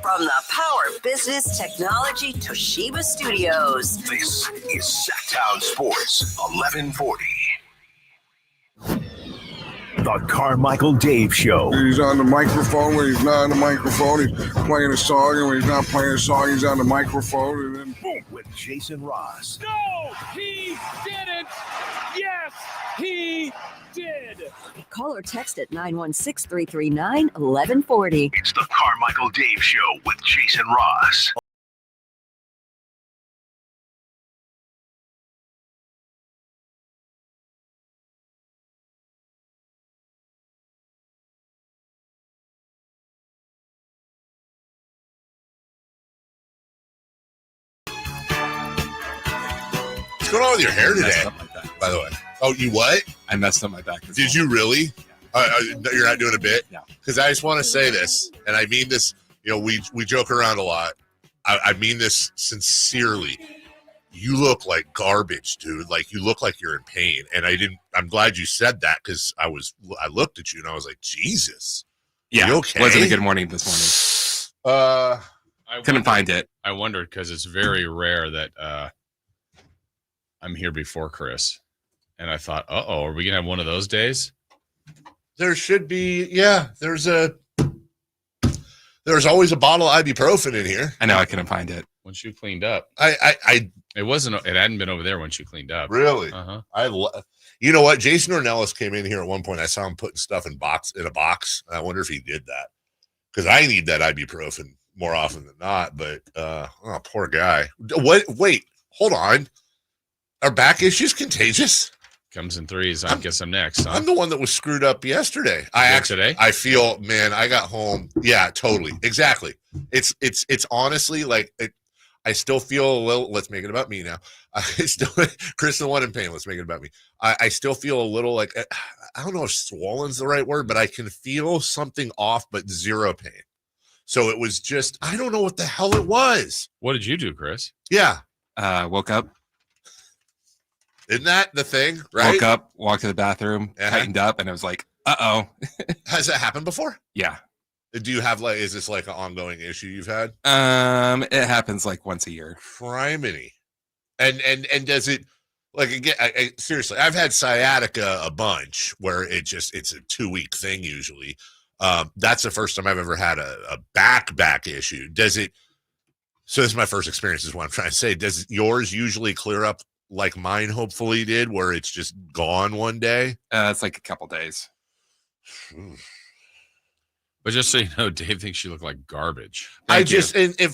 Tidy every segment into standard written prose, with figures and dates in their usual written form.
From the Power Business Technology Toshiba Studios. This is Sacktown Sports 1140. The Carmichael Dave Show. He's on the microphone when he's not on the microphone. He's playing a song, and when he's not playing a song, he's on the microphone. And then boom, with Jason Ross. No, he didn't. Yes, he did. Call or text at 916-339-1140. It's the Carmichael Dave Show with Jason Ross. What's going on with your hair today, by the way? Oh, you what? I messed up my back. Did you really? You're not doing a bit? No. Because I just want to say this, and I mean this, we joke around a lot. I mean this sincerely. You look like garbage, dude. Like, you look like you're in pain. And I'm glad you said that, because I looked at you and I was like, Jesus. Yeah. You okay? Wasn't a good morning this morning. Couldn't find it. I wondered, because it's very rare that I'm here before Chris. And I thought, are we going to have one of those days? There should be, yeah. There's always a bottle of ibuprofen in here. I know, I couldn't find it. Once you cleaned up. It hadn't been over there once you cleaned up. Really? Uh-huh. You know what? Jason Ornelas came in here at one point. I saw him putting stuff in a box. I wonder if he did that, because I need that ibuprofen more often than not. But poor guy. Wait, hold on. Are back issues contagious? Comes in threes. I guess I'm next. Huh? I'm the one that was screwed up yesterday. Today? I feel, man, I got home. Yeah, totally. Exactly. It's honestly like I still feel a little. Let's make it about me now. Chris, the one in pain. Let's make it about me. I still feel a little like, I don't know if swollen's the right word, but I can feel something off, but zero pain. So it was just, I don't know what the hell it was. What did you do, Chris? Yeah. Woke up. Isn't that the thing, right? Woke up, walked to the bathroom, tightened up, and I was like, uh-oh. Has that happened before? Yeah. Do you have is this like an ongoing issue you've had? It happens like once a year. Criminy. And does it, like, again, seriously, I've had sciatica a bunch where it's a 2-week thing usually. That's the first time I've ever had a back issue. So this is my first experience is what I'm trying to say. Does yours usually clear up like mine hopefully did, where it's just gone one day? It's like a couple days. But just so you know, Dave thinks you look like garbage. And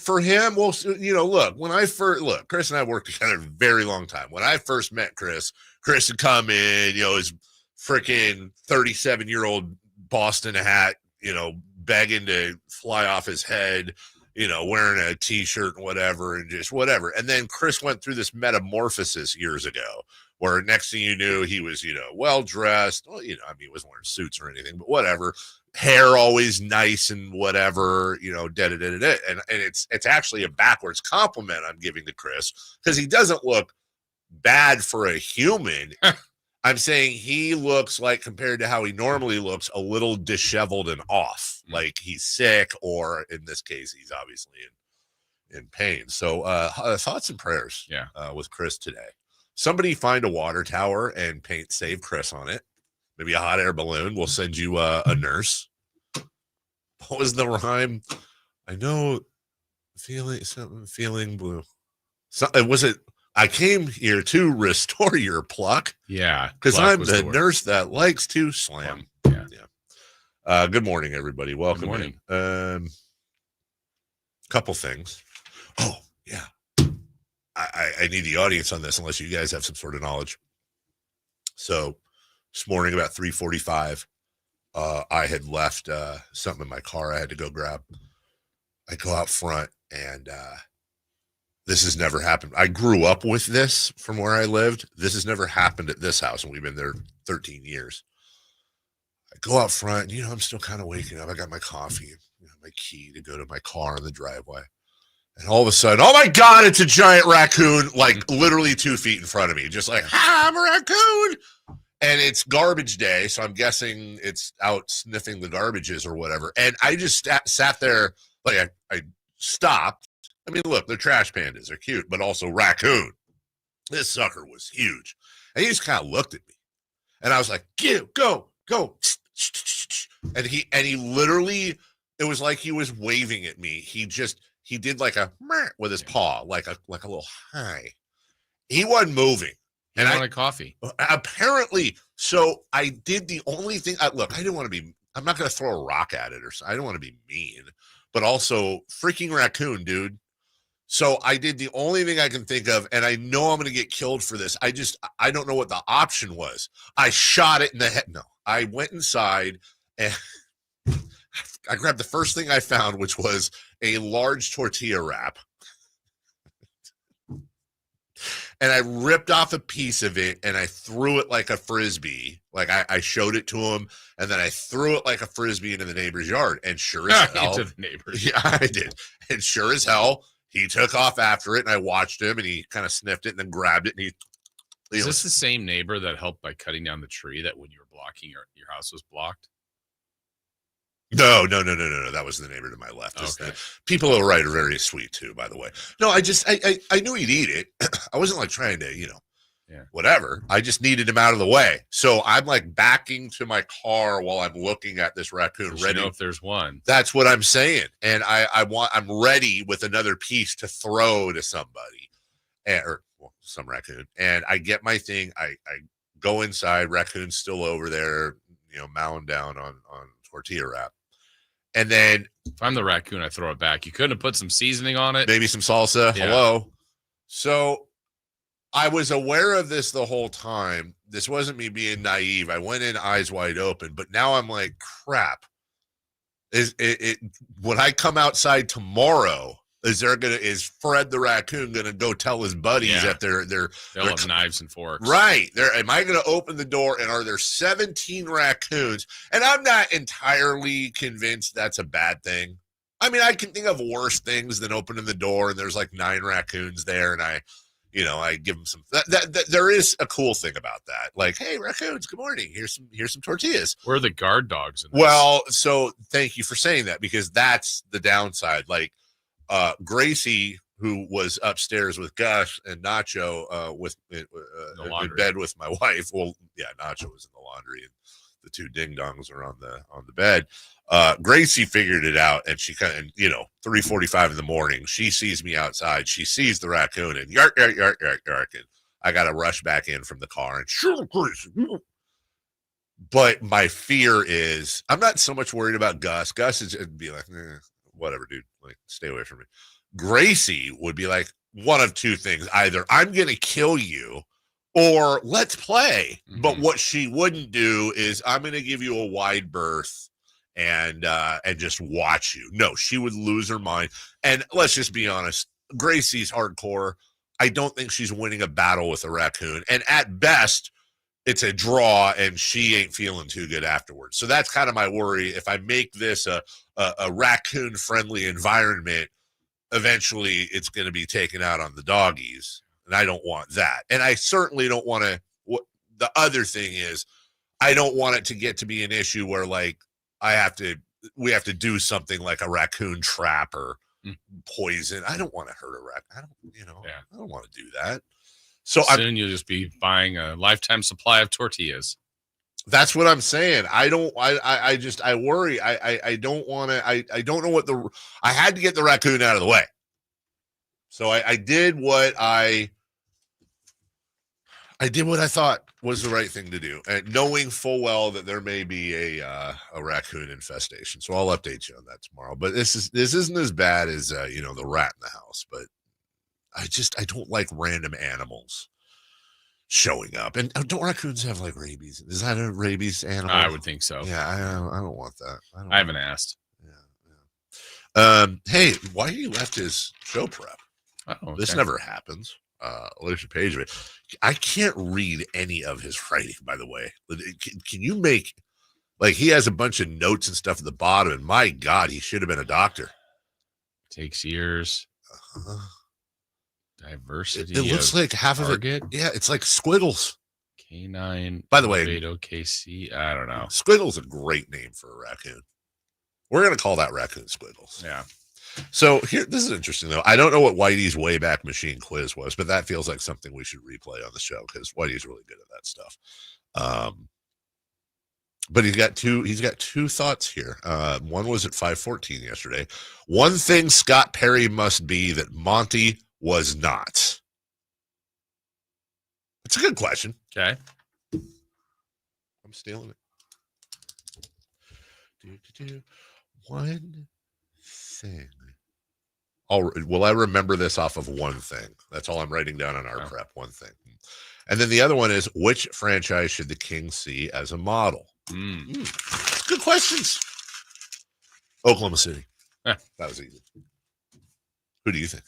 for him, well, look, Chris and I worked together a very long time. When I first met Chris had come in, his freaking 37-year-old Boston hat, begging to fly off his head, wearing a T-shirt and whatever, and just whatever. And then Chris went through this metamorphosis years ago, where next thing you knew, he was, well-dressed. Well, he wasn't wearing suits or anything, but whatever. Hair always nice and whatever, da-da-da-da-da. And it's actually a backwards compliment I'm giving to Chris, because he doesn't look bad for a human. I'm saying he looks like, compared to how he normally looks, a little disheveled and off, like he's sick, or in this case, he's obviously in pain. So thoughts and prayers with Chris today. Somebody find a water tower and save Chris on it. Maybe a hot air balloon. We'll send you a nurse. What was the rhyme? I know, feeling blue. I came here to restore your pluck. Yeah. Because I'm the nurse that likes to slam. Yeah. Good morning, everybody. Welcome. Good morning. Couple things. Oh, yeah. I need the audience on this, unless you guys have some sort of knowledge. So this morning about 3:45, I had left something in my car I had to go grab. I go out front, and this has never happened. I grew up with this from where I lived. This has never happened at this house, and we've been there 13 years. I go out front, I'm still kind of waking up. I got my coffee, my key to go to my car in the driveway. And all of a sudden, oh my God, it's a giant raccoon, like literally 2 feet in front of me. Just like, I'm a raccoon. And it's garbage day, so I'm guessing it's out sniffing the garbages or whatever. And I just sat there Like I stopped. I mean, look, they're trash pandas. They're cute, but also raccoon. This sucker was huge. And he just kind of looked at me. And I was like, go. And he literally, it was like he was waving at me. He did like a with his paw, like a little hi. He wasn't moving. And I wanted coffee. Apparently, so I did the only thing. Look, I didn't want to be. I'm not going to throw a rock at it, or I don't want to be mean, but also freaking raccoon, dude. So I did the only thing I can think of, and I know I'm going to get killed for this. I don't know what the option was. I shot it in the head. No, I went inside and I grabbed the first thing I found, which was a large tortilla wrap. And I ripped off a piece of it and I threw it like a Frisbee. Like I showed it to him and then I threw it like a Frisbee into the neighbor's yard. And sure as hell. Into the neighbor's yard. Yeah, I did. And sure as hell, he took off after it and I watched him and he kind of sniffed it and then grabbed it. And Is this the same neighbor that helped by cutting down the tree that when you were blocking your house was blocked? No. That was the neighbor to my left. Okay. People who are very sweet too, by the way. No, I knew he'd eat it. I wasn't like trying to, whatever. I just needed him out of the way. So I'm like backing to my car while I'm looking at this raccoon. Ready if there's one. That's what I'm saying. And I'm ready with another piece to throw to somebody or some raccoon. And I get my thing. I go inside. Raccoon's still over there, mowing down on tortilla wrap. And then if I'm the raccoon, I throw it back. You couldn't have put some seasoning on it. Maybe some salsa. Yeah. Hello. So I was aware of this the whole time. This wasn't me being naive. I went in eyes wide open, but now I'm like, crap. Is it when I come outside tomorrow, is Fred the raccoon gonna go tell his buddies that they'll have knives and forks? Right. Am I gonna open the door and are there 17 raccoons? And I'm not entirely convinced that's a bad thing. I mean, I can think of worse things than opening the door and there's like 9 raccoons there and I give them some there is a cool thing about that. Like, hey, raccoons, good morning. Here's some tortillas. Where are the guard dogs in this? Well, so thank you for saying that because that's the downside. Like Gracie, who was upstairs with Gus and Nacho in bed with my wife. Well, yeah, Nacho was in the laundry and the 2 ding dongs are on the bed. Gracie figured it out and she kind of, 3:45 in the morning, she sees me outside. She sees the raccoon and yark. And I got to rush back in from the car and sure, Gracie. But my fear is I'm not so much worried about Gus. Gus is be like, whatever, dude, like stay away from me. Gracie would be like one of 2 things. Either I'm going to kill you or let's play. Mm-hmm. But what she wouldn't do is I'm going to give you a wide berth and just watch you. No, she would lose her mind. And let's just be honest, Gracie's hardcore. I don't think she's winning a battle with a raccoon. And at best, it's a draw and she ain't feeling too good afterwards. So that's kind of my worry. If I make this a raccoon friendly environment, eventually it's going to be taken out on the doggies. And I don't want that. And I certainly don't want to. The other thing is I don't want it to get to be an issue where like we have to do something like a raccoon trap or poison. I don't want to hurt a raccoon. I don't want to do that. So soon you'll just be buying a lifetime supply of tortillas. That's what I'm saying. I worry. I don't want to, I don't know I had to get the raccoon out of the way. So I did what I did what I thought was the right thing to do, and knowing full well that there may be a raccoon infestation. So I'll update you on that tomorrow. But this isn't as bad as the rat in the house. But I don't like random animals showing up. And don't raccoons have like rabies? Is that a rabies animal? I would think so. Yeah, I don't want that. I haven't asked. Yeah. Hey, why you left his show prep? Oh, okay. This never happens. Alicia Page. I can't read any of his writing, by the way. Can you make, like, he has a bunch of notes and stuff at the bottom, and my God, he should have been a doctor. Takes years. Diversity. It looks like half target. of it. Yeah, it's like Squiggles. Canine. By the way, OKC. I don't know. Squiggles is a great name for a raccoon. We're going to call that raccoon Squiggles. Yeah. So this is interesting though. I don't know what Whitey's Wayback Machine quiz was, but that feels like something we should replay on the show because Whitey's really good at that stuff. But he's got two thoughts here. One was at 5:14 yesterday. One thing Scott Perry must be that Monty was not. It's a good question. Okay. I'm stealing it. One thing. Will I remember this off of one thing? That's all I'm writing down on our prep. One thing. And then the other one is, which franchise should the Kings see as a model? Good questions. Oklahoma City. That was easy. Who do you think?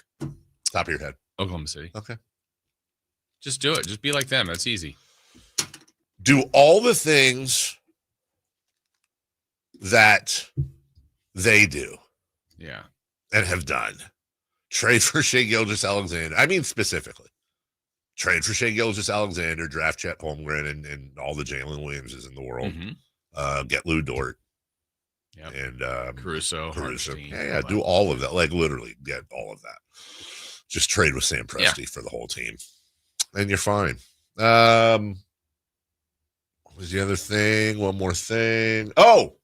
Top of your head. Oklahoma City. Okay. Just do it. Just be like them. That's easy. Do all the things that they do. Yeah. And have done. Trade for Shai Gilgeous-Alexander. I mean, specifically. Trade for Shai Gilgeous-Alexander, draft Chet Holmgren, and all the Jalen Williamses in the world. Get Lou Dort. Yep. And Caruso. Yeah, do all of that. Like, literally get all of that. Just trade with Sam Presti for the whole team. And you're fine. What was the other thing? One more thing. Oh!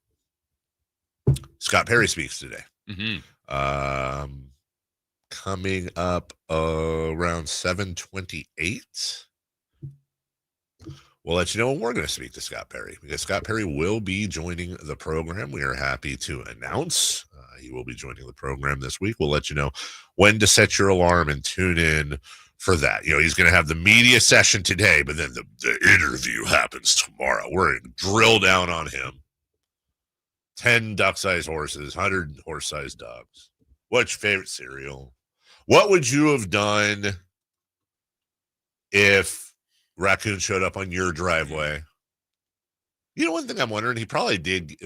Scott Perry speaks today. Coming up around 7:28. We'll let you know when we're going to speak to Scott Perry because Scott Perry will be joining the program. We are happy to announce he will be joining the program this week. We'll let you know when to set your alarm and tune in for that. You know, he's going to have the media session today, but then the interview happens tomorrow. We're going to drill down on him. 10 duck-sized horses, 100 horse-sized dogs. What's your favorite cereal? What would you have done if raccoon showed up on your driveway? You know, one thing I'm wondering, he probably did.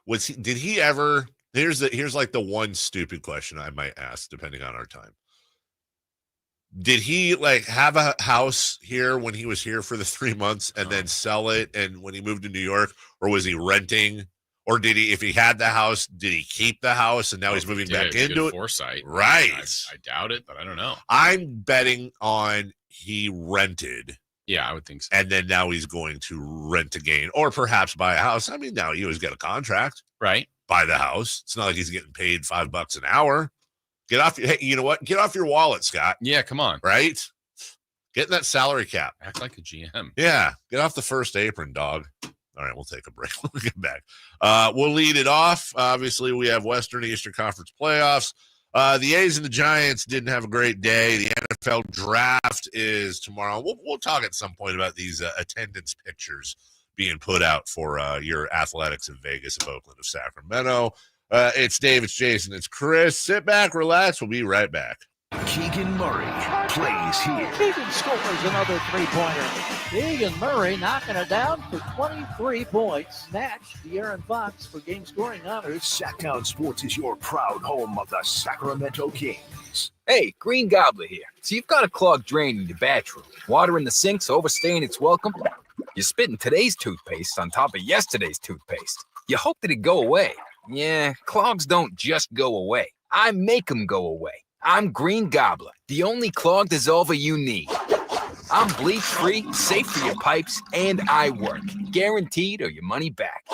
Did he ever? Here's like the one stupid question I might ask, depending on our time. Did he like have a house here when he was here for the 3 months and then sell it? And when he moved to New York, or was he renting? Or did he, if he had the house, did he keep the house and now he's moving back into it? Foresight. Right. I doubt it, but I don't know. I'm betting on he rented. Yeah, I would think so. And then now he's going to rent again or perhaps buy a house. I mean, now he always get a contract. Right. Buy the house. It's not like he's getting paid $5 an hour. Get off. Hey, you know what? Get off your wallet, Scott. Yeah, come on. Right? Get in that salary cap. Act like a GM. Yeah. Get off the first apron, dog. All right, we'll take a break when we get back. We'll lead it off. Obviously, we have Western and Eastern Conference playoffs. The A's and the Giants didn't have a great day. The NFL draft is tomorrow. We'll talk at some point about these attendance pictures being put out for your athletics in Vegas, of Oakland, of Sacramento. It's Dave, it's Jason, it's Chris. Sit back, relax. We'll be right back. Keegan Murray plays here. Keegan scores another three-pointer. Keegan Murray knocking it down for 23 points. Snatched De'Aaron Fox for game-scoring honors. Sacktown Sports is your proud home of the Sacramento Kings. Hey, Green Gobbler here. So you've got a clogged drain in your bathroom. Water in the sink's overstaying its welcome. You're spitting today's toothpaste on top of yesterday's toothpaste. You hope that it go away. Yeah, clogs don't just go away. I make them go away. I'm Green Gobbler, the only clog dissolver you need. I'm bleach-free, safe for your pipes, and I work. Guaranteed or your money back.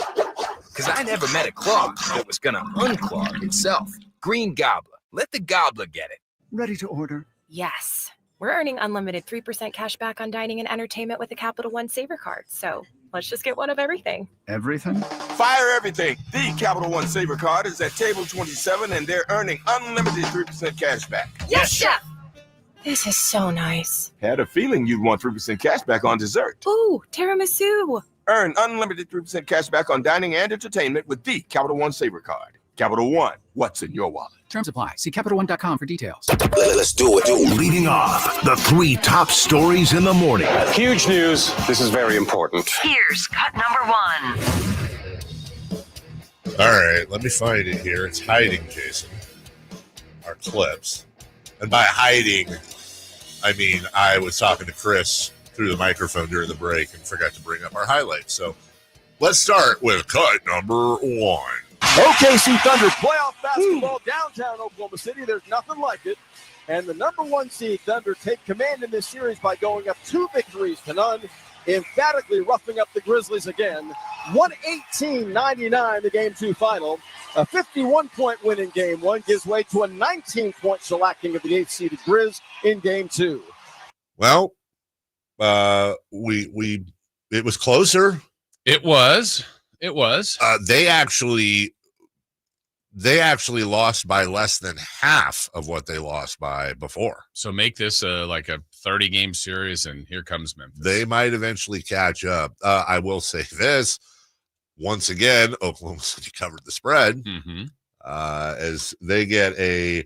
Because I never met a clog that was going to unclog itself. Green Gobbler. Let the gobbler get it. Ready to order? Yes. We're earning unlimited 3% cash back on dining and entertainment with a Capital One Saver card. So let's just get one of everything. Everything? Fire everything. The Capital One Saver card is at table 27, and they're earning unlimited 3% cash back. Yes, Chef! This is so nice. Had a feeling you'd want 3% cash back on dessert. Ooh, tiramisu. Earn unlimited 3% cash back on dining and entertainment with the Capital One Saver card. Capital One, what's in your wallet? Terms apply. See CapitalOne.com for details. Let's do it. Leading off, the 3 top stories in the morning. Huge news. This is very important. Here's cut number 1. All right, let me find it here. It's hiding, Jason. Our clips. And by hiding, I mean I was talking to Chris through the microphone during the break and forgot to bring up our highlights. So let's start with cut number 1. OKC Thunder playoff basketball downtown Oklahoma City. There's nothing like it. And the number 1 seed Thunder take command in this series by going up 2 victories to none, emphatically roughing up the Grizzlies again. 118-99, the Game 2 final. A 51-point win in Game 1 gives way to a 19-point shellacking of the 8th-seeded Grizz in Game 2. Well, it was closer. It was. They actually lost by less than half of what they lost by before. So make this like a 30-game series, and here comes Memphis. They might eventually catch up. I will say this. Once again, Oklahoma City covered the spread as they get a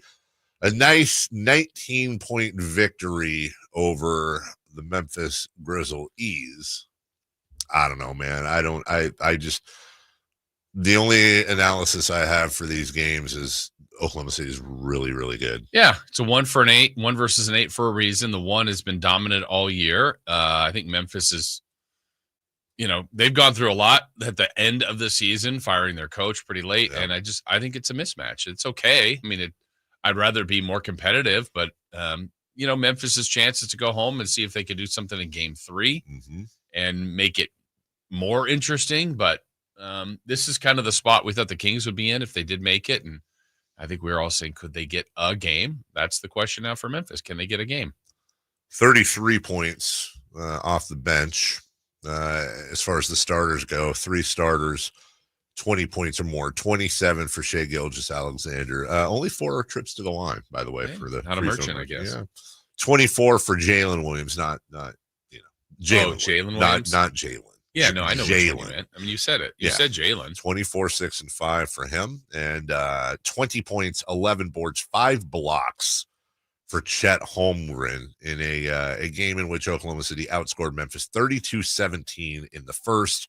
nice 19-point victory over the Memphis Grizzlies. I don't know, man. I just the only analysis I have for these games is Oklahoma City is really, really good. Yeah, it's a 1 for an 8, 1 versus an 8 for a reason. The 1 has been dominant all year. I think Memphis is, they've gone through a lot at the end of the season, firing their coach pretty late, and I think it's a mismatch. It's okay. I mean, I'd rather be more competitive, but Memphis's chance is to go home and see if they could do something in Game 3 and make it more interesting, but this is kind of the spot we thought the Kings would be in if they did make it. And I think we were all saying, could they get a game? That's the question now for Memphis. Can they get a game? 33 points off the bench. As far as the starters go, 3 starters, 20 points or more, 27 for Shai Gilgeous-Alexander. Only 4 trips to the line, by the way, for the not a merchant, I guess. Yeah. 24 for Jalen Williams, not Jalen Williams. Not Jalen. Yeah, no, I know what you Jalen. meant. I mean, you said it. You said Jalen. 24, 6, and 5 for him. And 20 points, 11 boards, 5 blocks for Chet Holmgren in a game in which Oklahoma City outscored Memphis 32-17 in the first.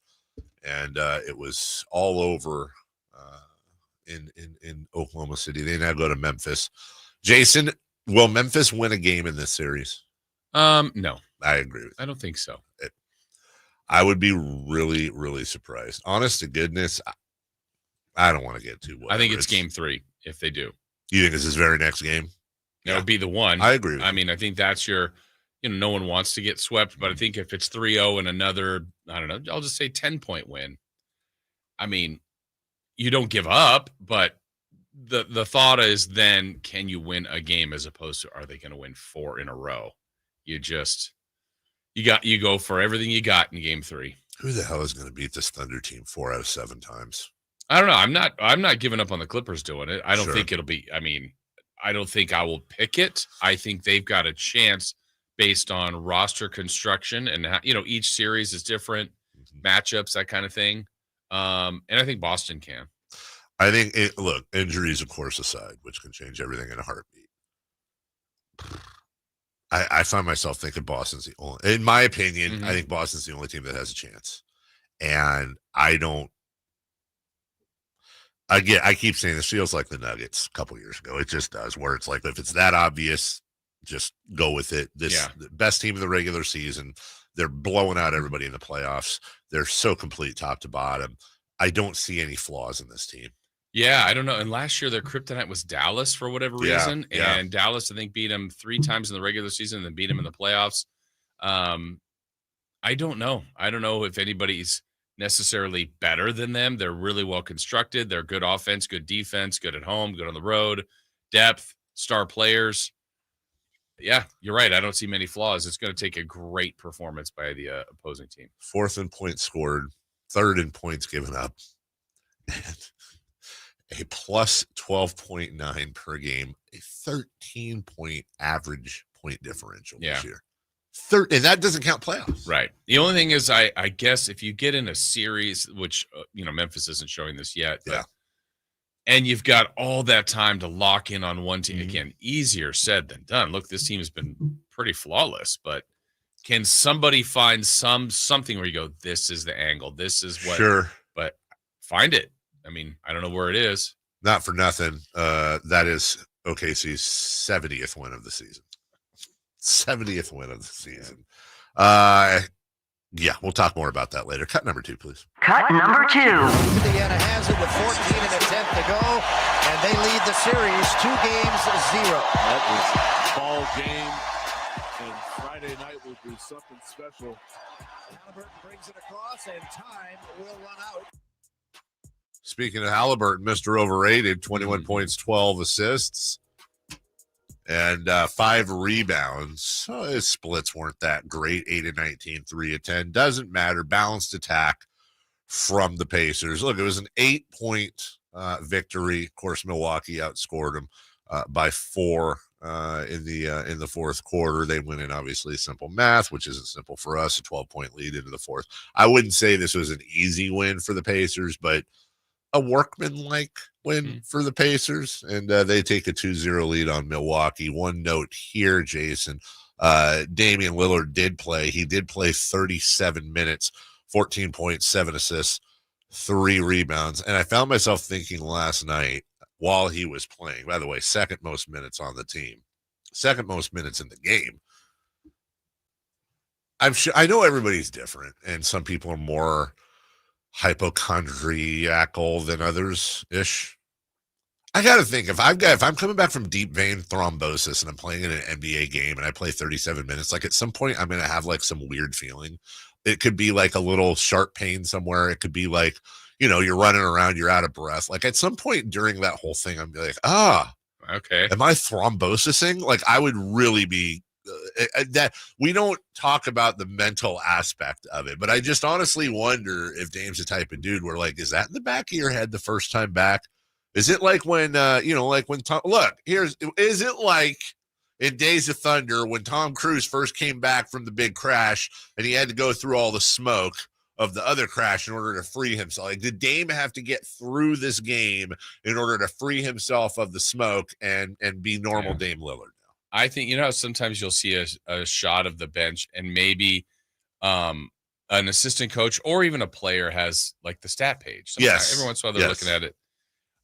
And it was all over in Oklahoma City. They now go to Memphis. Jason, will Memphis win a game in this series? No. I agree with you. I don't think so. I would be really, really surprised. Honest to goodness, I don't want to get too. I think it's Game 3 if they do. You think it's his very next game? That would be the one. I agree with I mean, I think that's your, no one wants to get swept, but I think if it's 3-0 and another, I don't know, I'll just say 10-point win. I mean, you don't give up, but the thought is then can you win a game as opposed to are they going to win 4 in a row? You go for everything you got in Game 3. Who the hell is going to beat this Thunder team 4 out of 7 times? I don't know. I'm not giving up on the Clippers doing it. I don't Sure. think it'll be. I mean, I don't think I will pick it. I think they've got a chance based on roster construction and each series is different, matchups, that kind of thing. And I think Boston can. I think injuries, of course, aside, which can change everything in a heartbeat. I find myself thinking Boston's the only, in my opinion, I think Boston's the only team that has a chance. And I keep saying this feels like the Nuggets a couple years ago. It just does, where it's like, if it's that obvious, just go with it. The best team of the regular season. They're blowing out everybody in the playoffs. They're so complete top to bottom. I don't see any flaws in this team. Yeah, I don't know. And last year, their kryptonite was Dallas for whatever reason. And Dallas, I think, beat them 3 times in the regular season and then beat them in the playoffs. I don't know. I don't know if anybody's necessarily better than them. They're really well constructed. They're good offense, good defense, good at home, good on the road, depth, star players. Yeah, you're right. I don't see many flaws. It's going to take a great performance by the opposing team. 4th in points scored, 3rd in points given up, and a plus 12.9 per game, a 13-point average point differential this year. And that doesn't count playoffs. Right. The only thing is, I guess if you get in a series, which, Memphis isn't showing this yet, and you've got all that time to lock in on one team, again, easier said than done. Look, this team has been pretty flawless, but can somebody find something where you go, this is the angle, this is what, but find it. I mean, I don't know where it is. Not for nothing. That is OKC's 70th win of the season. 70th win of the season. Yeah, we'll talk more about that later. Cut number 2, please. Cut number 2. Indiana has it with 14 and a 10th to go, and they lead the series 2-0. That was ball game, and Friday night will be something special. Halliburton brings it across, and time will run out. Speaking of Halliburton, Mr. Overrated, 21 points, 12 assists, and 5 rebounds. So his splits weren't that great. 8 of 19, 3 of 10. Doesn't matter. Balanced attack from the Pacers. Look, it was an 8-point victory. Of course, Milwaukee outscored them by 4 in the fourth quarter. They went in, obviously, simple math, which isn't simple for us, a 12-point lead into the fourth. I wouldn't say this was an easy win for the Pacers, but a workman-like win for the Pacers, and they take a 2-0 lead on Milwaukee. One note here, Jason, Damian Lillard did play. He did play 37 minutes, 14 points, 7 assists, 3 rebounds, and I found myself thinking last night while he was playing, by the way, second most minutes on the team, second most minutes in the game. I'm sure, I know everybody's different, and some people are more hypochondriacal than others ish. I got to think if I'm coming back from deep vein thrombosis and I'm playing in an NBA game and I play 37 minutes, like at some point I'm going to have like some weird feeling. It could be like a little sharp pain somewhere. It could be like, you're running around, you're out of breath. Like at some point during that whole thing, I'm like, okay. Am I thrombosising? Like I would really be that we don't talk about the mental aspect of it, but I just honestly wonder if Dame's the type of dude where like, is that in the back of your head the first time back? Is it like when, like when Tom, is it like in Days of Thunder when Tom Cruise first came back from the big crash and he had to go through all the smoke of the other crash in order to free himself? Like, did Dame have to get through this game in order to free himself of the smoke and be normal Dame Lillard? I think, sometimes you'll see a shot of the bench and maybe an assistant coach or even a player has like the stat page. Sometimes, every once in a while they're looking at it.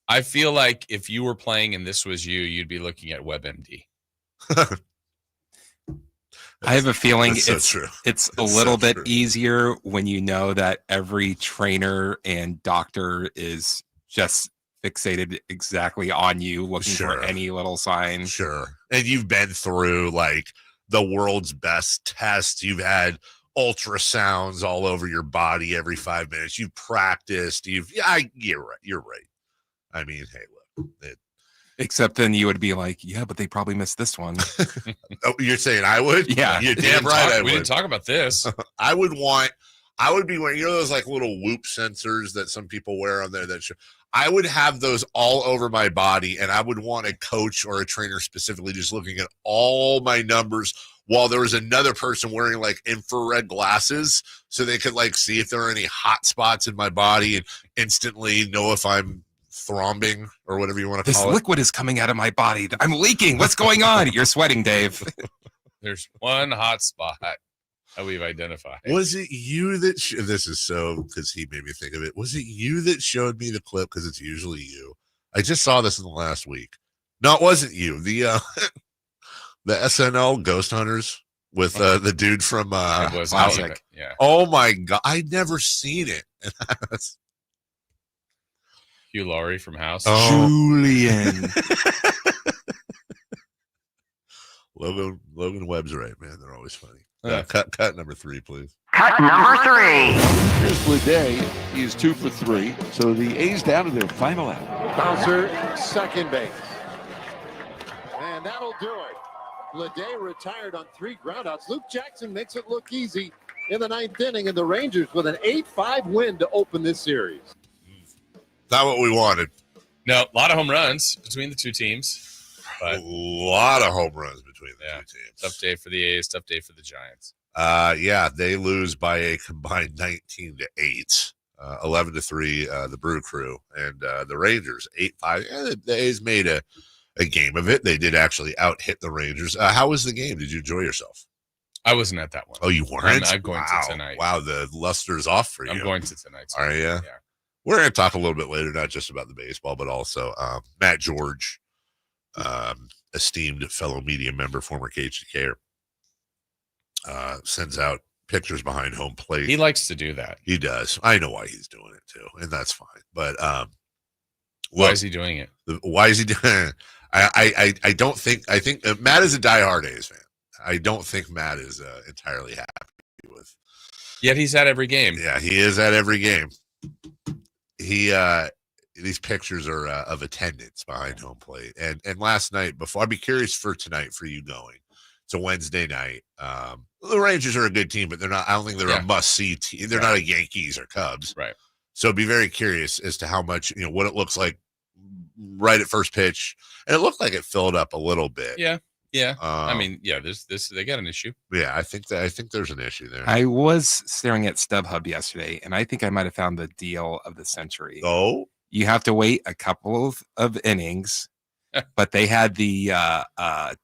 I feel like if you were playing and this was you, you'd be looking at WebMD. I have a feeling it's a little bit easier when you know that every trainer and doctor is just fixated exactly on you, looking for any little sign. Sure. And you've been through like the world's best tests. You've had ultrasounds all over your body every 5 minutes. You've practiced. You're right. You're right. I mean, hey, look. Except then you would be like, yeah, but they probably missed this one. Oh, you're saying I would? Yeah. You're damn right. We didn't talk about this. I would be wearing, those like little Whoop sensors that some people wear on there I would have those all over my body, and I would want a coach or a trainer specifically just looking at all my numbers while there was another person wearing like infrared glasses so they could like see if there are any hot spots in my body and instantly know if I'm thrombing or whatever you want to call it. This liquid is coming out of my body. I'm leaking. What's going on? You're sweating, Dave. There's one hot spot that we've identified. Was it you that this is so because he made me think of it. Was it you that showed me the clip? Because it's usually you. I just saw this in the last week. No, it wasn't you. The the SNL Ghost Hunters with the dude from Classic. Yeah. Oh my God, I'd never seen it. Hugh Laurie from House. Oh. Julian. Logan Webb's right, man. They're always funny. Cut number 3, please. Cut number 3. Here's Leday. He's 2 for 3. So the A's down to their final out. Bouncer, second base. And that'll do it. Leday retired on 3 groundouts. Luke Jackson makes it look easy in the 9th inning, and the Rangers with an 8-5 win to open this series. Not what we wanted. No, a lot of home runs between the two teams. But a lot of home runs between the two teams. Tough day for the A's, tough day for the Giants. They lose by a combined 19-8, 11-3, the Brew Crew, and the Rangers 8-5. The A's made a game of it. They did actually out-hit the Rangers. How was the game? Did you enjoy yourself? I wasn't at that one. Oh, you weren't? I'm going to tonight. Wow, the luster's off for you. I'm going to tonight. Are you? Yeah. We're going to talk a little bit later, not just about the baseball, but also Matt George, esteemed fellow media member, former KHTKer, sends out pictures behind home plate. He likes to do that. He does. I know why he's doing it too, and that's fine. But why is he doing it? Why is he doing it? I don't think. I think Matt is a diehard A's fan. I don't think Matt is entirely happy with. Yet he's at every game. Yeah, he is at every game. These pictures are of attendance behind home plate, and last night before. I'd be curious for tonight for you going. It's a Wednesday night. The Rangers are a good team, but they're not. I don't think they're a must-see team. They're not a Yankees or Cubs, right? So I'd be very curious as to how much what it looks like right at first pitch, and it looked like it filled up a little bit. Yeah. I mean, there's this. They got an issue. Yeah, I think there's an issue there. I was staring at StubHub yesterday, and I think I might have found the deal of the century. Oh, you have to wait a couple of innings, but they had the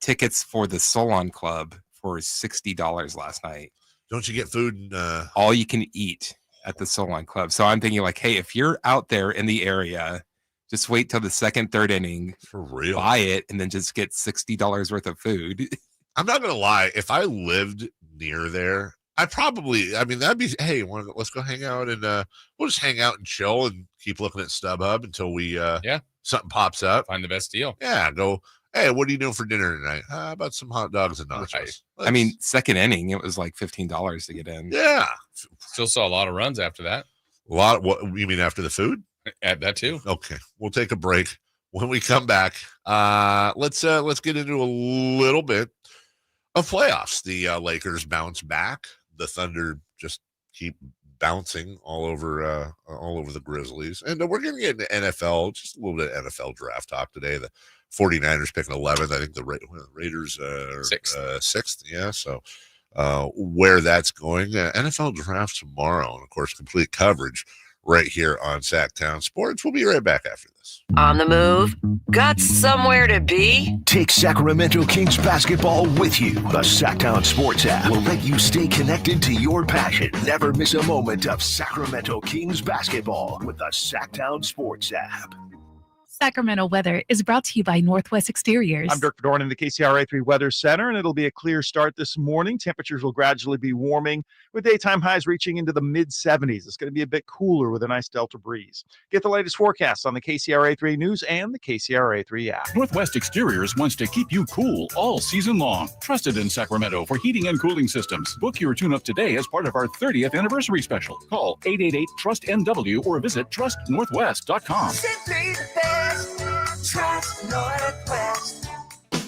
tickets for the Solon Club for $60 last night. Don't you get food and all you can eat at the Solon Club? So I'm thinking, like, hey, if you're out there in the area, just wait till the second, third inning, for real, buy it, and then just get $60 worth of food. I'm not gonna lie. If I lived near there, that'd be, hey, let's go hang out, and we'll just hang out and chill and keep looking at StubHub until we something pops up. Find the best deal. Yeah, go. Hey, what are you doing for dinner tonight? How about some hot dogs and nachos? Right. I mean, second inning, it was like $15 to get in. Yeah, still saw a lot of runs after that. A lot. What you mean after the food? Add that too. Okay, we'll take a break. When we come back, let's get into a little bit of playoffs. The Lakers bounce back. The Thunder just keep bouncing all over the Grizzlies, and we're going to get into NFL. Just a little bit of NFL draft talk today. The 49ers picking 11th. I think the Raiders are sixth. Yeah, so where that's going. NFL draft tomorrow, and of course, complete coverage right here on Sacktown Sports. We'll be right back after this. On the move? Got somewhere to be? Take Sacramento Kings basketball with you. The Sacktown Sports app will let you stay connected to your passion. Never miss a moment of Sacramento Kings basketball with the Sacktown Sports app. Sacramento weather is brought to you by Northwest Exteriors. I'm Dirk Fedorn in the KCRA3 Weather Center, and it'll be a clear start this morning. Temperatures will gradually be warming, with daytime highs reaching into the mid-70s. It's going to be a bit cooler with a nice delta breeze. Get the latest forecasts on the KCRA3 News and the KCRA3 app. Northwest Exteriors wants to keep you cool all season long. Trusted in Sacramento for heating and cooling systems. Book your tune-up today as part of our 30th anniversary special. Call 888-TRUST-NW or visit trustnorthwest.com. Simply the best. Trust Northwest.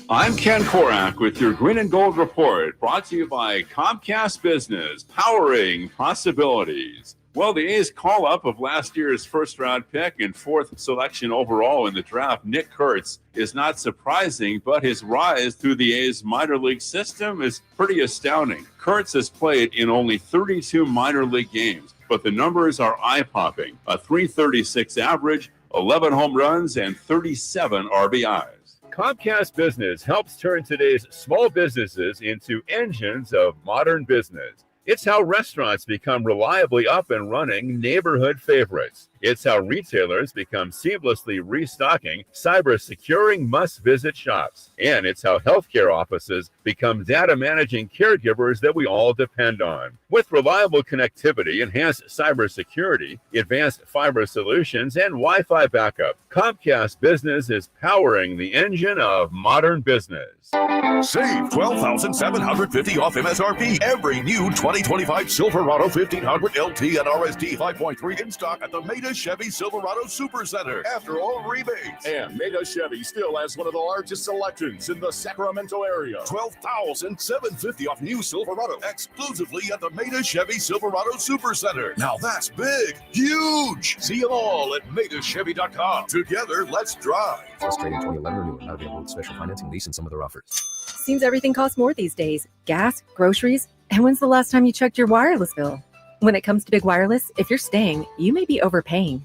I'm Ken Korak with your Green and Gold Report, brought to you by Comcast Business, powering possibilities. Well, the A's call-up of last year's first-round pick and fourth selection overall in the draft, Nick Kurtz, is not surprising, but his rise through the A's minor league system is pretty astounding. Kurtz has played in only 32 minor league games, but the numbers are eye-popping. A .336 average, 11 home runs, and 37 RBIs. Comcast Business helps turn today's small businesses into engines of modern business. It's how restaurants become reliably up and running neighborhood favorites. It's how retailers become seamlessly restocking, cyber-securing must-visit shops. And it's how healthcare offices become data-managing caregivers that we all depend on. With reliable connectivity, enhanced cybersecurity, advanced fiber solutions, and Wi-Fi backup, Comcast Business is powering the engine of modern business. Save $12,750 off MSRP. Every new 2025 Silverado 1500 LT and RST 5.3 in stock at the Maida Chevy Silverado Supercenter. After all rebates. And Maida Chevy still has one of the largest selections in the Sacramento area. $12,750 off new Silverado exclusively at the Maida Chevy Silverado Supercenter. Now that's big, huge. See them all at MaidaChevy.com. Together, let's drive. Frustrating 2011 renewal. Not available with special financing, lease, and some other offers. Seems everything costs more these days. Gas, groceries, and when's the last time you checked your wireless bill? When it comes to Big Wireless, if you're staying, you may be overpaying.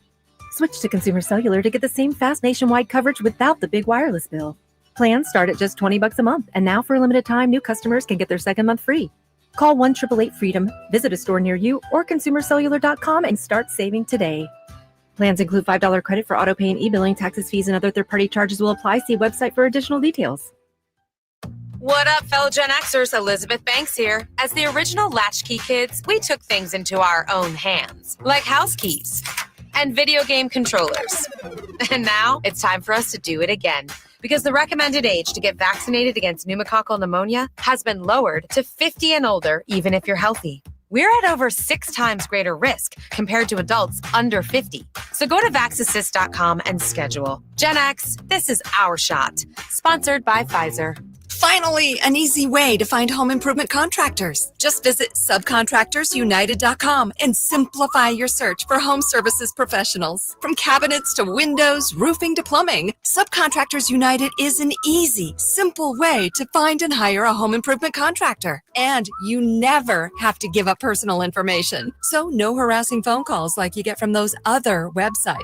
Switch to Consumer Cellular to get the same fast nationwide coverage without the big wireless bill. Plans start at just $20 a month, and now for a limited time, new customers can get their second month free. Call 1-888-FREEDOM, visit a store near you, or consumercellular.com and start saving today. Plans include $5 credit for autopay and e-billing. Taxes, fees, and other third-party charges will apply. See website for additional details. What up, fellow Gen Xers? Elizabeth Banks here. As the original Latchkey kids, we took things into our own hands, like house keys and video game controllers. And now it's time for us to do it again, because the recommended age to get vaccinated against pneumococcal pneumonia has been lowered to 50 and older, even if you're healthy. We're at over 6 times greater risk compared to adults under 50. So go to vaxassist.com and schedule. Gen X, this is our shot. Sponsored by Pfizer. Finally, an easy way to find home improvement contractors. Just visit subcontractorsunited.com and simplify your search for home services professionals. From cabinets to windows, roofing to plumbing, Subcontractors United is an easy, simple way to find and hire a home improvement contractor. And you never have to give up personal information. So no harassing phone calls like you get from those other websites.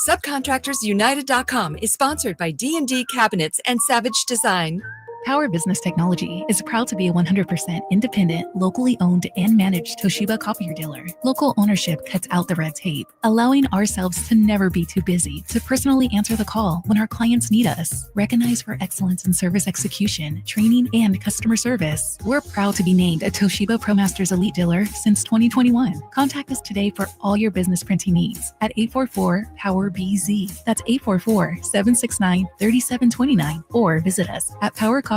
Subcontractorsunited.com is sponsored by D&D Cabinets and Savage Design. Power Business Technology is proud to be a 100% independent, locally owned and managed Toshiba copier dealer. Local ownership cuts out the red tape, allowing ourselves to never be too busy to personally answer the call when our clients need us. Recognized for excellence in service execution, training, and customer service, we're proud to be named a Toshiba ProMasters Elite Dealer since 2021. Contact us today for all your business printing needs at 844-POWER-BZ. That's 844-769-3729, or visit us at PowerCopiers.com.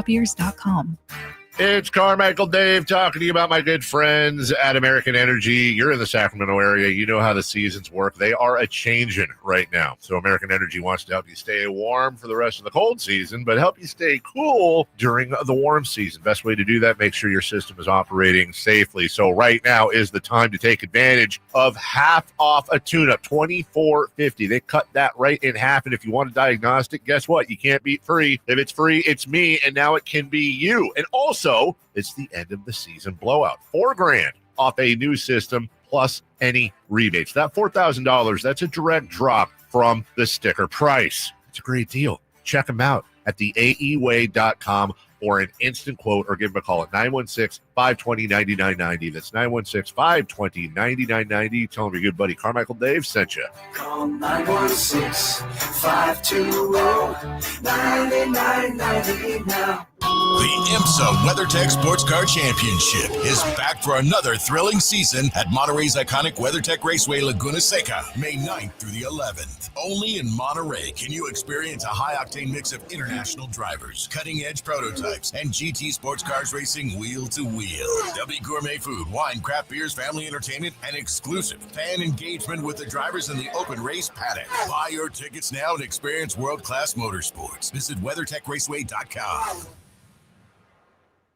It's Carmichael Dave talking to you about my good friends at American Energy. You're in the Sacramento area. You know how the seasons work. They are a-changing right now. So American Energy wants to help you stay warm for the rest of the cold season, but help you stay cool during the warm season. Best way to do that, make sure your system is operating safely. So right now is the time to take advantage of half off a tune-up, $24.50. They cut that right in half, and if you want a diagnostic, guess what? You can't beat free. If it's free, it's me, and now it can be you. And also, it's the end of the season blowout. $4,000 off a new system plus any rebates. That $4,000, that's a direct drop from the sticker price. It's a great deal. Check them out at theaeway.com or an instant quote, or give them a call at 916-520-9990. That's 916-520-9990. Tell them your good buddy Carmichael Dave sent you. Call 916-520-9990 now. The IMSA WeatherTech Sports Car Championship is back for another thrilling season at Monterey's iconic WeatherTech Raceway Laguna Seca, May 9th through the 11th. Only in Monterey can you experience a high-octane mix of international drivers, cutting-edge prototypes, and GT sports cars racing wheel to wheel. There'll be gourmet food, wine, craft beers, family entertainment, and exclusive fan engagement with the drivers in the open race paddock. Buy your tickets now and experience world-class motorsports. Visit WeatherTechRaceway.com.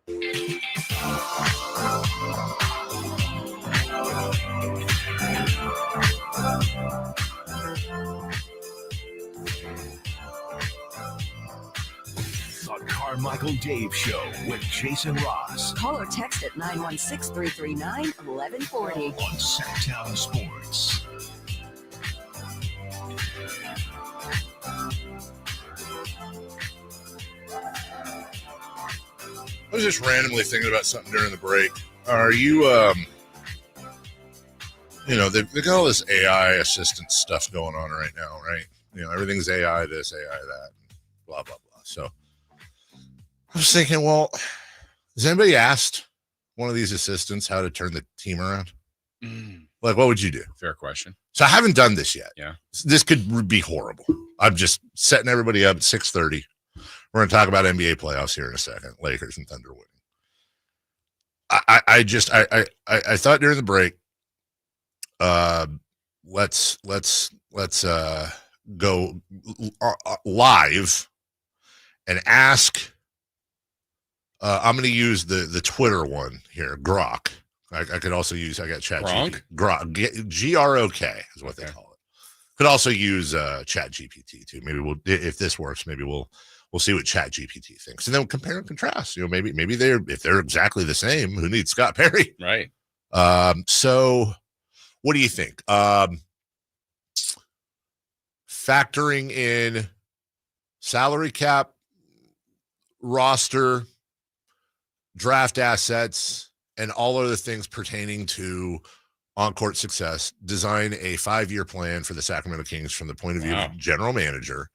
The Carmichael Dave Show with Jason Ross Call or text at 916-339-1140 on Sacktown Sports. I was just randomly thinking about something during the break. Are you, they've got all this AI assistant stuff going on right now, right? Everything's AI this, AI that, blah, blah, blah. So I was thinking, well, has anybody asked one of these assistants how to turn the team around? Like, what would you do? Fair question. So I haven't done this yet. Yeah. This could be horrible. I'm just setting everybody up at 6:30. We're going to talk about NBA playoffs here in a second. Lakers and Thunder winning. I thought during the break, let's go live and ask. I'm going to use the Twitter one here, Grok. I could also use. I got ChatGPT. Grok, GROK is what they call it. Could also use ChatGPT too. Maybe if this works, maybe we'll see what ChatGPT thinks, and then we'll compare and contrast. Maybe if they're exactly the same, who needs Scott Perry? Right. So what do you think? Factoring in salary cap, roster, draft assets, and all other things pertaining to on-court success, design a 5-year plan for the Sacramento Kings from the point of view of general manager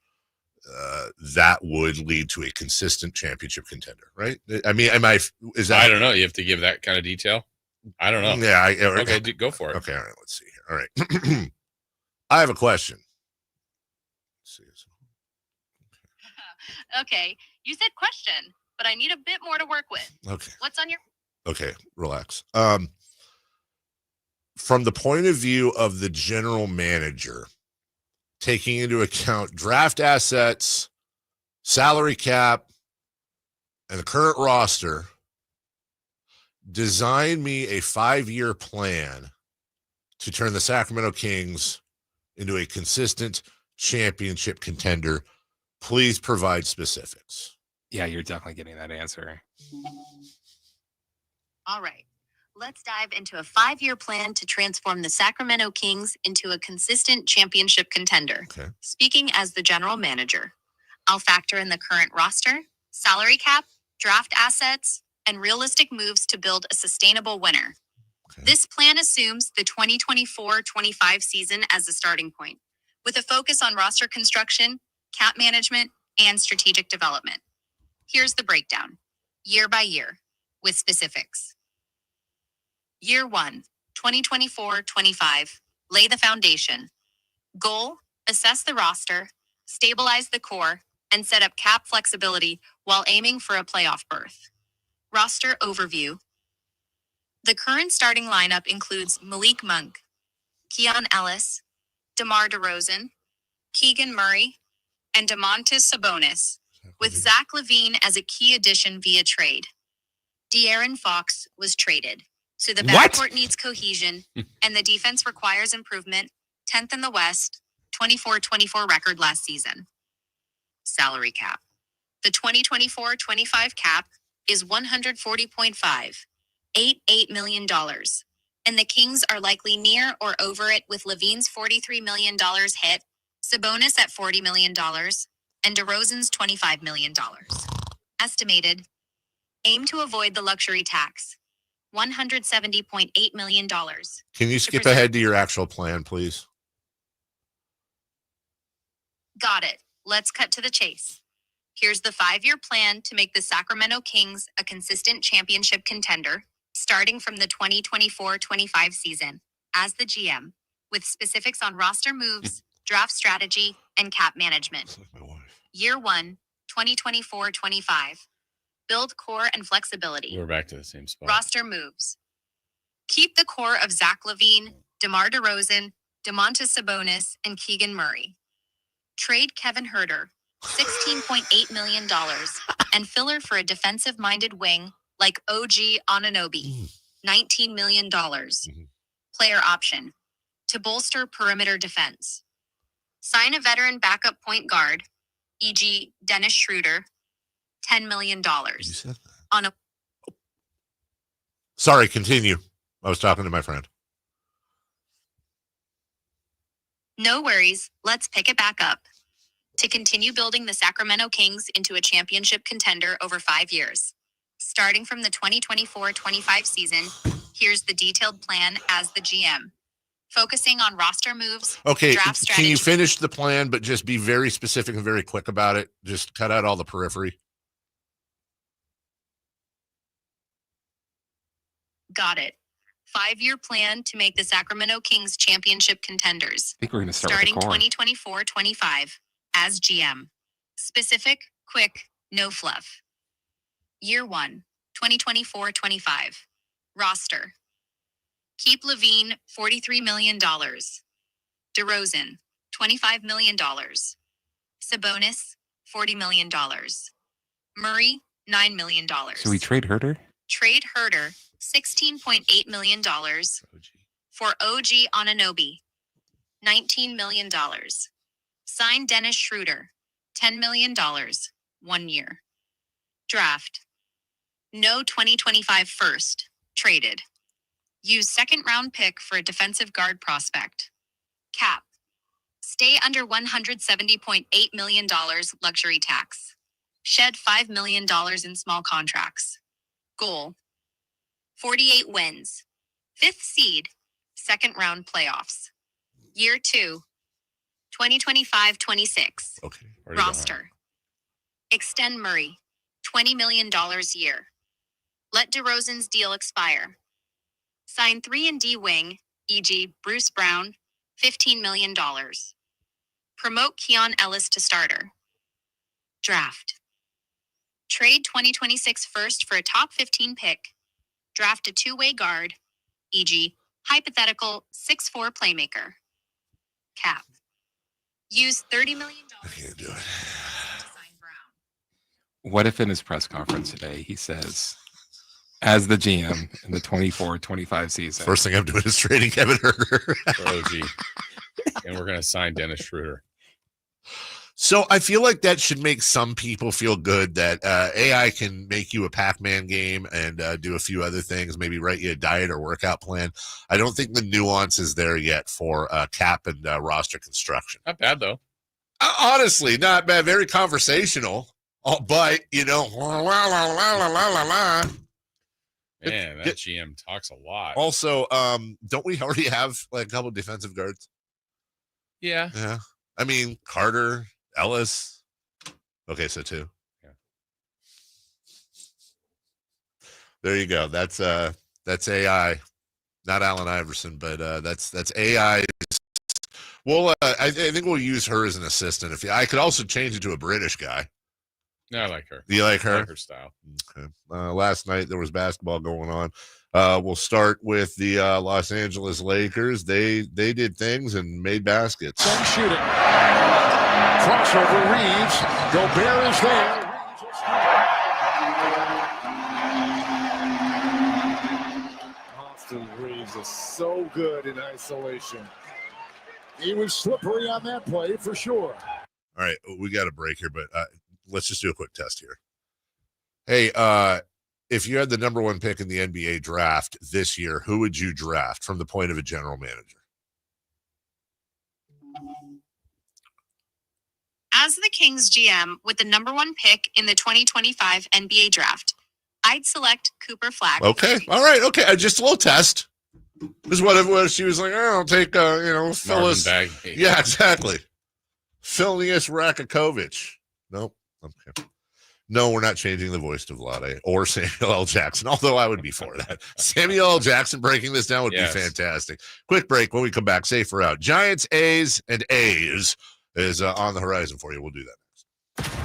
that would lead to a consistent championship contender, right? I mean, is that? I don't know. You have to give that kind of detail. I don't know. Yeah. Okay, go for it. Okay. All right. Let's see here. All right. I have a question. Let's see. Okay. You said question, but I need a bit more to work with. Okay. What's on your... Okay. Relax. From the point of view of the general manager, taking into account draft assets, salary cap, and the current roster, design me a 5-year plan to turn the Sacramento Kings into a consistent championship contender. Please provide specifics. Yeah, you're definitely getting that answer. All right. Let's dive into a 5-year plan to transform the Sacramento Kings into a consistent championship contender. Okay. Speaking as the general manager, I'll factor in the current roster, salary cap, draft assets, and realistic moves to build a sustainable winner. Okay. This plan assumes the 2024-25 season as the starting point, with a focus on roster construction, cap management, and strategic development. Here's the breakdown, year by year, with specifics. Year 1, 2024-25, lay the foundation. Goal, assess the roster, stabilize the core, and set up cap flexibility while aiming for a playoff berth. Roster overview. The current starting lineup includes Malik Monk, Keon Ellis, DeMar DeRozan, Keegan Murray, and Domantas Sabonis, with Zach LaVine as a key addition via trade. De'Aaron Fox was traded, so the backcourt needs cohesion, and the defense requires improvement. 10th in the West, 24-24 record last season. Salary cap. The 2024-25 cap is $140.588 million, and the Kings are likely near or over it with LaVine's $43 million hit, Sabonis at $40 million, and DeRozan's $25 million. Estimated. Aim to avoid the luxury tax. $170.8 million. Can you skip ahead to your actual plan, please? Got it. Let's cut to the chase. Here's the 5-year plan to make the Sacramento Kings a consistent championship contender, starting from the 2024-25 season, as the GM, with specifics on roster moves, draft strategy, and cap management. Year 1, 2024-25. Build core and flexibility. We're back to the same spot. Roster moves. Keep the core of Zach LaVine, DeMar DeRozan, Domantas Sabonis, and Keegan Murray. Trade Kevin Huerter, $16.8 million, and filler for a defensive-minded wing like OG Anunoby, $19 million. Player option, to bolster perimeter defense. Sign a veteran backup point guard, e.g. Dennis Schroeder, $10 million. You said that. On a Sorry, continue. I was talking to my friend. No worries, let's pick it back up. To continue building the Sacramento Kings into a championship contender over 5 years. Starting from the 2024-25 season, here's the detailed plan as the GM. Focusing on roster moves, Okay, draft can strategy. you finish the plan, but just be very specific and very quick about it? Just cut out all the periphery. Got it. 5-year plan to make the Sacramento Kings championship contenders. I think we're going to start Starting with the core. 2024-25 as GM. Specific, quick, no fluff. Year 1, 2024-25. Roster. Keep LaVine, $43 million. DeRozan, $25 million. Sabonis, $40 million. Murray, $9 million. So we trade Herter? Trade Huerter, $16.8 million for OG Anunoby, $19 million. Sign Dennis Schroeder, $10 million, 1 year. Draft. No 2025 first, traded. Use second round pick for a defensive guard prospect. Cap. Stay under $170.8 million luxury tax. Shed $5 million in small contracts. Goal. 48 wins. 5th seed. Second round playoffs. Year 2. 2025-26. Okay. Roster. Extend Murray, $20 million year. Let DeRozan's deal expire. Sign 3-and-D wing, e.g. Bruce Brown, $15 million. Promote Keon Ellis to starter. Draft. Trade 2026 first for a top 15 pick. Draft a two-way guard, e.g. hypothetical 6'4" playmaker. Cap. Use $30 million. I can't do it. What if in his press conference today he says, as the GM in the 24-25 season, first thing I'm doing is trading Kevin Herter for OG, and we're going to sign Dennis Schroeder. So I feel like that should make some people feel good that AI can make you a Pac-Man game and do a few other things, maybe write you a diet or workout plan. I don't think the nuance is there yet for cap and roster construction. Not bad, though. Honestly, not bad. Very conversational. But, you know, Man, that GM talks a lot. Also, don't we already have like a couple of defensive guards? Yeah. Yeah. I mean, Carter, Ellis. Okay, so 2. Yeah. There you go. That's AI. Not Allen Iverson, but that's AI. Well, I think we'll use her as an assistant. If I could also change it to a British guy. No, I like her. Do you like her? I like her style. Okay. Last night there was basketball going on. We'll start with the Los Angeles Lakers. They did things and made baskets. Then shooting. Crossover Reeves. Gobert is there. Austin Reeves is so good in isolation. He was slippery on that play for sure. All right, we got a break here, but let's just do a quick test here. Hey, if you had the number 1 pick in the NBA draft this year, who would you draft from the point of a general manager? As the Kings GM with the number 1 pick in the 2025 NBA draft, I'd select Cooper Flag. Okay. All right. Okay. Just a little test. This is what she was like, I'll take, Phyllis. Yeah, exactly. Phileas Rakakovic. Nope. Okay. No, we're not changing the voice to Vlade or Samuel L. Jackson, although I would be for that. Samuel L. Jackson breaking this down would be fantastic. Quick break. When we come back, safer out. Giants, A's, and A's is on the horizon for you. We'll do that next.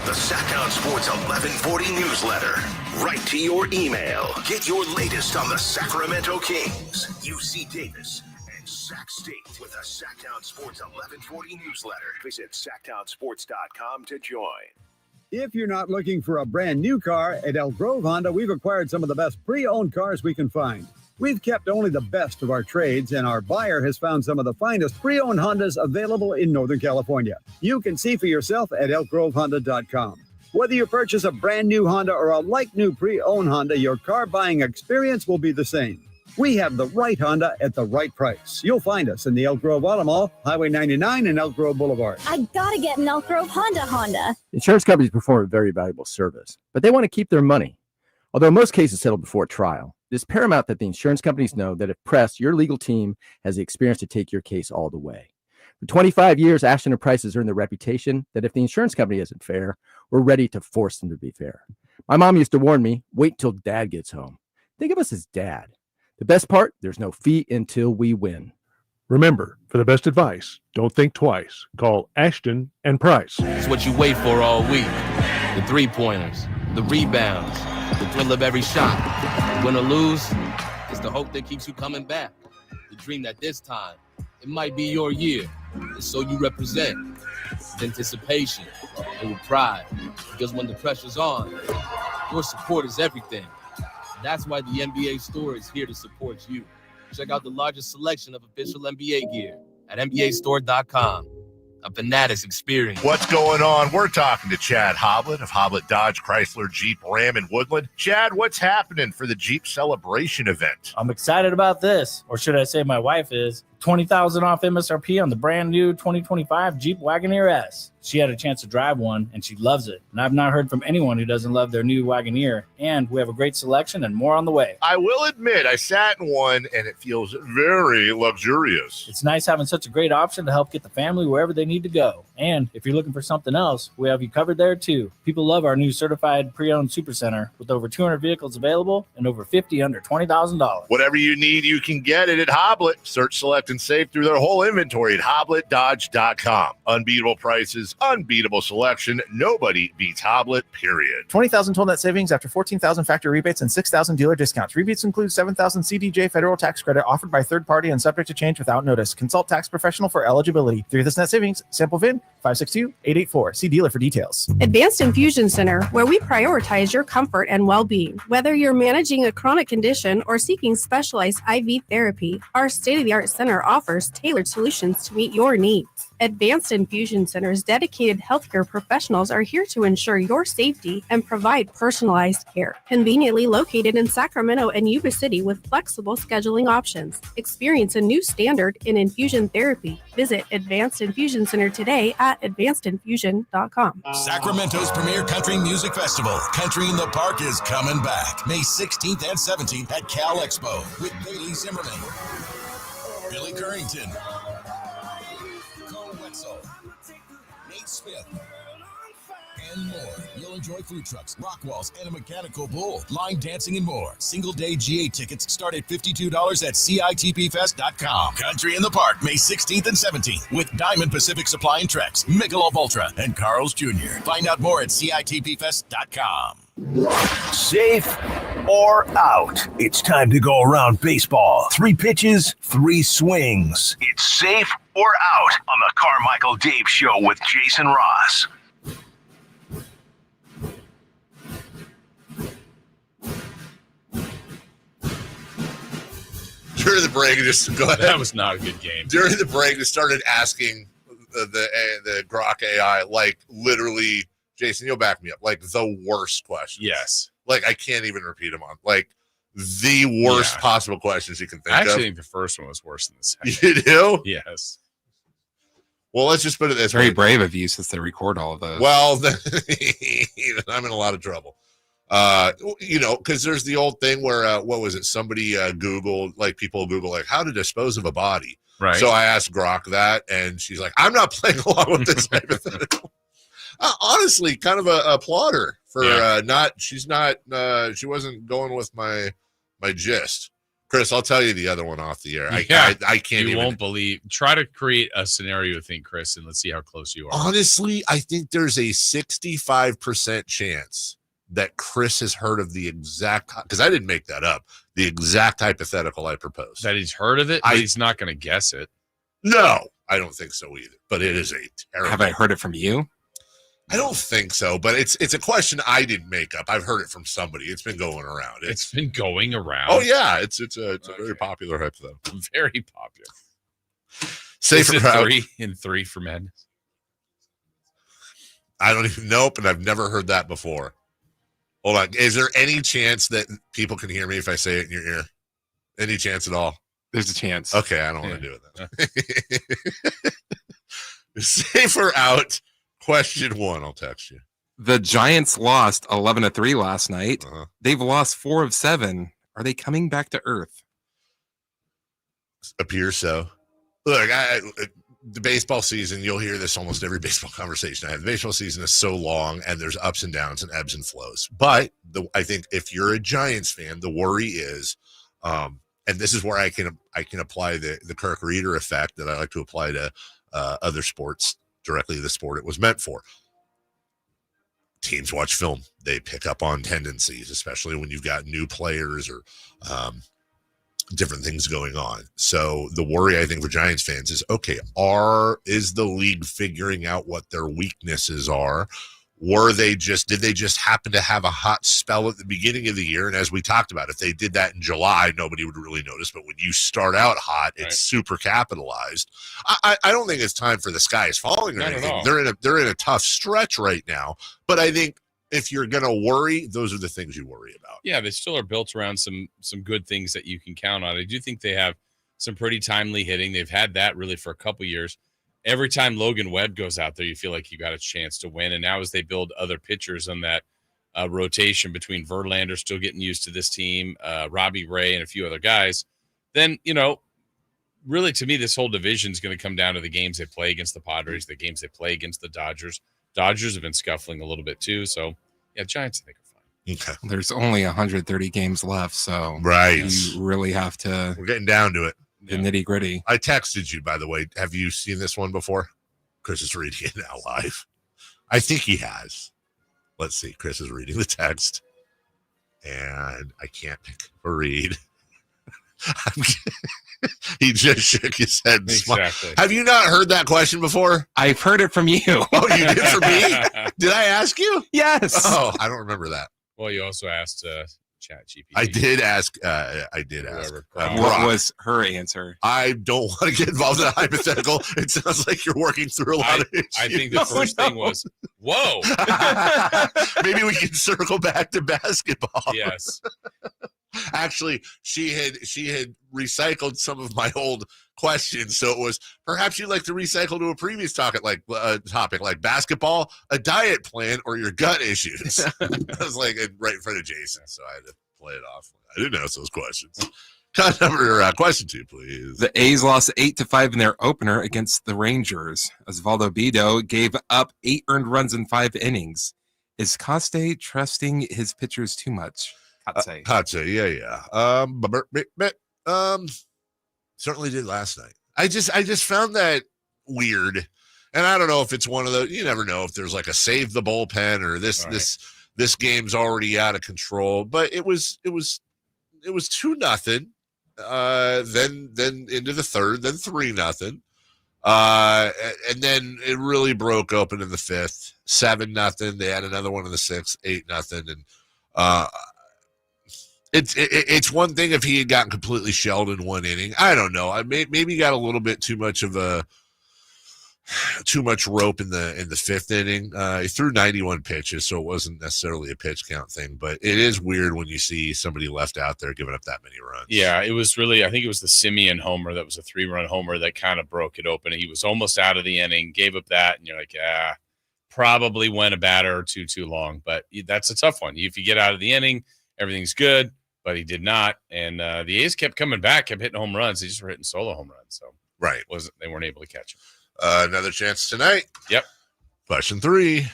The Sacktown Sports 1140 newsletter. Right to your email. Get your latest on the Sacramento Kings, UC Davis, and Sac State with the Sacktown Sports 1140 newsletter. Visit SacktownSports.com to join. If you're not looking for a brand new car, at Elk Grove Honda, we've acquired some of the best pre-owned cars we can find. We've kept only the best of our trades, and our buyer has found some of the finest pre-owned Hondas available in Northern California. You can see for yourself at elkgrovehonda.com. Whether you purchase a brand new Honda or a like-new pre-owned Honda, your car buying experience will be the same. We have the right Honda at the right price. You'll find us in the Elk Grove Auto Mall, Highway 99 and Elk Grove Boulevard. I gotta get an Elk Grove Honda. Insurance companies perform a very valuable service, but they want to keep their money. Although most cases settle before trial, it is paramount that the insurance companies know that if pressed, your legal team has the experience to take your case all the way. For 25 years, Ashton and Price has earned the reputation that if the insurance company isn't fair, we're ready to force them to be fair. My mom used to warn me, wait till dad gets home. Think of us as dad. The best part, there's no fee until we win. Remember, for the best advice, don't think twice. Call Ashton and Price. It's what you wait for all week. The three-pointers, the rebounds, the thrill of every shot. Win or lose, it's the hope that keeps you coming back. The dream that this time, it might be your year. And so you represent with anticipation and with pride. Because when the pressure's on, your support is everything. That's why the NBA store is here to support you. Check out the largest selection of official NBA gear at NBAstore.com. A Fanatics experience. What's going on? We're talking to Chad Hoblet of Hoblet Dodge, Chrysler, Jeep, Ram, and Woodland. Chad, what's happening for the Jeep Celebration event? I'm excited about this, or should I say my wife is. $20,000 off MSRP on the brand new 2025 Jeep Wagoneer S. She had a chance to drive one, and she loves it. And I've not heard from anyone who doesn't love their new Wagoneer. And we have a great selection and more on the way. I will admit, I sat in one, and it feels very luxurious. It's nice having such a great option to help get the family wherever they need to go. And if you're looking for something else, we have you covered there, too. People love our new certified pre-owned supercenter with over 200 vehicles available and over 50 under $20,000. Whatever you need, you can get it at Hoblet. Search, select, and save through their whole inventory at HobletDodge.com. Unbeatable prices, unbeatable selection. Nobody beats Hoblet, period. 20,000 total net savings after 14,000 factory rebates and 6,000 dealer discounts. Rebates include 7,000 CDJ federal tax credit offered by third party and subject to change without notice. Consult tax professional for eligibility. Through this net savings, sample VIN 562-884. See dealer for details. Advanced Infusion Center, where we prioritize your comfort and well-being. Whether you're managing a chronic condition or seeking specialized IV therapy, our state-of-the-art center offers tailored solutions to meet your needs. Advanced Infusion Center's dedicated healthcare professionals are here to ensure your safety and provide personalized care. Conveniently located in Sacramento and Yuba City with flexible scheduling options. Experience a new standard in infusion therapy. Visit Advanced Infusion Center today at advancedinfusion.com. Sacramento's premier country music festival, Country in the Park, is coming back May 16th and 17th at Cal Expo with Bailey Zimmerman, Billy Currington, Cole Wetzel, Nate Smith, and more. You'll enjoy food trucks, rock walls, and a mechanical bull, line dancing, and more. Single-day GA tickets start at $52 at CITPFest.com. Country in the Park, May 16th and 17th with Diamond Pacific Supply and Trex, Michelob Ultra, and Carl's Jr. Find out more at CITPFest.com. Safe or out? It's time to go around baseball. 3 pitches, 3 swings. It's safe or out on the Carmichael Dave Show with Jason Ross. During the break, just go ahead. That was not a good game. During the break, they started asking the Grok AI, like, literally, Jason, you'll back me up, like the worst questions. Yes. Like, I can't even repeat them on, like, the worst possible questions you can think of. I actually think the first one was worse than the second. You do? Yes. Well, let's just put it this way. Very brave of you since they record all of those. Well, I'm in a lot of trouble. Because there's the old thing where, what was it? Somebody Googled, like people Google, like how to dispose of a body. Right. So I asked Grok that, and she's like, I'm not playing along with this hypothetical. Honestly, kind of a plotter for she wasn't going with my gist. Chris, I'll tell you the other one off the air. I can't. You won't believe. Try to create a scenario thing, Chris, and let's see how close you are. Honestly, I think there's a 65% chance that Chris has heard of the exact, because I didn't make that up, the exact hypothetical I proposed. That he's heard of it, but he's not going to guess it. No, I don't think so either. But it is a terrible. Have I heard it from you? I don't think so, but it's a question I didn't make up. I've heard it from somebody. It's been going around. It's been going around. Oh yeah, it's a very popular hypothetical. Very popular. Safer out. 3 for men. I don't even know, and I've never heard that before. Hold on. Is there any chance that people can hear me if I say it in your ear? Any chance at all? There's a chance. Okay, I don't want to do it then. Safer out. Question 1. I'll text you. The Giants lost 11-3 last night. They've lost 4 of 7. Are they coming back to earth? Appears so. Look, the baseball season, you'll hear this almost every baseball conversation I have. The baseball season is so long, and there's ups and downs and ebbs and flows. But I think if you're a Giants fan, the worry is, and this is where I can apply the Kirk Reeder effect that I like to apply to other sports, directly the sport it was meant for. Teams watch film. They pick up on tendencies, especially when you've got new players or different things going on. So the worry, I think, for Giants fans is, okay, is the league figuring out what their weaknesses are? Did they just happen to have a hot spell at the beginning of the year? And as we talked about, if they did that in July, nobody would really notice. But when you start out hot, it's super capitalized. I don't think it's time for the sky is falling or anything. They're in a tough stretch right now. But I think if you're going to worry, those are the things you worry about. Yeah, they still are built around some good things that you can count on. I do think they have some pretty timely hitting. They've had that really for a couple years. every time Logan Webb goes out there, you feel like you got a chance to win. And now as they build other pitchers on that rotation between Verlander still getting used to this team, Robbie Ray, and a few other guys, then, really to me, this whole division is going to come down to the games they play against the Padres, the games they play against the Dodgers. Dodgers have been scuffling a little bit too. So, yeah, Giants, I think, are fine. Okay. There's only 130 games left, so you really have to. We're getting down to it. The nitty gritty. I texted you, by the way. Have you seen this one before? Chris is reading it now live. I think he has. Let's see. Chris is reading the text, and I can't pick a read. He just shook his head. Exactly. Have you not heard that question before? I've heard it from you. Oh, you did for me? Did I ask you? Yes. Oh, I don't remember that. Well, you also asked ChatGPT. I did ask. What was her answer? I don't want to get involved in a hypothetical. It sounds like you're working through a lot of issues. I think the first thing was, whoa. Maybe we can circle back to basketball. Yes. Actually, she had recycled some of my old questions, so it was perhaps you'd like to recycle to a previous topic like basketball, a diet plan, or your gut issues. I was like right in front of Jason, so I had to play it off. I didn't ask those questions. Question 2, please. The A's lost 8-5 in their opener against the Rangers. Osvaldo Bido gave up 8 earned runs in 5 innings. Is Coste trusting his pitchers too much? Katse, yeah. Certainly did last night. I just found that weird, and I don't know if it's one of those. You never know if there's like a save the bullpen or this game's already out of control. But it was 2-0. Then into the third, then 3-0. And then it really broke open in the 5th, 7-0. They had another one in the 6th, 8-0, and It's one thing if he had gotten completely shelled in one inning. I don't know. Maybe he got a little bit too much rope in the 5th inning. He threw 91 pitches, so it wasn't necessarily a pitch count thing. But it is weird when you see somebody left out there giving up that many runs. Yeah, it was really. I think it was the Simeon homer that was a 3-run homer that kind of broke it open. He was almost out of the inning, gave up that, and you're like, probably went a batter or two too long. But that's a tough one. If you get out of the inning, everything's good. But he did not, and the A's kept coming back, kept hitting home runs. They just were hitting solo home runs, so they weren't able to catch him. Another chance tonight. Yep. Question 3.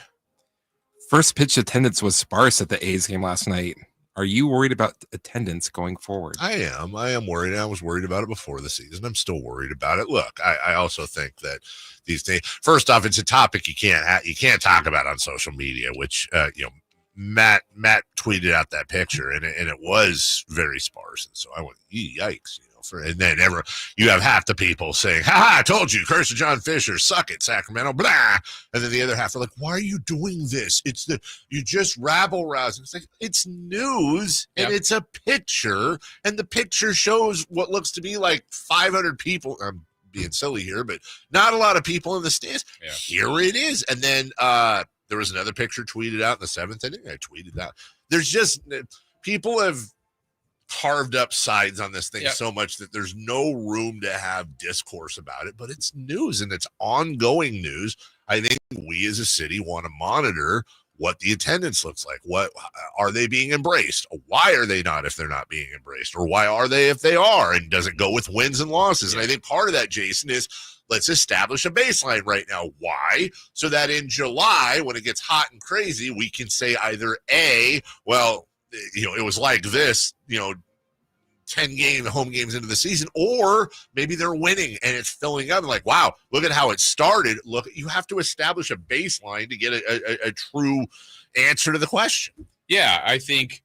First pitch attendance was sparse at the A's game last night. Are you worried about attendance going forward? I am worried. I was worried about it before the season. I'm still worried about it. Look, I also think that these days, first off, it's a topic you can't talk about on social media, which Matt tweeted out that picture, and it was very sparse, and so I went, yikes, and then you have half the people saying, "Ha, I told you, curse of John Fisher, suck it, Sacramento, blah," and then the other half are like, "Why are you doing this? You just rabble rousing." It's like, it's news, and it's a picture, and the picture shows what looks to be like 500 people. I'm being silly here, but not a lot of people in the stands. Yeah. Here it is, and then there was another picture tweeted out in the 7th inning. I tweeted that. There's just people have carved up sides on this thing so much that there's no room to have discourse about it, but it's news and it's ongoing news. I think we as a city want to monitor what the attendance looks like. What are they being embraced? Why are they not if they're not being embraced? Or why are they if they are? And does it go with wins and losses? And I think part of that, Jason, is let's establish a baseline right now. Why? So that in July, when it gets hot and crazy, we can say either A, well, it was like this, 10 home games into the season, or maybe they're winning and it's filling up. Like, wow, look at how it started. Look, you have to establish a baseline to get a true answer to the question. Yeah, I think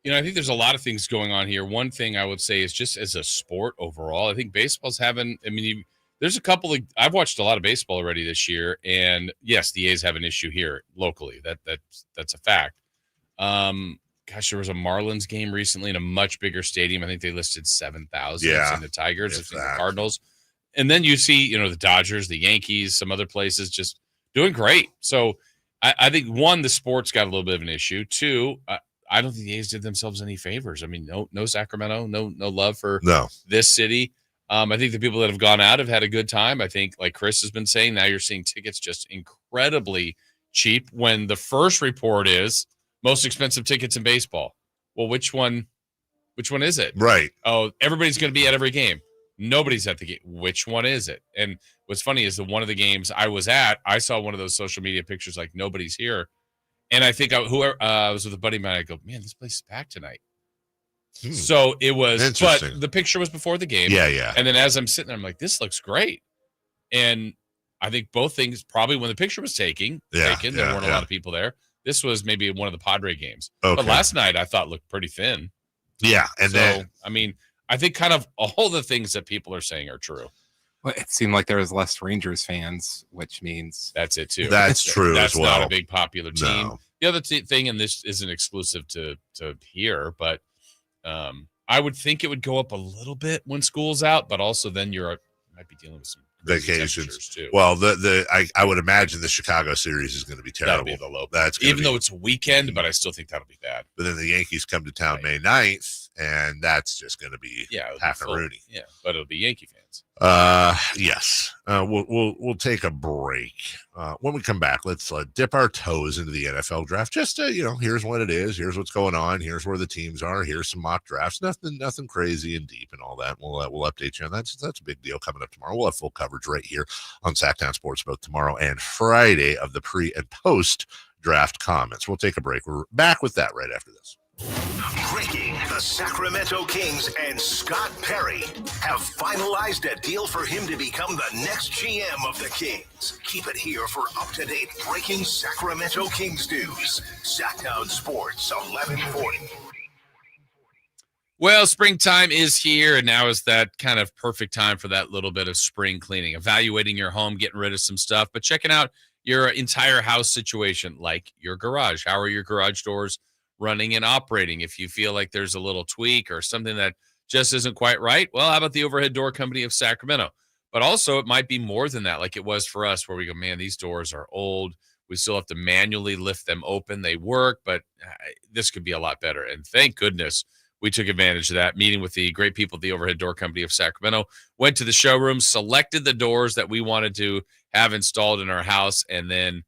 there's a lot of things going on here. One thing I would say is just as a sport overall, I think baseball's having, there's a couple of, I've watched a lot of baseball already this year, and yes, the A's have an issue here locally. That's a fact. There was a Marlins game recently in a much bigger stadium. I think they listed 7,000. And the Tigers, the Cardinals. And then you see, the Dodgers, the Yankees, some other places just doing great. So I think, one, the sport's got a little bit of an issue. Two, I don't think the A's did themselves any favors. No Sacramento, no love for this city. I think the people that have gone out have had a good time. I think, like Chris has been saying, now you're seeing tickets just incredibly cheap. When the first report is most expensive tickets in baseball. Well, which one is it? Right. Oh, everybody's going to be at every game. Nobody's at the game. Which one is it? And what's funny is one of the games I was at, I saw one of those social media pictures like nobody's here. And I think I was with a buddy of mine. I go, man, this place is packed tonight. So it was, but the picture was before the game. Yeah. And then as I'm sitting there, I'm like, this looks great. And I think both things, probably when the picture was taken, there weren't a lot of people there. This was maybe one of the Padre games. Okay. But last night I thought looked pretty thin. Yeah. And then, I mean, I think kind of all the things that people are saying are true. Well, it seemed like there was less Rangers fans, which means that's it too. That's true. That's as well. not a big popular team. No. The other thing, and this isn't exclusive to here, but I would think it would go up a little bit when school's out, but also then might be dealing with some vacations too. Well, I would imagine the Chicago series is going to be terrible. That'll be the low. That's even though it's a weekend, but I still think that'll be bad. But then the Yankees come to town May 9th, and that's just going to be half a Rooney. Yeah, but it'll be Yankee fans. Yes. We'll take a break. When we come back, let's dip our toes into the NFL draft. Just here's what it is. Here's what's going on. Here's where the teams are. Here's some mock drafts. Nothing crazy and deep and all that. We'll update you on that. That's a big deal coming up tomorrow. We'll have full coverage right here on Sacktown Sports both tomorrow and Friday of the pre and post draft comments. We'll take a break. We're back with that right after this. Breaking: the Sacramento Kings and Scott Perry have finalized a deal for him to become the next GM of the Kings. Keep it here for up-to-date breaking Sacramento Kings news. Sacktown Sports 1140. Well, springtime is here, and now is that kind of perfect time for that little bit of spring cleaning, evaluating your home, getting rid of some stuff, but checking out your entire house situation, like your garage. How are your garage doors running and operating? If you feel like there's a little tweak or something that just isn't quite right, well, how about the Overhead Door Company of Sacramento? But also it might be more than that, like it was for us, where we go, man, these doors are old. We still have to manually lift them open. They work, but this could be a lot better. And thank goodness we took advantage of that, meeting with the great people at the Overhead Door Company of Sacramento, went to the showroom, selected the doors that we wanted to have installed in our house, and then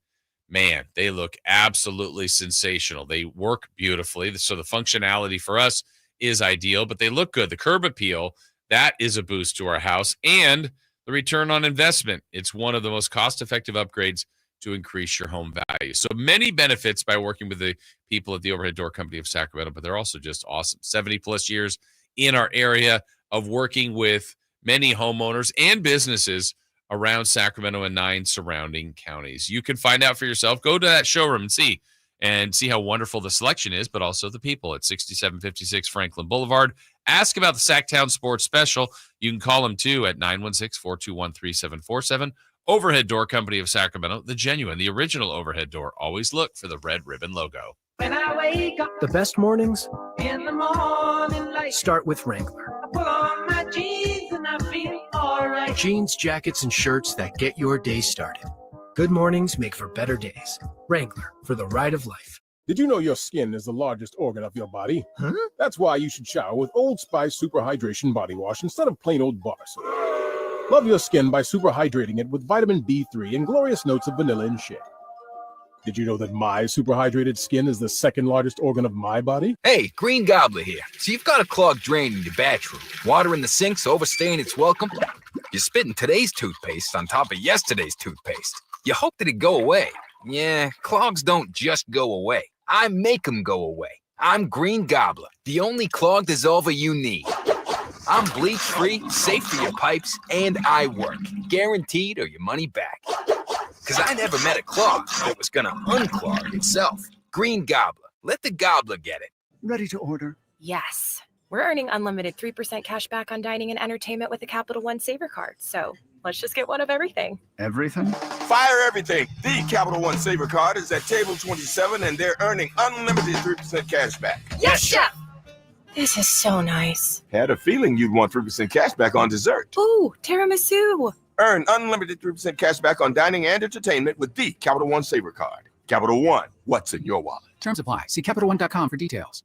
man, they look absolutely sensational. They work beautifully. So the functionality for us is ideal, but they look good. The curb appeal, that is a boost to our house. And the return on investment, it's one of the most cost-effective upgrades to increase your home value. So many benefits by working with the people at the Overhead Door Company of Sacramento, but they're also just awesome. 70-plus years in our area of working with many homeowners and businesses around Sacramento and 9 surrounding counties. You can find out for yourself. Go to that showroom and see how wonderful the selection is, but also the people at 6756 Franklin Boulevard. Ask about the Sacktown Sports Special. You can call them too at 916-421-3747. Overhead Door Company of Sacramento, the genuine, the original overhead door. Always look for the red ribbon logo. When I wake up the best mornings in the morning light, start with Wrangler. I put on my jeans and I feel all right. Jeans, jackets, and shirts that get your day started. Good mornings make for better days. Wrangler, for the ride of life. Did you know your skin is the largest organ of your body? Huh? That's why you should shower with Old Spice Super Hydration Body Wash instead of plain old bar soap. Love your skin by super hydrating it with vitamin B3 and glorious notes of vanilla and shea. Did you know that my super hydrated skin is the second largest organ of my body? Hey, Green Gobbler here. So you've got a clogged drain in your bathroom. Water in the sink's overstaying its welcome. You're spitting today's toothpaste on top of yesterday's toothpaste. You hope that it go away. Yeah, clogs don't just go away. I make them go away. I'm Green Gobbler, the only clog dissolver you need. I'm bleach-free, safe for your pipes, and I work. Guaranteed or your money back. Because I never met a clog that was going to unclog itself. Green Gobbler. Let the gobbler get it. Ready to order? Yes. We're earning unlimited 3% cash back on dining and entertainment with the Capital One Saver Card. So let's just get one of everything. Everything? Fire everything. The Capital One Saver Card is at table 27, and they're earning unlimited 3% cash back. Yes, Chef! This is so nice. Had a feeling you'd want 3% cash back on dessert. Ooh, tiramisu. Earn unlimited 3% cash back on dining and entertainment with the Capital One Saver Card. Capital One, what's in your wallet? Terms apply. See CapitalOne.com for details.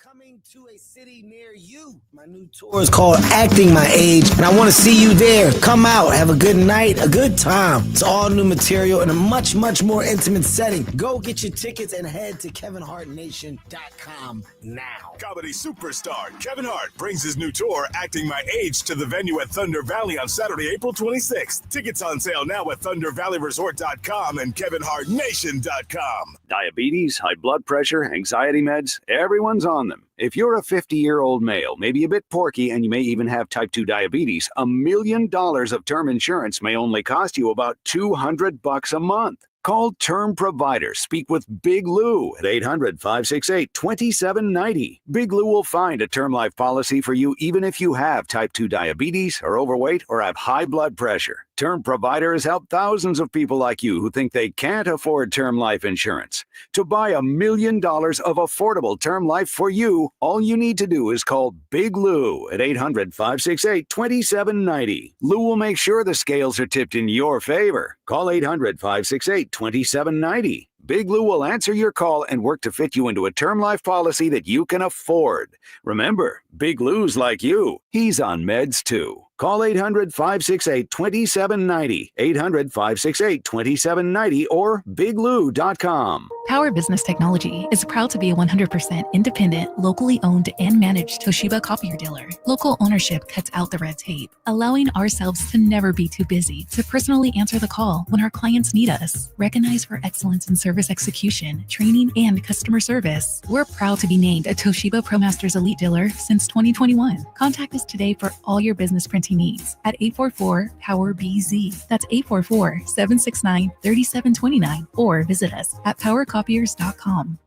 Coming to a city near you. My new tour is called Acting My Age, and I want to see you there. Come out, have a good night, a good time. It's all new material in a much, much more intimate setting. Go get your tickets and head to KevinHartNation.com now. Comedy superstar Kevin Hart brings his new tour, Acting My Age, to the venue at Thunder Valley on Saturday, April 26th. Tickets on sale now at ThunderValleyResort.com and KevinHartNation.com. Diabetes, high blood pressure, anxiety meds, everyone's on them. If you're a 50-year-old male, maybe a bit porky, and you may even have type 2 diabetes, $1 million of term insurance may only cost you about $200 a month. Call Term Provider. Speak with Big Lou at 800-568-2790. Big Lou will find a term life policy for you even if you have type 2 diabetes, are overweight, or have high blood pressure. Term Provider has helped thousands of people like you who think they can't afford term life insurance. To buy $1 million of affordable term life for you, all you need to do is call Big Lou at 800-568-2790. Lou will make sure the scales are tipped in your favor. Call 800-568-2790. Big Lou will answer your call and work to fit you into a term life policy that you can afford. Remember, Big Lou's like you. He's on meds too. Call 800-568-2790, 800-568-2790, or biglou.com. Power Business Technology is proud to be a 100% independent, locally owned and managed Toshiba copier dealer. Local ownership cuts out the red tape, allowing ourselves to never be too busy to personally answer the call when our clients need us. Recognized for excellence in service execution, training, and customer service, we're proud to be named a Toshiba ProMasters Elite Dealer since 2021. Contact us today for all your business printing needs at 844-POWER-BZ. That's 844-769-3729, or visit us at powercopiers.com.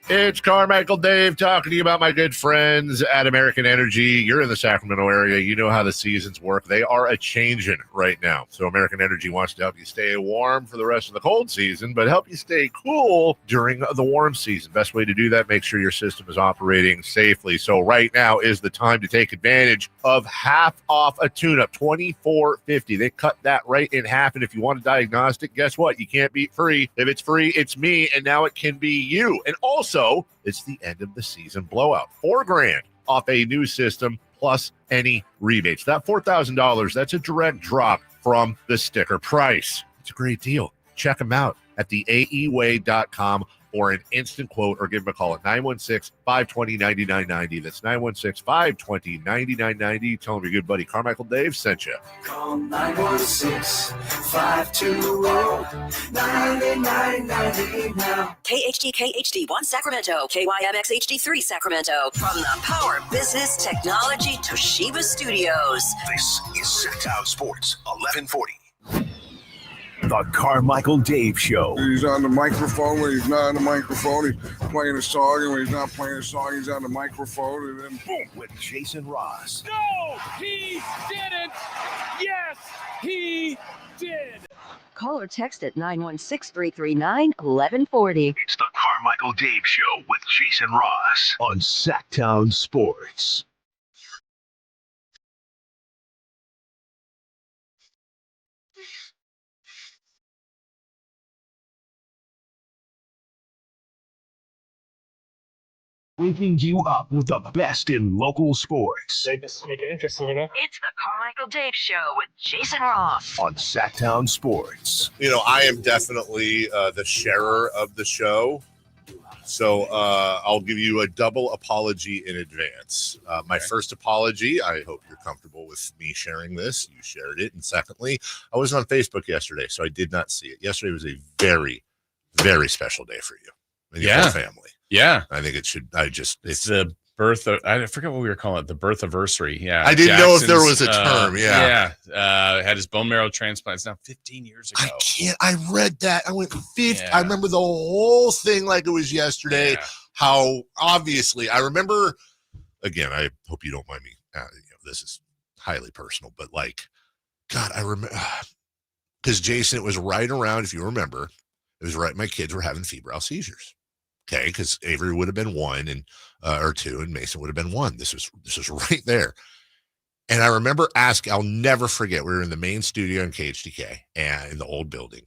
It's Carmichael Dave talking to you about my good friends at American Energy. You're in the Sacramento area. You know how the seasons work. They are a-changing right now. So American Energy wants to help you stay warm for the rest of the cold season, but help you stay cool during the warm season. Best way to do that, make sure your system is operating safely. So right now is the time to take advantage of half off a tune-up, $24.50. They cut that right in half. And if you want a diagnostic, guess what? You can't beat free. If it's free, it's me, and now it can be you. And also, it's the end of the season blowout. $4,000 off a new system plus any rebates. That $4,000, that's a direct drop from the sticker price. It's a great deal. Check them out at theaeway.com for an instant quote, or give them a call at 916-520-9990. That's 916-520-9990. Tell them your good buddy Carmichael Dave sent you. Call 916-520-9990 now. KHD1 Sacramento, KYMX HD3 Sacramento. From the Power Business Technology Toshiba Studios. This is Sacktown Sports 1140. The Carmichael Dave Show. He's on the microphone when he's not on the microphone. He's playing a song, and when he's not playing a song, he's on the microphone, and then boom. With Jason Ross. No, he didn't. Yes, he did. Call or text at 916-339-1140. It's the Carmichael Dave Show with Jason Ross on Sacktown Sports. Waking you up with the best in local sports. They just make it interesting, you know? It's the Carmichael Dave Show with Jason Ross on Sacktown Sports. You know, I am definitely the sharer of the show. So I'll give you a double apology in advance. My first apology, I hope you're comfortable with me sharing this. You shared it. And secondly, I was on Facebook yesterday, so I did not see it. Yesterday was a very, very special day for you and your whole family. Yeah. I think it should, it's the birth of, I forget what we were calling it, the birth anniversary. Yeah. I didn't know if there was a term. Had his bone marrow transplant. It's now 15 years ago. I read that. I went 50. I remember the whole thing like it was yesterday. Yeah. How obviously, I remember, again, I hope you don't mind me. This is highly personal, but like, God, I remember, because Jason, it was right around, if you remember, it was right, my kids were having febrile seizures. Okay, because Avery would have been 1 and or 2, and Mason would have been 1. This was right there. And I remember asking, I'll never forget, we were in the main studio in KHDK and in the old building,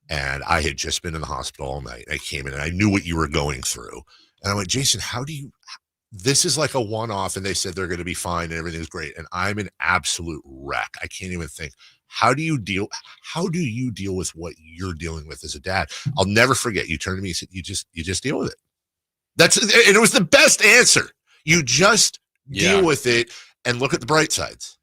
and I had just been in the hospital all night. I came in and I knew what you were going through. And I went, Jason, how do you, this is like a one-off, and they said they're going to be fine and everything's great, and I'm an absolute wreck. I can't even think. How do you deal with what you're dealing with as a dad? I'll never forget. You turned to me and said, you just deal with it. And it was the best answer. You just deal with it and look at the bright sides.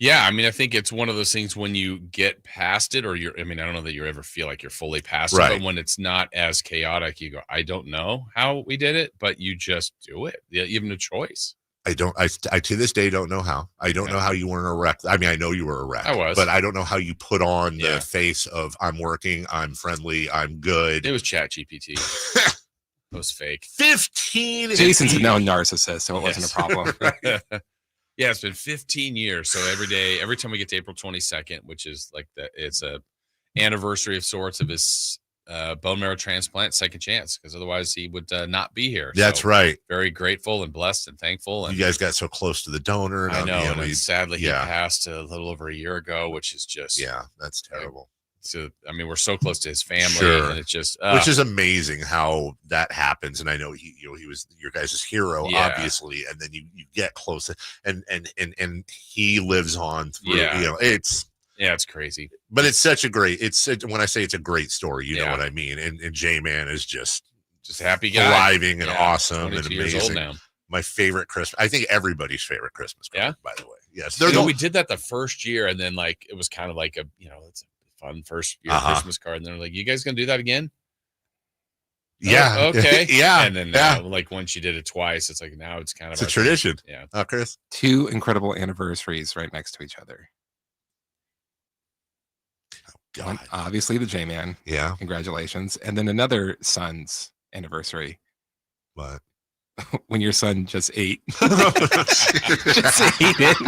Yeah, I mean, I think it's one of those things when you get past it, or I don't know that you ever feel like you're fully past it, but when it's not as chaotic, you go, I don't know how we did it, but you just do it. You have no choice. I to this day don't know how. I don't know how you weren't a wreck. I mean, I know you were a wreck. I was. But I don't know how you put on the face of I'm working, I'm friendly, I'm good. It was ChatGPT. It was fake. 15. Jason's a known narcissist, so it wasn't a problem. Yeah, it's been 15 years. So every time we get to April 22nd, which is like it's a anniversary of sorts of his bone marrow transplant, second chance, because otherwise he would not be here. That's right. Very grateful and blessed and thankful. And you guys got so close to the donor. I know. And sadly, he passed a little over a year ago, which is just that's terrible. So I mean, we're so close to his family, and it's just which is amazing how that happens. And I know he was your guys' hero, obviously, and then you get close, and he lives on through. It's crazy, but it's such a great. When I say it's a great story, you know what I mean. And J-Man is just happy guy, thriving and awesome and amazing. Years old now. My favorite Christmas. I think everybody's favorite Christmas card. By the way, yes. We did that the first year, and then like it was kind of like it's a fun first year Christmas card, and they're like, "You guys gonna do that again?" Yeah. Oh, okay. Yeah. And then like once you did it twice, it's like now it's kind of a tradition. Yeah. Chris. 2 incredible anniversaries right next to each other. God. Obviously the J-Man. Yeah. Congratulations. And then another son's anniversary. What? When your son just ate. Just ate it.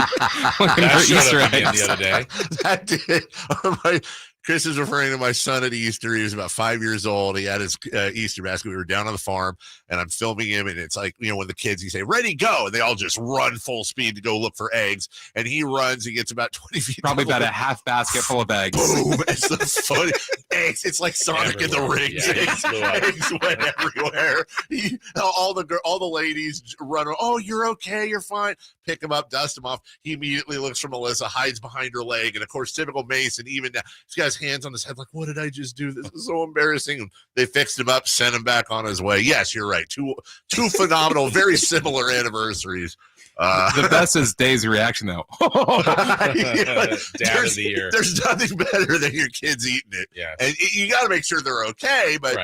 That showed up again the other day. That did. Chris is referring to my son at Easter. He was about 5 years old. He had his Easter basket. We were down on the farm, and I'm filming him, and it's like, when the kids, you say, ready, go, and they all just run full speed to go look for eggs, and he runs. He gets about 20 feet. Probably about a half basket full of eggs. Boom. It's so funny. Eggs. It's like Sonic in the Rings. Eggs went everywhere. All the ladies run. Oh, you're okay. You're fine. Pick him up, dust him off. He immediately looks for Melissa, hides behind her leg, and of course, typical Mason. Even now, this guy's hands on his head, like, what did I just do? This is so embarrassing. They fixed him up, sent him back on his way. Yes, you're right. Two phenomenal, very similar anniversaries. The best is Dave's reaction, though. Dad of the year. There's nothing better than your kids eating it. Yeah. And you got to make sure they're okay. But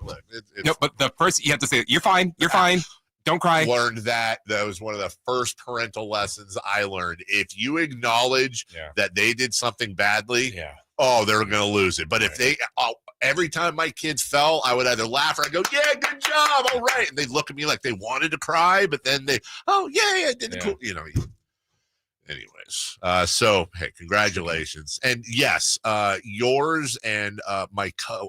look, no, but the first, you have to say, you're fine. You're fine. Don't cry. Learned that. That was one of the first parental lessons I learned. If you acknowledge that they did something badly, they're going to lose it. But if they, every time my kids fell, I would either laugh or I'd go, yeah, good job. All right. And they'd look at me like they wanted to cry, but then they, did it cool. Anyways. So, hey, congratulations. And yes, yours and I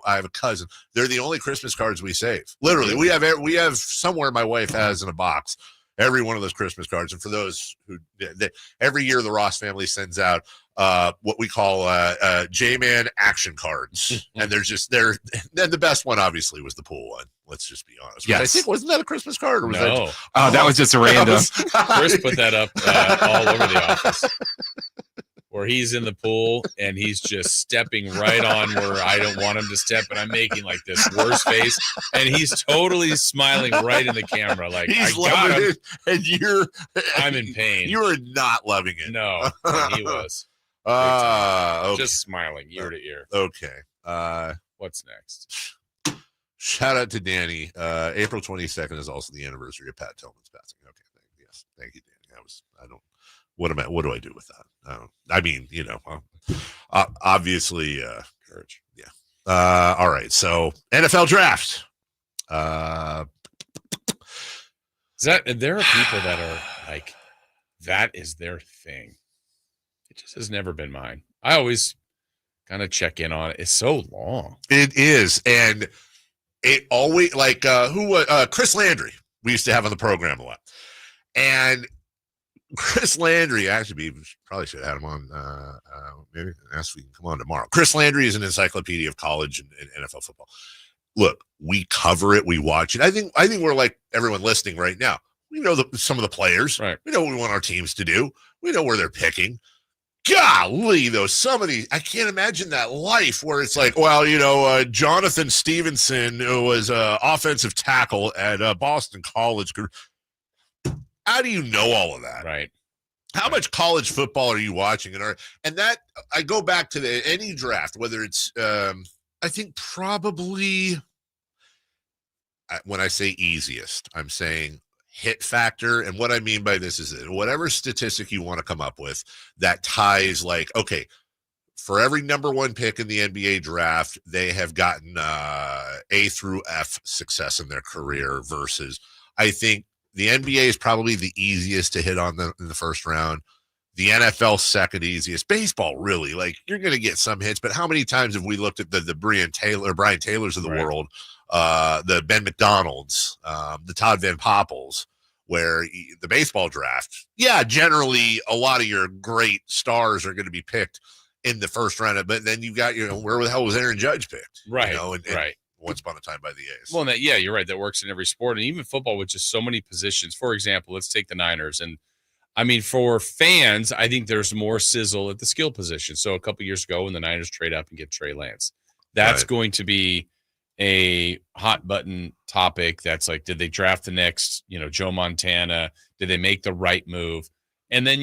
have a cousin. They're the only Christmas cards we save. Literally, we have somewhere my wife has in a box every one of those Christmas cards. And for those who every year the Ross family sends out what we call J-Man action cards. And then the best one obviously was the pool one. Let's just be honest. Yes. I think, wasn't that a Christmas card? Or was no. That was just a random. Chris put that up all over the office. Where he's in the pool and he's just stepping right on where I don't want him to step, and I'm making like this worst face, and he's totally smiling right in the camera, like he's I got him, and I'm in pain. You are not loving it. No, he was. Okay. Just smiling ear to ear. Okay. What's next? Shout out to Danny. April 22nd is also the anniversary of Pat Tillman's passing. Okay, thank you, Danny. What do I do with that? I mean, obviously, courage. Yeah. All right. So NFL draft. There are people that are like, that is their thing. It just has never been mine. I always kind of check in on it. It's so long. It is. And it always Chris Landry, we used to have on the program a lot. And Chris Landry, actually, probably should have had him on. Maybe ask if we can come on tomorrow. Chris Landry is an encyclopedia of college and NFL football. Look, we cover it, we watch it. I think we're like everyone listening right now. We know some of the players. Right. We know what we want our teams to do. We know where they're picking. Golly, though, some of these, I can't imagine that life where it's like, well, Jonathan Stevenson was offensive tackle at Boston College. How do you know all of that? Right. How much college football are you watching? And that, I go back to any draft, whether it's, I think probably, when I say easiest, I'm saying hit factor. And what I mean by this is that whatever statistic you want to come up with that ties like, okay, for every number one pick in the NBA draft, they have gotten A through F success in their career versus, I think the NBA is probably the easiest to hit on in the first round. The NFL second easiest. Baseball, really, like you're going to get some hits, but how many times have we looked at the Brian Taylors of the world, the Ben McDonalds, the Todd Van Poppels, where the baseball draft, generally a lot of your great stars are going to be picked in the first round, but then you got, where the hell was Aaron Judge picked? Right, and once upon a time by the A's. Well, you're right. That works in every sport, and even football with just so many positions. For example, let's take the Niners, and I mean, for fans, I think there's more sizzle at the skill position. So a couple years ago when the Niners trade up and get Trey Lance, that's going to be a hot button topic. That's like, did they draft the next, Joe Montana? Did they make the right move? And then,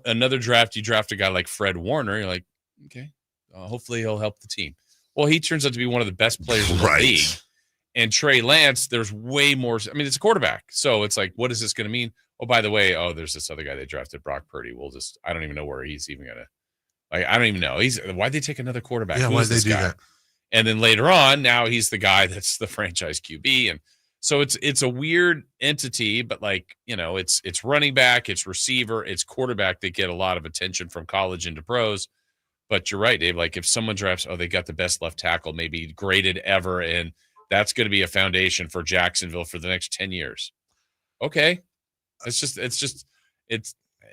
another draft, you draft a guy like Fred Warner. You're like, okay, hopefully he'll help the team. Well, he turns out to be one of the best players in the league. And Trey Lance, there's way more. I mean, it's a quarterback. So it's like, what is this going to mean? Oh, by the way, there's this other guy they drafted, Brock Purdy. I don't even know where he's even going to, I don't even know. Why'd they take another quarterback? Yeah, why'd they do that? And then later on, now he's the guy that's the franchise QB. And so it's a weird entity, but it's running back, it's receiver, it's quarterback that get a lot of attention from college into pros. But you're right, Dave. Like if someone drafts, they got the best left tackle, maybe graded ever, and that's going to be a foundation for Jacksonville for the next 10 years. Okay. It's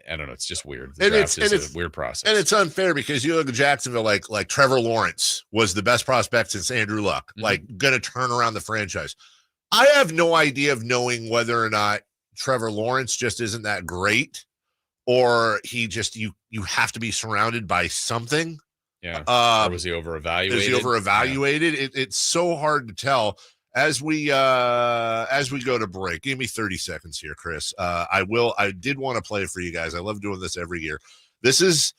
I don't know. It's just weird. It's a weird process. And it's unfair because you look at Jacksonville, like Trevor Lawrence was the best prospect since Andrew Luck, going to turn around the franchise. I have no idea of knowing whether or not Trevor Lawrence just isn't that great or he just, you have to be surrounded by something. Yeah. Or was he over-evaluated? Yeah. It's so hard to tell. As we go to break, give me 30 seconds here, Chris. I did want to play for you guys. I love doing this every year. This is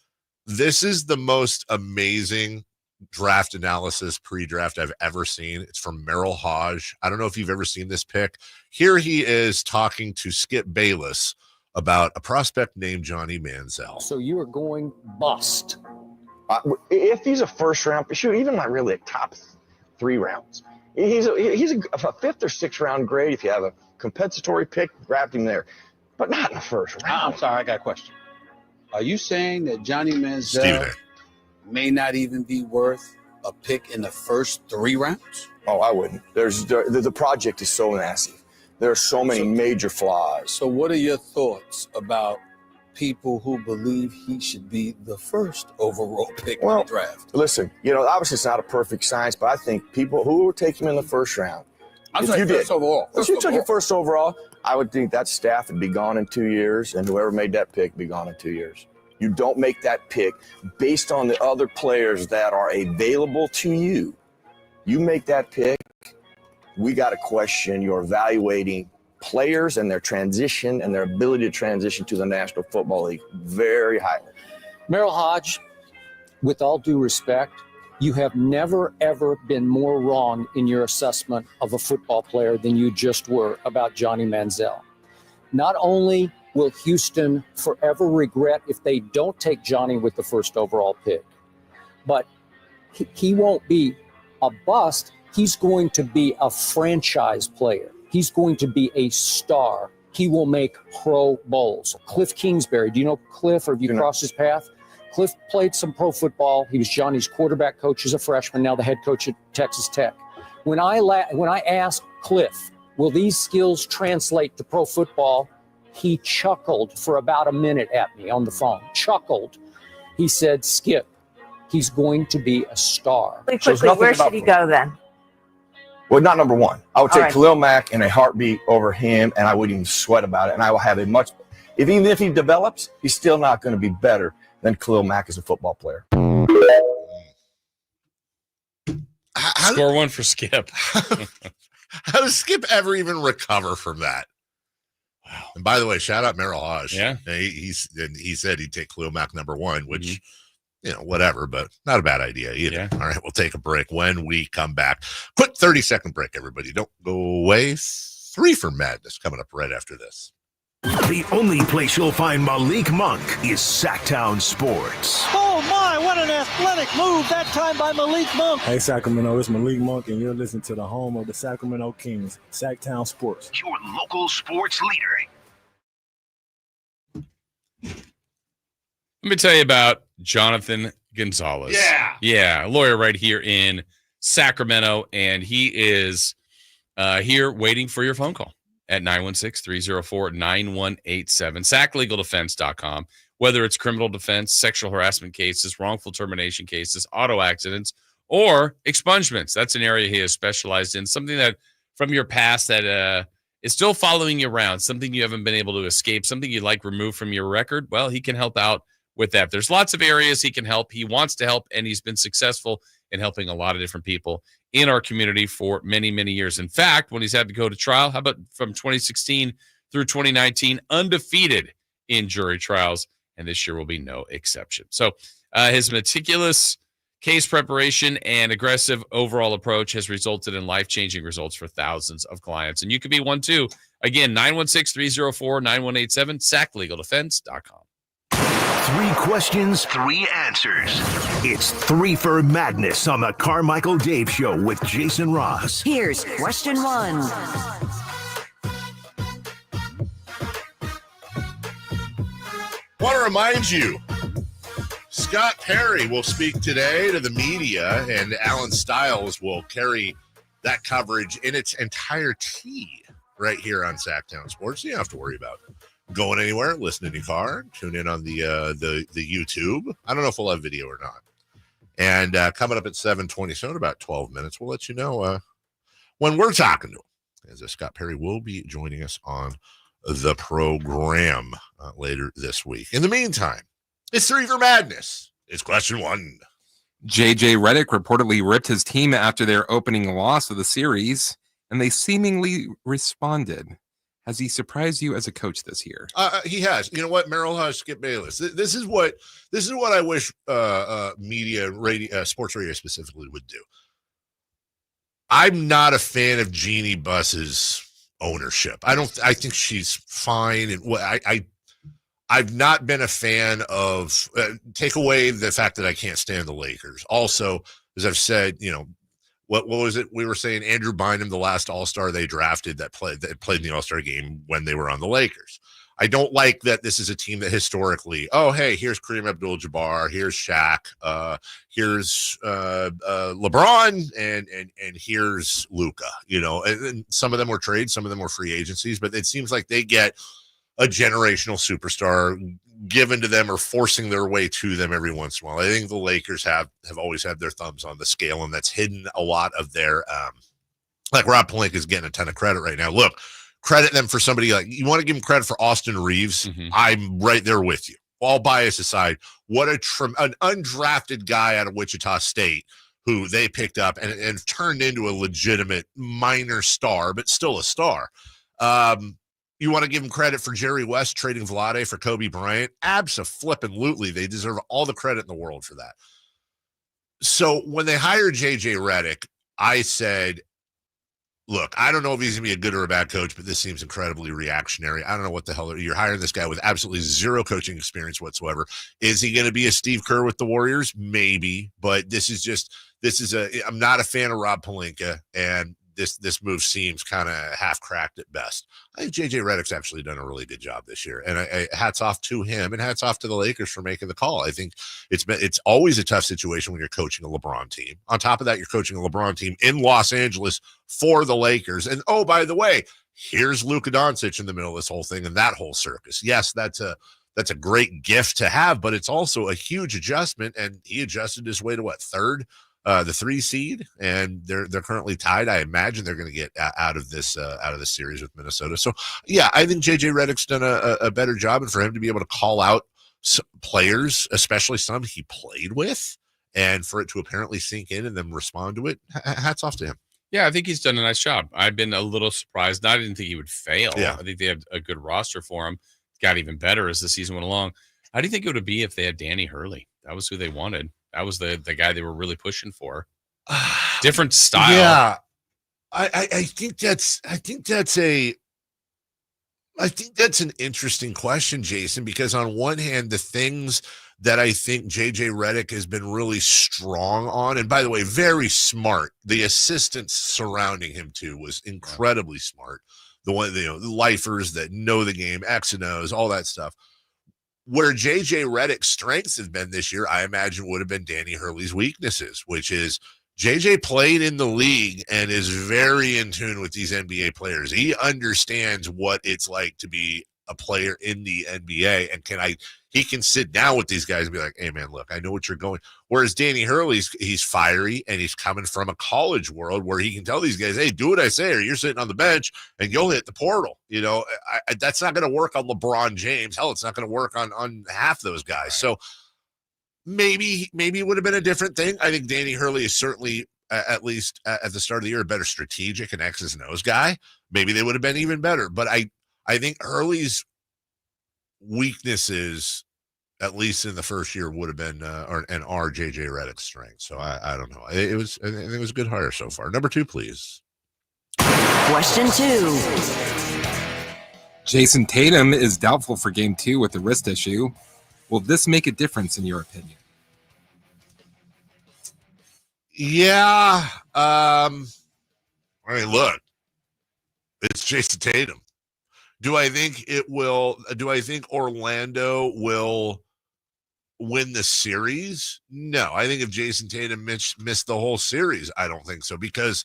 the most amazing draft analysis pre-draft I've ever seen. It's from Merrill Hodge. I don't know if you've ever seen this pick. Here he is talking to Skip Bayless about a prospect named Johnny Manziel. So you are going bust. If he's a first round, even not really a top 3 rounds. He's a fifth or sixth round grade. If you have a compensatory pick, draft him there, but not in the first round. I'm sorry, I got a question. Are you saying that Johnny Manziel may not even be worth a pick in the first 3 rounds? Oh, I wouldn't. The project is so massive. There are so many major flaws. So what are your thoughts about people who believe he should be the first overall pick in the draft? Listen, obviously it's not a perfect science, but I think people who would take him in the first round. I'm saying first overall. If you took him first overall, I would think that staff would be gone in 2 years, and whoever made that pick would be gone in 2 years. You don't make that pick based on the other players that are available to you. You make that pick, we got to question your evaluating players and their transition and their ability to transition to the National Football League very highly. Merrill Hodge, with all due respect, you have never, ever been more wrong in your assessment of a football player than you just were about Johnny Manziel. Not only will Houston forever regret if they don't take Johnny with the first overall pick, but he won't be a bust. He's going to be a franchise player. He's going to be a star. He will make Pro Bowls. Cliff Kingsbury, do you know Cliff, or have you crossed his path? Cliff played some pro football. He was Johnny's quarterback coach as a freshman, now the head coach at Texas Tech. When I asked Cliff, will these skills translate to pro football, he chuckled for about a minute at me on the phone. Chuckled. He said, Skip, he's going to be a star. Quickly, where should he go then? Well, not number one. I would All take right. Khalil Mack in a heartbeat over him, and I wouldn't even sweat about it. And I will have a much, even if he develops, he's still not going to be better than Khalil Mack as a football player. Score one for Skip. How does Skip ever even recover from that? Wow. And by the way, shout out Merrill Hodge. Yeah. He said he'd take Khalil Mack number one, which, whatever, but not a bad idea either. Yeah. All right, we'll take a break when we come back. Quick 30-second break, everybody. Don't go away. 3 for Madness coming up right after this. The only place you'll find Malik Monk is Sacktown Sports. Oh my, what an athletic move that time by Malik Monk. Hey Sacramento, it's Malik Monk and you're listening to the home of the Sacramento Kings, Sacktown Sports. Your local sports leader. Let me tell you about Jonathan Gonzalez. Yeah, a lawyer right here in Sacramento, and he is here waiting for your phone call at 916-304-9187, SacLegalDefense.com. Whether it's criminal defense, sexual harassment cases, wrongful termination cases, auto accidents, or expungements. That's an area he has specialized in, something that from your past that is still following you around, something you haven't been able to escape, something you'd like removed from your record. Well, he can help out with that. There's lots of areas he can help. He wants to help, and he's been successful in helping a lot of different people in our community for many, many years. In fact, when he's had to go to trial, how about from 2016 through 2019, undefeated in jury trials, and this year will be no exception. So his meticulous case preparation and aggressive overall approach has resulted in life-changing results for thousands of clients, and you could be one too. Again, 916-304-9187, SacLegalDefense.com. 3 questions, 3 answers. It's 3 for Madness on the Carmichael Dave Show with Jason Ross. Here's question 1. Want to remind you, Scott Perry will speak today to the media, and Alan Stiles will carry that coverage in its entirety right here on Sacktown Sports. You don't have to worry about going anywhere, listening in your car, tune in on the YouTube. I don't know if we'll have video or not. And coming up at 7:20, so in about 12 minutes, we'll let you know when we're talking to him. As Scott Perry will be joining us on the program later this week. In the meantime, it's 3 for Madness. It's question 1. JJ Redick reportedly ripped his team after their opening loss of the series, and they seemingly responded. Has he surprised you as a coach this year? He has. You know what? Merrill Hodge, Skip Bayless. This is what I wish media, radio, sports radio specifically would do. I'm not a fan of Jeannie Buss's ownership. I think she's fine, and I've not been a fan of. Take away the fact that I can't stand the Lakers. Also, as I've said, What was it? We were saying Andrew Bynum, the last All-Star they drafted that played in the All-Star game when they were on the Lakers. I don't like that this is a team that historically, here's Kareem Abdul-Jabbar, here's Shaq, here's LeBron, and here's Luka. And some of them were trades, some of them were free agencies, but it seems like they get a generational superstar given to them or forcing their way to them every once in a while. I think the Lakers have always had their thumbs on the scale, and that's hidden a lot of their like Rob Pelinka is getting a ton of credit right now. Look, credit them for somebody like you want to give him credit for Austin Reeves. Mm-hmm. I'm right there with you. All bias aside, what an undrafted guy out of Wichita State who they picked up and turned into a legitimate minor star, but still a star. You want to give him credit for Jerry West trading Vlade for Kobe Bryant? Abso-flippin-lutely. They deserve all the credit in the world for that. So when they hired J.J. Redick, I said, look, I don't know if he's going to be a good or a bad coach, but this seems incredibly reactionary. I don't know what the hell. You're hiring this guy with absolutely zero coaching experience whatsoever. Is he going to be a Steve Kerr with the Warriors? Maybe. But I'm not a fan of Rob Pelinka, and this move seems kind of half-cracked at best. I think J.J. Redick's actually done a really good job this year, and I hats off to him and hats off to the Lakers for making the call. I think it's always a tough situation when you're coaching a LeBron team. On top of that, you're coaching a LeBron team in Los Angeles for the Lakers. And, oh, by the way, here's Luka Doncic in the middle of this whole thing and that whole circus. Yes, that's a great gift to have, but it's also a huge adjustment, and he adjusted his way to, third the 3 seed, and they're currently tied. I imagine they're going to get out of this series with Minnesota. So yeah, I think JJ Redick's done a better job, and for him to be able to call out players, especially some he played with, and for it to apparently sink in and then respond to it, hats off to him. Yeah, I think he's done a nice job. I've been a little surprised. I didn't think he would fail. Yeah. I think they had a good roster for him. It got even better as the season went along. How do you think it would be if they had Danny Hurley? That was who they wanted. That was the guy they were really pushing for. Different style. Yeah, I think that's an interesting question, Jason, because on one hand, the things that I think JJ Redick has been really strong on, and by the way, very smart. The assistants surrounding him too was incredibly smart. The lifers that know the game, X and O's, all that stuff. Where JJ Redick's strengths have been this year, I imagine would have been Danny Hurley's weaknesses, which is JJ played in the league and is very in tune with these NBA players. He understands what it's like to be a player in the NBA, and he can sit down with these guys and be like, hey man, look, I know what you're going. Whereas Danny Hurley's, he's fiery and he's coming from a college world where he can tell these guys, hey, do what I say, or you're sitting on the bench and you'll hit the portal. That's not going to work on LeBron James. Hell, it's not going to work on half those guys. Right. So maybe it would have been a different thing. I think Danny Hurley is certainly, at least at the start of the year, a better strategic and X's and O's guy. Maybe they would have been even better. But I think Hurley's weaknesses, at least in the first year, would have been are JJ Redick's strength. So I don't know. I think it was a good hire so far. Number 2, please. Question 2. Jason Tatum is doubtful for Game 2 with the wrist issue. Will this make a difference in your opinion? Yeah. I mean, look, it's Jason Tatum. Do I think Orlando will win the series? No. I think if Jason Tatum missed the whole series, I don't think so, because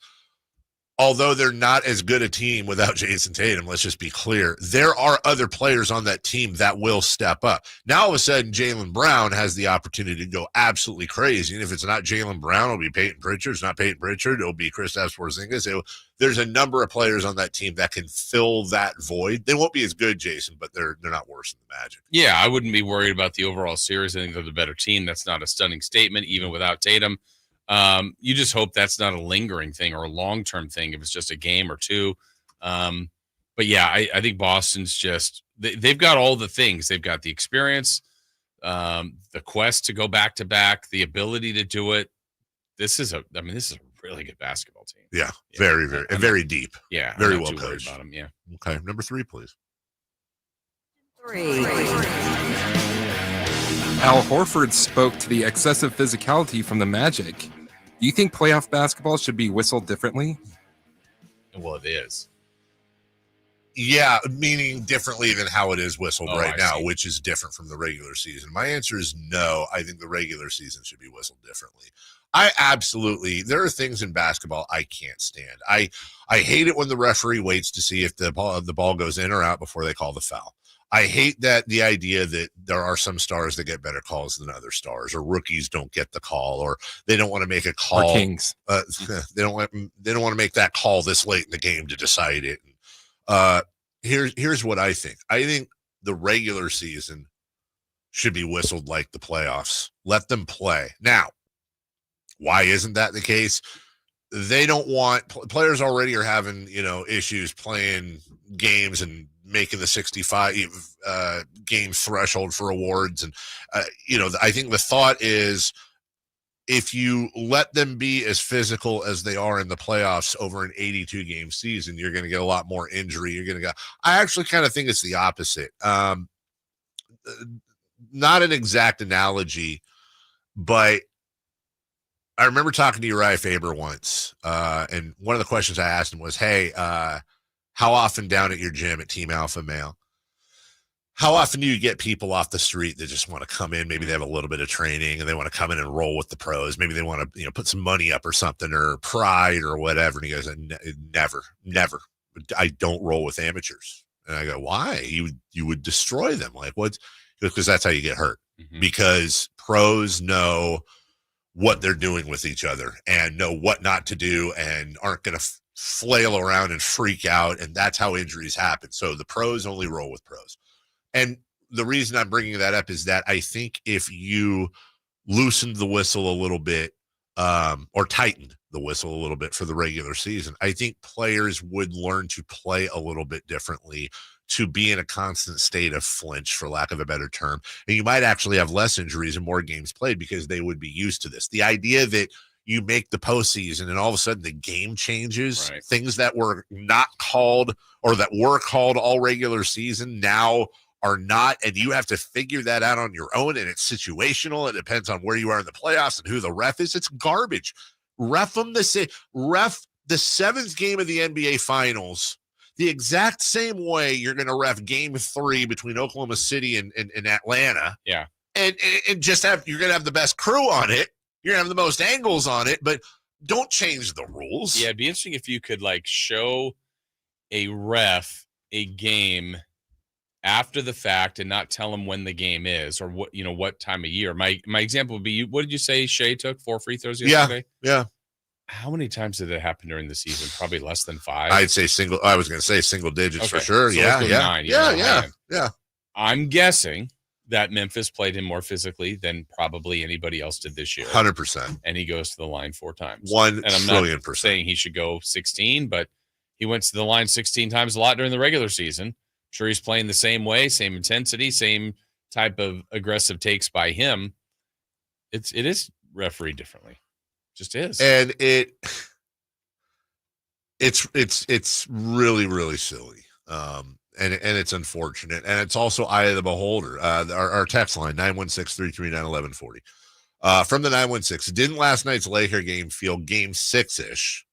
although they're not as good a team without Jason Tatum, let's just be clear, there are other players on that team that will step up. Now, all of a sudden, Jaylen Brown has the opportunity to go absolutely crazy. And if it's not Jaylen Brown, it'll be Peyton Pritchard. It's not Peyton Pritchard, it'll be Kristaps Porzingis. There's a number of players on that team that can fill that void. They won't be as good, Jason, but they're not worse than the Magic. Yeah, I wouldn't be worried about the overall series. I think they're the better team. That's not a stunning statement, even without Tatum. You just hope that's not a lingering thing or a long-term thing if it's just a game or two. But yeah, I think Boston's just they've got all the things. They've got the experience, the quest to go back-to-back, the ability to do it. This is a really good basketball team. Yeah, very, very, and very deep. Yeah, very well coached. About them, yeah. Okay, number 3, please. 3. Al Horford spoke to the excessive physicality from the Magic. Do you think playoff basketball should be whistled differently? Well, it is. Yeah, meaning differently than how it is whistled right now, see. which is different from the regular season. My answer is no. I think the regular season should be whistled differently. There are things in basketball I can't stand. I hate it when the referee waits to see if the ball goes in or out before they call the foul. I hate the idea that there are some stars that get better calls than other stars, or rookies don't get the call, or they don't want to make a call. Or kings. They don't want to make that call this late in the game to decide it. Here's what I think. I think the regular season should be whistled like the playoffs. Let them play. Now, why isn't that the case? They don't want players already are having, issues playing games and making the 65 game threshold for awards. And, I think the thought is if you let them be as physical as they are in the playoffs over an 82 game season, you're going to get a lot more injury. I actually kind of think it's the opposite. Not an exact analogy, but I remember talking to Uriah Faber once, and one of the questions I asked him was, hey, how often down at your gym at Team Alpha Male, how often do you get people off the street that just want to come in? Maybe they have a little bit of training and they want to come in and roll with the pros. Maybe they want to, put some money up or something, or pride or whatever. And he goes, never. I don't roll with amateurs. And I go, why? You would destroy them. Like, what? Because that's how you get hurt. Mm-hmm. Because pros know what they're doing with each other and know what not to do and aren't going to flail around and freak out. And that's how injuries happen. So the pros only roll with pros. And the reason I'm bringing that up is that I think if you loosened the whistle a little bit, or tightened the whistle a little bit for the regular season, I think players would learn to play a little bit differently, to be in a constant state of flinch, for lack of a better term. And you might actually have less injuries and more games played because they would be used to this. The idea that you make the postseason and all of a sudden the game changes, right. Things that were not called or that were called all regular season now are not, and you have to figure that out on your own, and it's situational. It depends on where you are in the playoffs and who the ref is. It's garbage. Ref the 7th game of the NBA Finals the exact same way you're going to ref Game 3 between Oklahoma City and Atlanta. Yeah, and just you're going to have the best crew on it. You're going to have the most angles on it, but don't change the rules. Yeah, it'd be interesting if you could show a ref a game after the fact and not tell him when the game is or what time of year. My example would be, what did you say Shea took 4 free throws yesterday? Yeah. How many times did it happen during the season? Probably less than 5. I'd say I was going to say single digits for sure. So yeah. 9, Yeah. I'm guessing that Memphis played him more physically than probably anybody else did this year. 100%. And he goes to the line 4 times. 1 and I'm trillion not percent saying he should go 16, but he went to the line 16 times a lot during the regular season. Sure, he's playing the same way, same intensity, same type of aggressive takes by him. It is refereed differently, just is, and it's really, really silly, and it's unfortunate, and it's also eye of the beholder. Our text line 916-339-1140 from the 916. Didn't last night's Laker game feel Game 6-ish?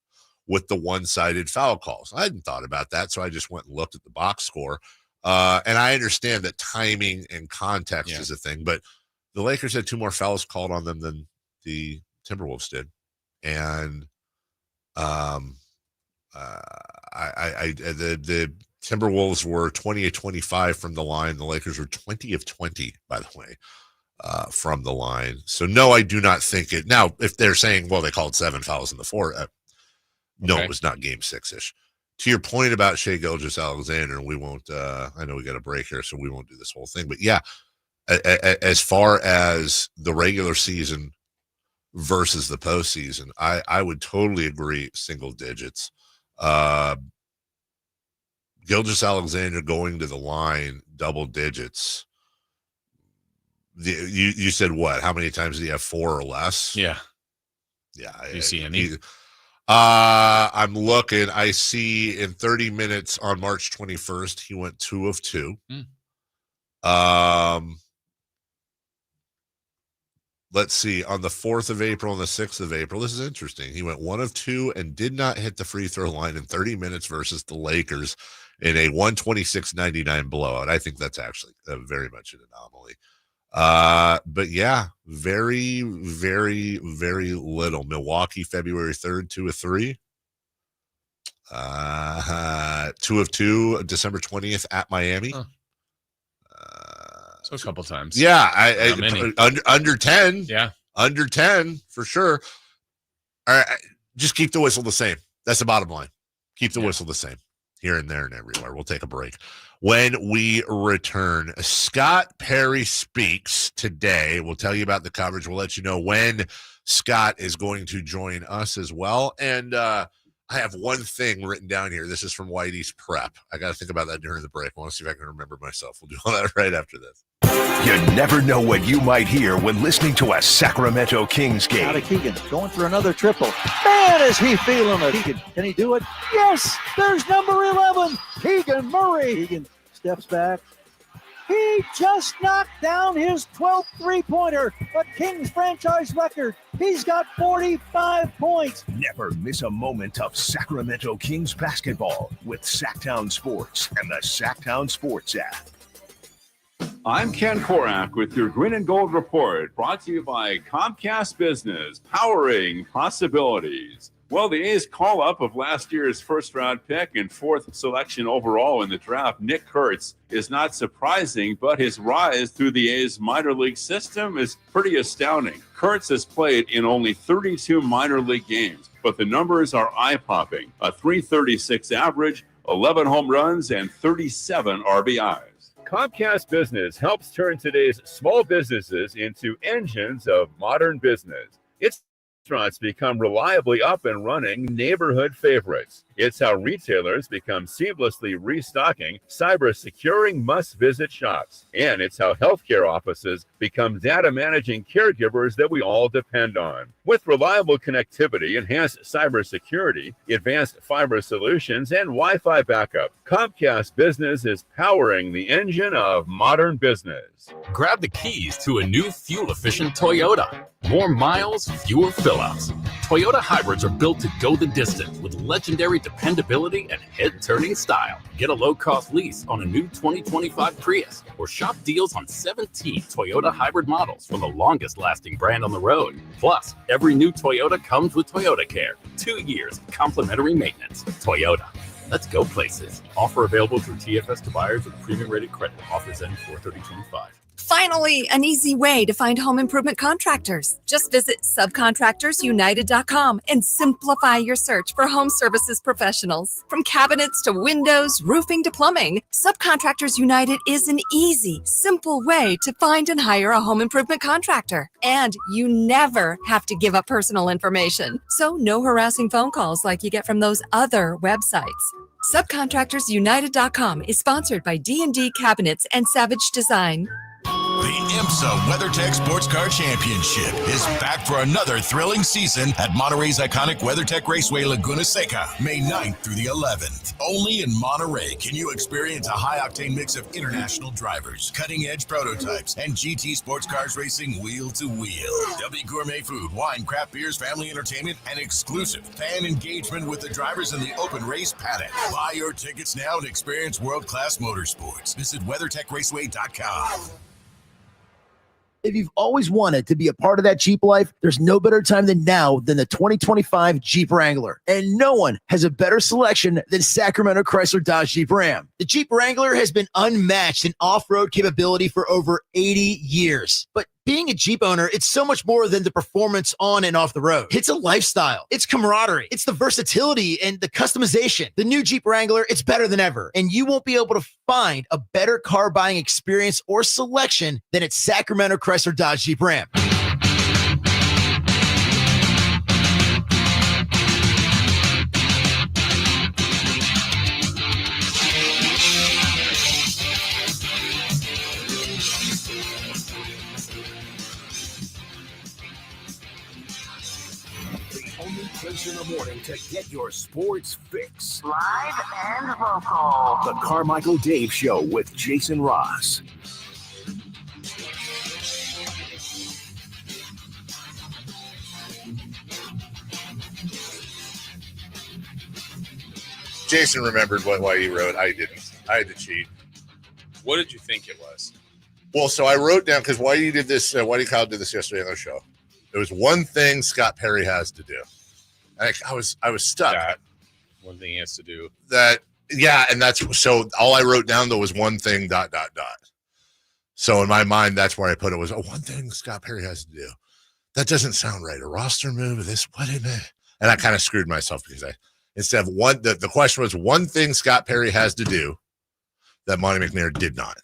With the one-sided foul calls. I hadn't thought about that, so I just went and looked at the box score. And I understand that timing and context is a thing, but the Lakers had 2 more fouls called on them than the Timberwolves did. And the Timberwolves were 20 of 25 from the line. The Lakers were 20 of 20, by the way, from the line. So, no, I do not think it. Now, if they're saying, well, they called 7 fouls in the 4, no, it was not Game 6-ish. To your point about Shai Gilgeous-Alexander, we won't. I know we got a break here, so we won't do this whole thing. But yeah, as far as the regular season versus the postseason, I would totally agree. Single digits. Gilgeous-Alexander going to the line double digits. You said what? How many times did he have 4 or less? Yeah. Do you see any? I'm looking. I see in 30 minutes on March 21st, he went 2 of 2. Let's see. On the 4th of April and the 6th of April, this is interesting. He went 1 of 2 and did not hit the free throw line in 30 minutes versus the Lakers in a 126-99 blowout. I think that's actually very much an anomaly. But yeah, very, very, very little. Milwaukee, February 3rd, 2 of 3. 2 of 2, December 20th at Miami. So a couple times. Yeah, under 10. Yeah, under 10 for sure. All right, just keep the whistle the same. That's the bottom line. Keep the whistle the same here and there and everywhere. We'll take a break. When we return, Scott Perry speaks today. We'll tell you about the coverage. We'll let you know when Scott is going to join us as well. And I have one thing written down here. This is from Whitey's Prep. I got to think about that during the break. I want to see if I can remember myself. We'll do all that right after this. You never know what you might hear when listening to a Sacramento Kings game. Out of Keegan, going for another triple. Man, is he feeling it. Keegan, can he do it? Yes, there's number 11, Keegan Murray. Keegan steps back. He just knocked down his 12th three-pointer, a Kings franchise record. He's got 45 points. Never miss a moment of Sacramento Kings basketball with Sacktown Sports and the Sacktown Sports app. I'm Ken Korak with your Green and Gold Report, brought to you by Comcast Business, powering possibilities. Well, the A's call-up of last year's first-round pick and 4th selection overall in the draft, Nick Kurtz, is not surprising, but his rise through the A's minor league system is pretty astounding. Kurtz has played in only 32 minor league games, but the numbers are eye-popping. A .336 average, 11 home runs, and 37 RBIs. Comcast Business helps turn today's small businesses into engines of modern business. Its restaurants become reliably up and running neighborhood favorites. It's how retailers become seamlessly restocking, cyber-securing must-visit shops. And it's how healthcare offices become data-managing caregivers that we all depend on. With reliable connectivity, enhanced cybersecurity, advanced fiber solutions, and Wi-Fi backup, Comcast Business is powering the engine of modern business. Grab the keys to a new fuel-efficient Toyota. More miles, fewer fill-outs. Toyota hybrids are built to go the distance with legendary dependability and head-turning style. Get a low-cost lease on a new 2025 Prius or shop deals on 17 Toyota hybrid models from the longest-lasting brand on the road. Plus, every new Toyota comes with Toyota Care. 2 years of complimentary maintenance. Toyota. Let's go places. Offer available through TFS to buyers with premium rated credit. Offers end 4/30/25. Finally, an easy way to find home improvement contractors. Just visit subcontractorsunited.com and simplify your search for home services professionals. From cabinets to windows, roofing to plumbing, Subcontractors United is an easy, simple way to find and hire a home improvement contractor. And you never have to give up personal information. So no harassing phone calls like you get from those other websites. Subcontractorsunited.com is sponsored by D&D Cabinets and Savage Design. The IMSA WeatherTech Sports Car Championship is back for another thrilling season at Monterey's iconic WeatherTech Raceway Laguna Seca, May 9th through the 11th. Only in Monterey can you experience a high-octane mix of international drivers, cutting-edge prototypes, and GT sports cars racing wheel to wheel. There'll be gourmet food, wine, craft beers, family entertainment, and exclusive fan engagement with the drivers in the open race paddock. Buy your tickets now and experience world-class motorsports. Visit WeatherTechRaceway.com. If you've always wanted to be a part of that Jeep life, there's no better time than now than the 2025 Jeep Wrangler. And no one has a better selection than Sacramento Chrysler Dodge Jeep Ram. The Jeep Wrangler has been unmatched in off-road capability for over 80 years. But being a Jeep owner, it's so much more than the performance on and off the road. It's a lifestyle. It's camaraderie. It's the versatility and the customization. The new Jeep Wrangler, it's better than ever. And you won't be able to find a better car buying experience or selection than at Sacramento Chrysler Dodge Jeep Ram. In the morning to get your sports fix. Live and local. The Carmichael Dave Show with Jason Ross. Jason remembered why he wrote. I didn't. I had to cheat. What did you think it was? Well, so I wrote down, because Whitey did this. Whitey Kyle did this yesterday on the show. There was one thing Scott Perry has to do. I was stuck. One thing he has to do. And that's so. All I wrote down though was one thing. ... So in my mind, that's where I put it. Was one thing Scott Perry has to do. That doesn't sound right. A roster move. What is it? And I kind of screwed myself because instead of one. The question was one thing Scott Perry has to do that Monty McNair did not.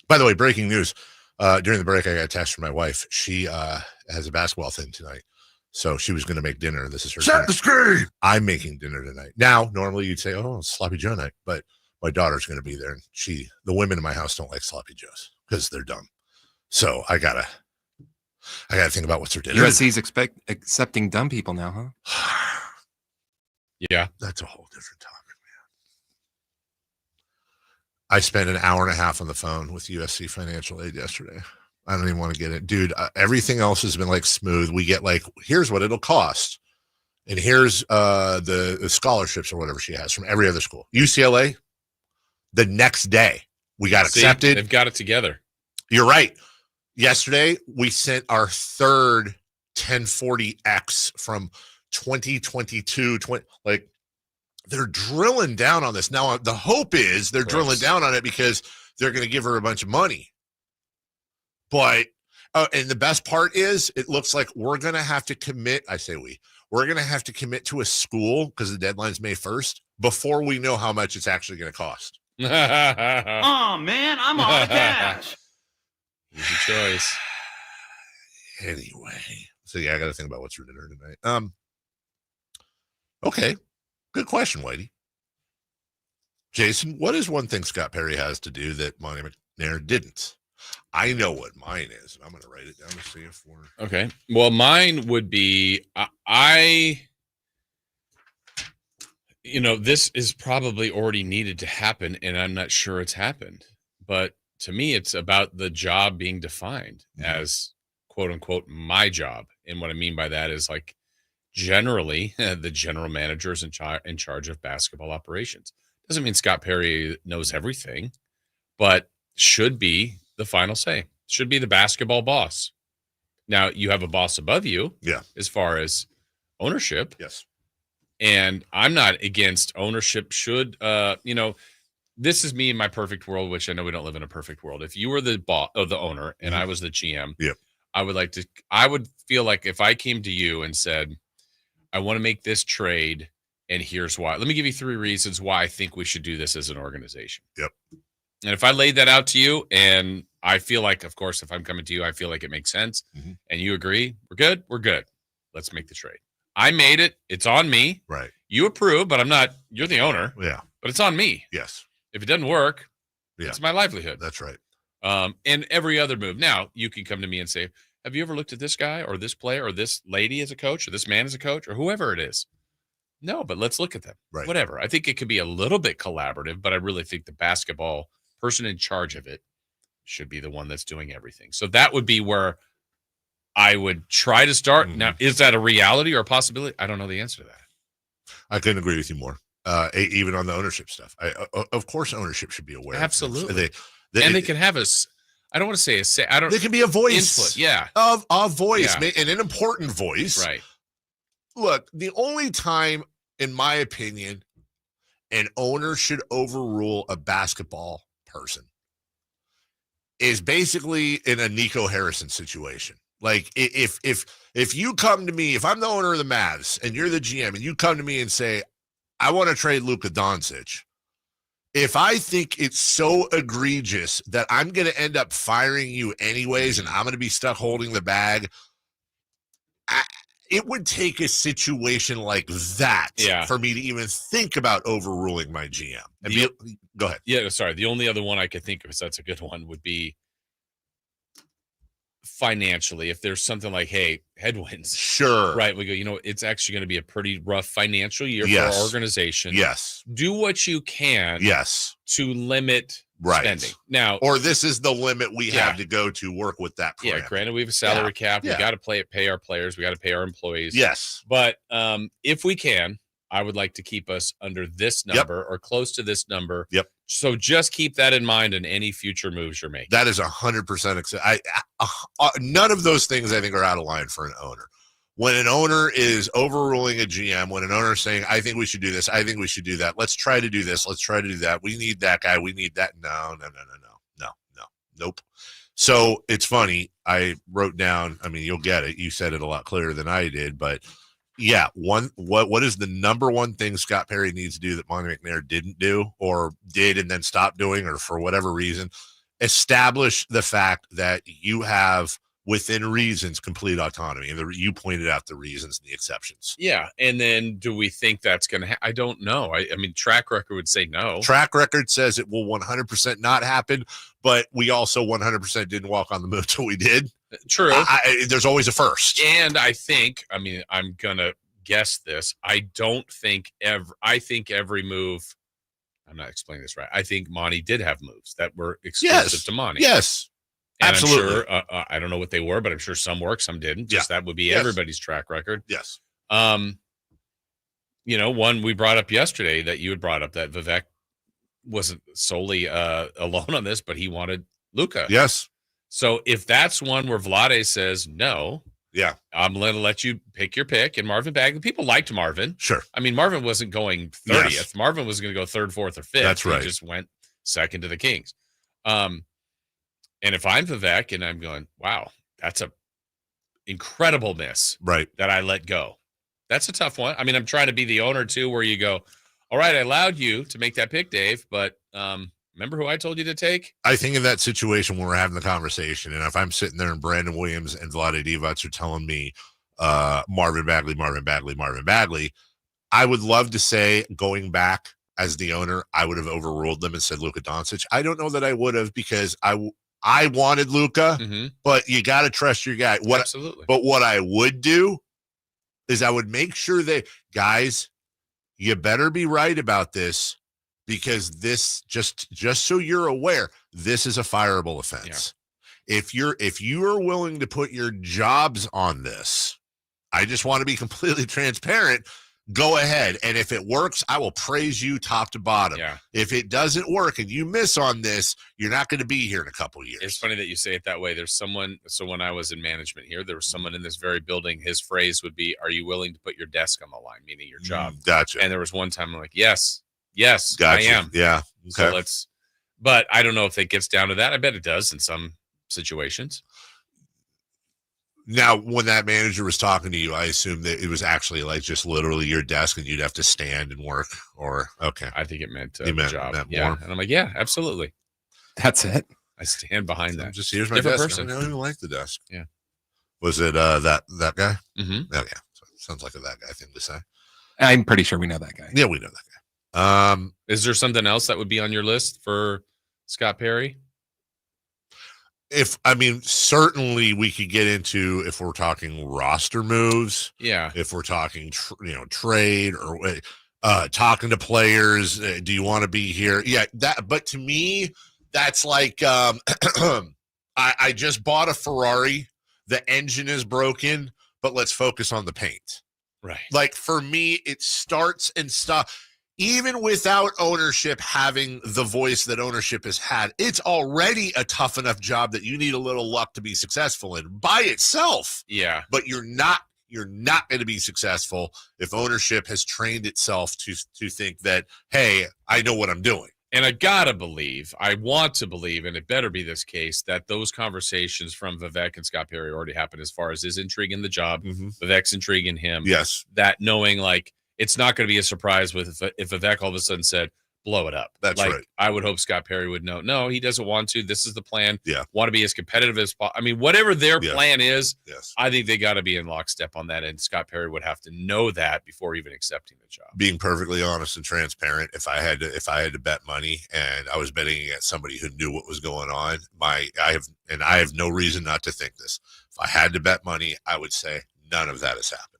By the way, breaking news. During the break, I got a text from my wife. She has a basketball thing tonight. So she was going to make dinner. This is her. Set the screen. I'm making dinner tonight. Now, normally you'd say, "Oh, sloppy Joe night," but my daughter's going to be there, and the women in my house don't like sloppy Joes because they're dumb. So I gotta think about what's her dinner. USC's accepting dumb people now, huh? Yeah, that's a whole different topic, man. I spent an hour and a half on the phone with USC financial aid yesterday. I don't even want to get it. Dude, everything else has been like smooth. We get like, here's what it'll cost. And here's the scholarships or whatever she has from every other school. UCLA, the next day, we got accepted. They've got it together. You're right. Yesterday, we sent our third 1040X from 2022, like they're drilling down on this. Now, the hope is they're drilling down on it because they're going to give her a bunch of money. But, and the best part is it looks like we're going to have to commit. We're going to have to commit to a school because the deadline's May 1st before we know how much it's actually going to cost. Oh, man, I'm out of cash. Easy choice. Anyway, so yeah, I got to think about what's for dinner tonight. Okay, good question, Whitey. Jason, what is one thing Scott Perry has to do that Monty McNair didn't? I know what mine is. I'm going to write it down to see if we're okay. Well, mine would be this is probably already needed to happen, and I'm not sure it's happened. But to me, it's about the job being defined as quote unquote my job. And what I mean by that is like generally the general manager is in charge of basketball operations. Doesn't mean Scott Perry knows everything, but should be the final say. Should be the basketball boss. Now you have a boss above you, as far as ownership. Yes. And I'm not against ownership. Should this is me in my perfect world, which I know we don't live in a perfect world. If you were the boss of the owner and I was the GM, I would feel like if I came to you and said, I want to make this trade, and here's why. Let me give you 3 reasons why I think we should do this as an organization. Yep. And if I laid that out to you, and I feel like, of course, if I'm coming to you, I feel like it makes sense, and you agree, we're good. Let's make the trade. I made it. It's on me. Right. You approve, but you're the owner. Yeah. But it's on me. Yes. If it doesn't work, it's my livelihood. That's right. And every other move. Now, you can come to me and say, have you ever looked at this guy or this player or this lady as a coach or this man as a coach or whoever it is? No, but let's look at them. Right. Whatever. I think it could be a little bit collaborative, but I really think the basketball person in charge of it should be the one that's doing everything. So that would be where I would try to start. Now, is that a reality or a possibility? I don't know the answer to that. I couldn't agree with you more. Even on the ownership stuff. Of course, ownership should be aware. Absolutely. They can have us. I don't want to say a say. I don't. They can be a voice. Input, yeah. Of a voice, and an important voice. Right. Look, the only time, in my opinion, an owner should overrule a basketball person is basically in a Nico Harrison situation. Like if you come to me, if I'm the owner of the Mavs and you're the GM and you come to me and say, I want to trade Luka Doncic. If I think it's so egregious that I'm going to end up firing you anyways and I'm going to be stuck holding the bag, it would take a situation like that for me to even think about overruling my GM. Go ahead. Yeah, sorry. The only other one I could think of, so that's a good one, would be financially. If there's something like, hey, headwinds. Sure. Right. We go, it's actually going to be a pretty rough financial year for our organization. Yes. Do what you can. Yes. To limit spending. Now, or this is the limit we have to go to work with that. Yeah. Granted, we have a salary cap. We got to pay our players. We got to pay our employees. Yes. But if we can, I would like to keep us under this number or close to this number. Yep. So just keep that in mind in any future moves you're making. That is 100%. None of those things I think are out of line for an owner. When an owner is overruling a GM, when an owner is saying, I think we should do this, I think we should do that. Let's try to do this. Let's try to do that. We need that guy. We need that. No. Nope. So it's funny. I wrote down, you'll get it. You said it a lot clearer than I did, but yeah, what is the number one thing Scott Perry needs to do that Monty McNair didn't do or did and then stopped doing, or for whatever reason? Establish the fact that you have, within reasons, complete autonomy. And you pointed out the reasons and the exceptions. Yeah. And then do we think that's going to I don't know. I mean, track record would say no. Track record says it will 100% not happen, but we also 100% didn't walk on the moon until we did. True. There's always a first. And I think, I'm going to guess this. I think every move, I'm not explaining this right. I think Monty did have moves that were exclusive to Monty. Yes. And absolutely. I'm sure, I don't know what they were, but I'm sure some worked, some didn't. Just that would be everybody's track record. Yes. One we brought up yesterday that you had brought up, that Vivek wasn't solely alone on this, but he wanted Luka. Yes. So if that's one where Vlade says no, Yeah. I'm going to let you pick your pick. And Marvin Bagley, people liked Marvin. Sure. I mean, Marvin wasn't going 30th. Yes. Marvin was going to go 3rd, 4th, or 5th. That's right. He just went second to the Kings. And if I'm Vivek and I'm going, wow, that's a incredible miss. Right. That I let go. That's a tough one. I mean, I'm trying to be the owner too, where you go, all right, I allowed you to make that pick, Dave, but remember who I told you to take? I think in that situation when we're having the conversation, and if I'm sitting there and Brandon Williams and Vlade Divac are telling me Marvin Bagley, I would love to say, going back as the owner, I would have overruled them and said Luka Doncic. I don't know that I would have, because I wanted Luka, but you got to trust your guy. Absolutely. But what I would do is I would make sure that, guys, you better be right about this, because this, just so you're aware, this is a fireable offense. Yeah. If you are willing to put your jobs on this, I just want to be completely transparent. Go ahead. And if it works, I will praise you top to bottom. Yeah. If it doesn't work and you miss on this, you're not going to be here in a couple of years. It's funny that you say it that way. There's someone, so when I was in management here, there was someone in this very building, his phrase would be, are you willing to put your desk on the line, meaning your job? Gotcha. And there was one time I'm like, yes, gotcha. I am. Yeah. Okay. So but I don't know if it gets down to that. I bet it does in some situations. Now, when that manager was talking to you, I assume that it was actually like just literally your desk and you'd have to stand and work, or okay. I think it meant He meant job. more. Yeah. And I'm like, yeah, absolutely. That's it. I stand behind that. Just here's my Different desk. person. I don't even like the desk. Yeah. Was it that guy? Mm-hmm. Oh, yeah. Sounds like a that guy thing to say. I'm pretty sure we know that guy. Yeah, we know that guy. Is there something else that would be on your list for Scott Perry? Certainly we could get into, if we're talking roster moves. Yeah. If we're talking, trade or talking to players, do you want to be here? Yeah. But to me, that's like, I just bought a Ferrari. The engine is broken, but let's focus on the paint. Right. Like, for me, it starts and stops. Even without ownership having the voice that ownership has had, it's already a tough enough job that you need a little luck to be successful in by itself. Yeah. But you're not going to be successful if ownership has trained itself to think that, hey, I know what I'm doing. And I want to believe, and it better be this case, that those conversations from Vivek and Scott Perry already happened as far as his intrigue in the job, Vivek's intrigue in him. Yes. That knowing, like, it's not going to be a surprise if Vivek all of a sudden said, blow it up. That's like, right. I would hope Scott Perry would know, no, he doesn't want to. This is the plan. Yeah. Want to be as competitive as possible. I mean, whatever their plan is, yes. I think they got to be in lockstep on that. And Scott Perry would have to know that before even accepting the job. Being perfectly honest and transparent, if I had to bet money and I was betting against somebody who knew what was going on, I have no reason not to think this. If I had to bet money, I would say none of that has happened.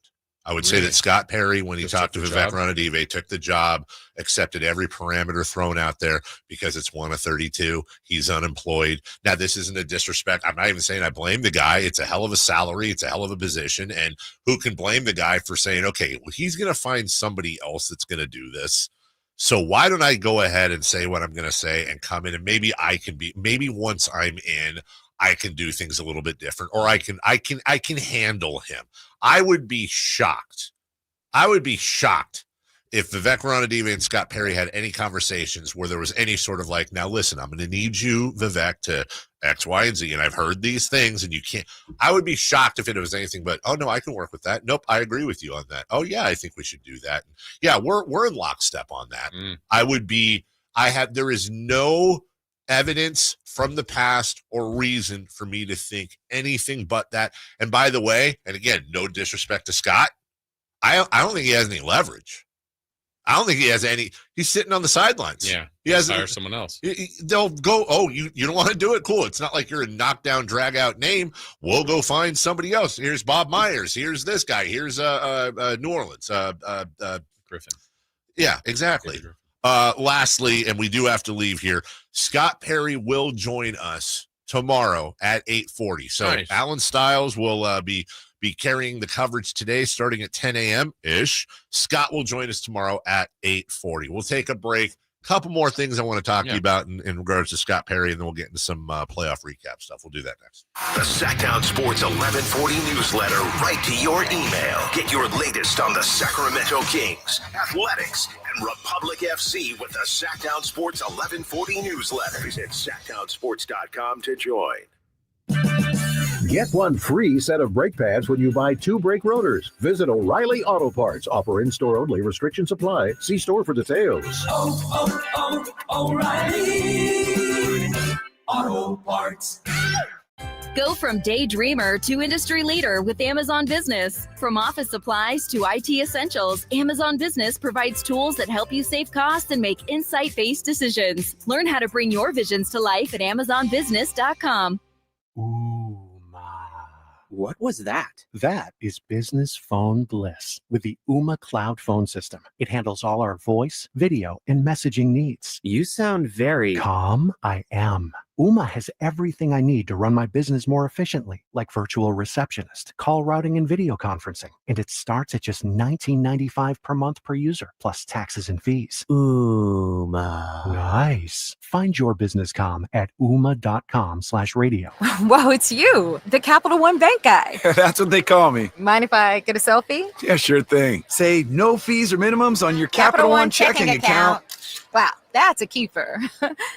I would say that Scott Perry, when he talked to Vivek Ranadive, took the job, accepted every parameter thrown out there because it's 1 of 32. He's unemployed. Now, this isn't a disrespect. I'm not even saying I blame the guy. It's a hell of a salary. It's a hell of a position. And who can blame the guy for saying, okay, well, he's going to find somebody else that's going to do this. So why don't I go ahead and say what I'm going to say and come in, and maybe once I'm in, I can do things a little bit different, or I can handle him. I would be shocked. If Vivek Ranadive and Scott Perry had any conversations where there was any sort of like, now listen, I'm going to need you, Vivek, to X, Y, and Z, and I've heard these things, and you can't. I would be shocked if it was anything but, oh no, I can work with that. Nope, I agree with you on that. Oh yeah, I think we should do that. Yeah, we're in lockstep on that. There is no evidence from the past or reason for me to think anything but that. And by the way, and again, no disrespect to Scott, I don't think he has any leverage. I don't think he has any. He's sitting on the sidelines. Yeah, he has hire someone else. They'll go, oh, you don't want to do it? Cool. It's not like you're a knockdown, drag out name. We'll go find somebody else. Here's Bob Myers. Here's this guy. Here's New Orleans. Griffin. Yeah, exactly. Lastly, and we do have to leave here, Scott Perry will join us tomorrow at 8:40. So nice. Alan Stiles will be carrying the coverage today starting at 10 a.m. ish. Scott will join us tomorrow at 8:40. We'll take a break, couple more things I want to talk to you about in regards to Scott Perry, and then we'll get into some playoff recap stuff. We'll do that next. The Sacktown Sports 1140 newsletter right to your email. Get your latest on the Sacramento Kings, athletics, and Republic FC with the Sacktown Sports 1140 newsletter. Visit sacktownsports.com to join. Get one free set of brake pads when you buy 2 brake rotors. Visit O'Reilly Auto Parts. Offer in-store only. Restrictions apply. See store for details. O'Reilly Auto Parts. Go from daydreamer to industry leader with Amazon Business. From office supplies to IT essentials, Amazon Business provides tools that help you save costs and make insight-based decisions. Learn how to bring your visions to life at AmazonBusiness.com. What was that? That is business phone bliss with the Ooma Cloud Phone System. It handles all our voice, video, and messaging needs. You sound very calm. I am. Ooma has everything I need to run my business more efficiently, like virtual receptionist, call routing, and video conferencing. And it starts at just $19.95 per month per user, plus taxes and fees. Ooma. Nice. Find your business comm at ooma.com/radio. Whoa, it's you, the Capital One Bank guy. That's what they call me. Mind if I get a selfie? Yeah, sure thing. Say no fees or minimums on your Capital One checking account. Wow, that's a keeper.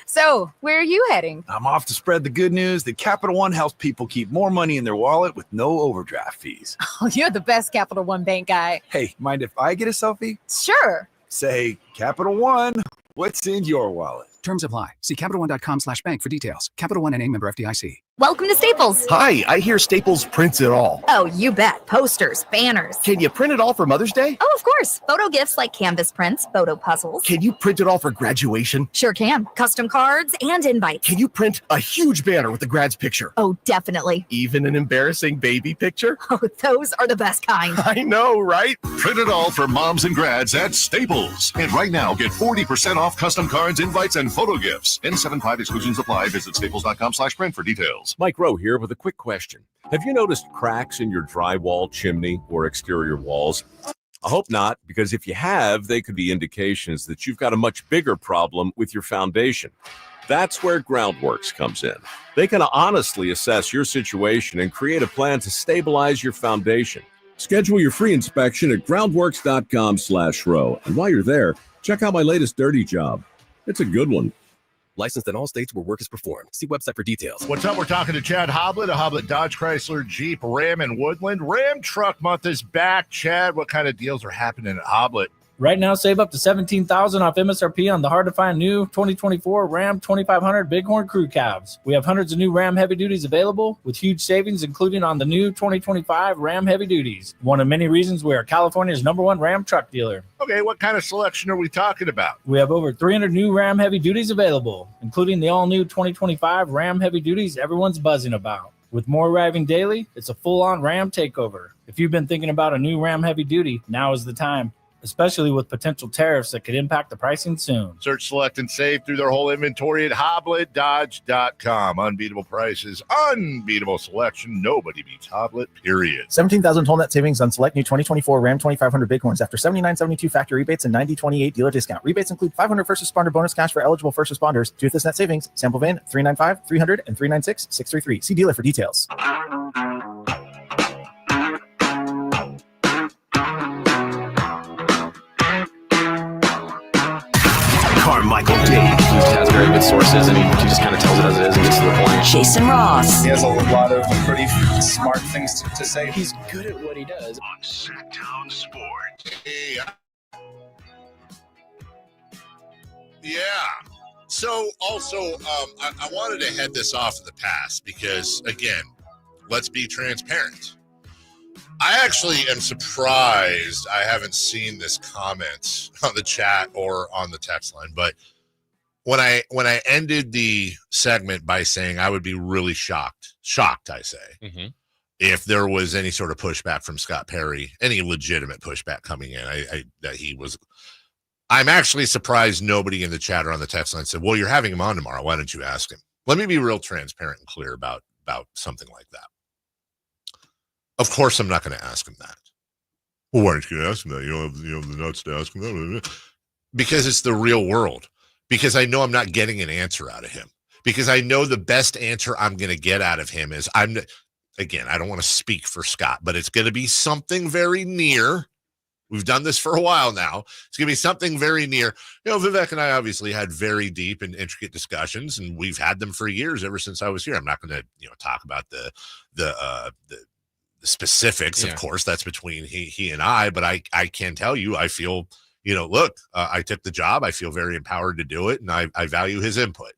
So, where are you heading? I'm off to spread the good news that Capital One helps people keep more money in their wallet with no overdraft fees. Oh, you're the best Capital One Bank guy. Hey, mind if I get a selfie? Sure. Say, Capital One, what's in your wallet? Terms apply. See CapitalOne.com/bank for details. Capital One and a member FDIC. Welcome to Staples. Hi, I hear Staples prints it all. Oh, you bet. Posters, banners. Can you print it all for Mother's Day? Oh, of course. Photo gifts like canvas prints, photo puzzles. Can you print it all for graduation? Sure can. Custom cards and invites. Can you print a huge banner with the grad's picture? Oh, definitely. Even an embarrassing baby picture? Oh, those are the best kind. I know, right? Print it all for moms and grads at Staples. And right now, get 40% off custom cards, invites, and photo gifts. N75 exclusions apply. Visit staples.com/print for details. Mike Rowe here with a quick question. Have you noticed cracks in your drywall, chimney, or exterior walls? I hope not, because if you have, they could be indications that you've got a much bigger problem with your foundation. That's where Groundworks comes in. They can honestly assess your situation and create a plan to stabilize your foundation. Schedule your free inspection at groundworks.com/row. And while you're there, check out my latest dirty job. It's a good one. Licensed in all states where work is performed. See website for details. What's up? We're talking to Chad Hoblet of Hoblet Dodge Chrysler Jeep Ram and Woodland. Ram Truck Month is back. Chad, what kind of deals are happening at Hoblet? Right now, save up to $17,000 off MSRP on the hard-to-find new 2024 Ram 2500 Bighorn Crew Cabs. We have hundreds of new Ram Heavy Duties available with huge savings, including on the new 2025 Ram Heavy Duties. One of many reasons we are California's #1 Ram truck dealer. Okay, what kind of selection are we talking about? We have over 300 new Ram Heavy Duties available, including the all-new 2025 Ram Heavy Duties everyone's buzzing about. With more arriving daily, it's a full-on Ram takeover. If you've been thinking about a new Ram Heavy Duty, now is the time, especially with potential tariffs that could impact the pricing soon. Search, select, and save through their whole inventory at HobletDodge.com. Unbeatable prices, unbeatable selection. Nobody beats Hoblet, period. $17,000 total net savings on select new 2024 Ram 2500 Bighorns after $79.72 factory rebates and $90.28 dealer discount. Rebates include $500 first responder bonus cash for eligible first responders. To this net savings, sample VIN 395 300 and 396 633. See dealer for details. Carmichael Dave. He has very good sources, and he just kind of tells it as it is and gets to the point. Jason Ross. He has a lot of pretty smart things to say. He's good at what he does. On Sacktown Sports. Yeah. So also, I wanted to head this off in the past because, again, let's be transparent. I actually am surprised I haven't seen this comment on the chat or on the text line, but when I ended the segment by saying I would be really shocked, I say, if there was any sort of pushback from Scott Perry, any legitimate pushback coming in, I'm actually surprised nobody in the chat or on the text line said, well, you're having him on tomorrow. Why don't you ask him? Let me be real transparent and clear about something like that. Of course, I'm not going to ask him that. Well, why aren't you going to ask him that? You don't have the nuts to ask him that. Because it's the real world. because I know I'm not getting an answer out of him, because I know the best answer I'm going to get out of him is again, I don't want to speak for Scott, but it's going to be something very near. We've done this for a while now. It's going to be something very near. Vivek and I obviously had very deep and intricate discussions, and we've had them for years ever since I was here. I'm not going to, talk about the specifics. Of course, that's between he and I. But I can tell you, I feel, look, I took the job. I feel very empowered to do it, and I value his input.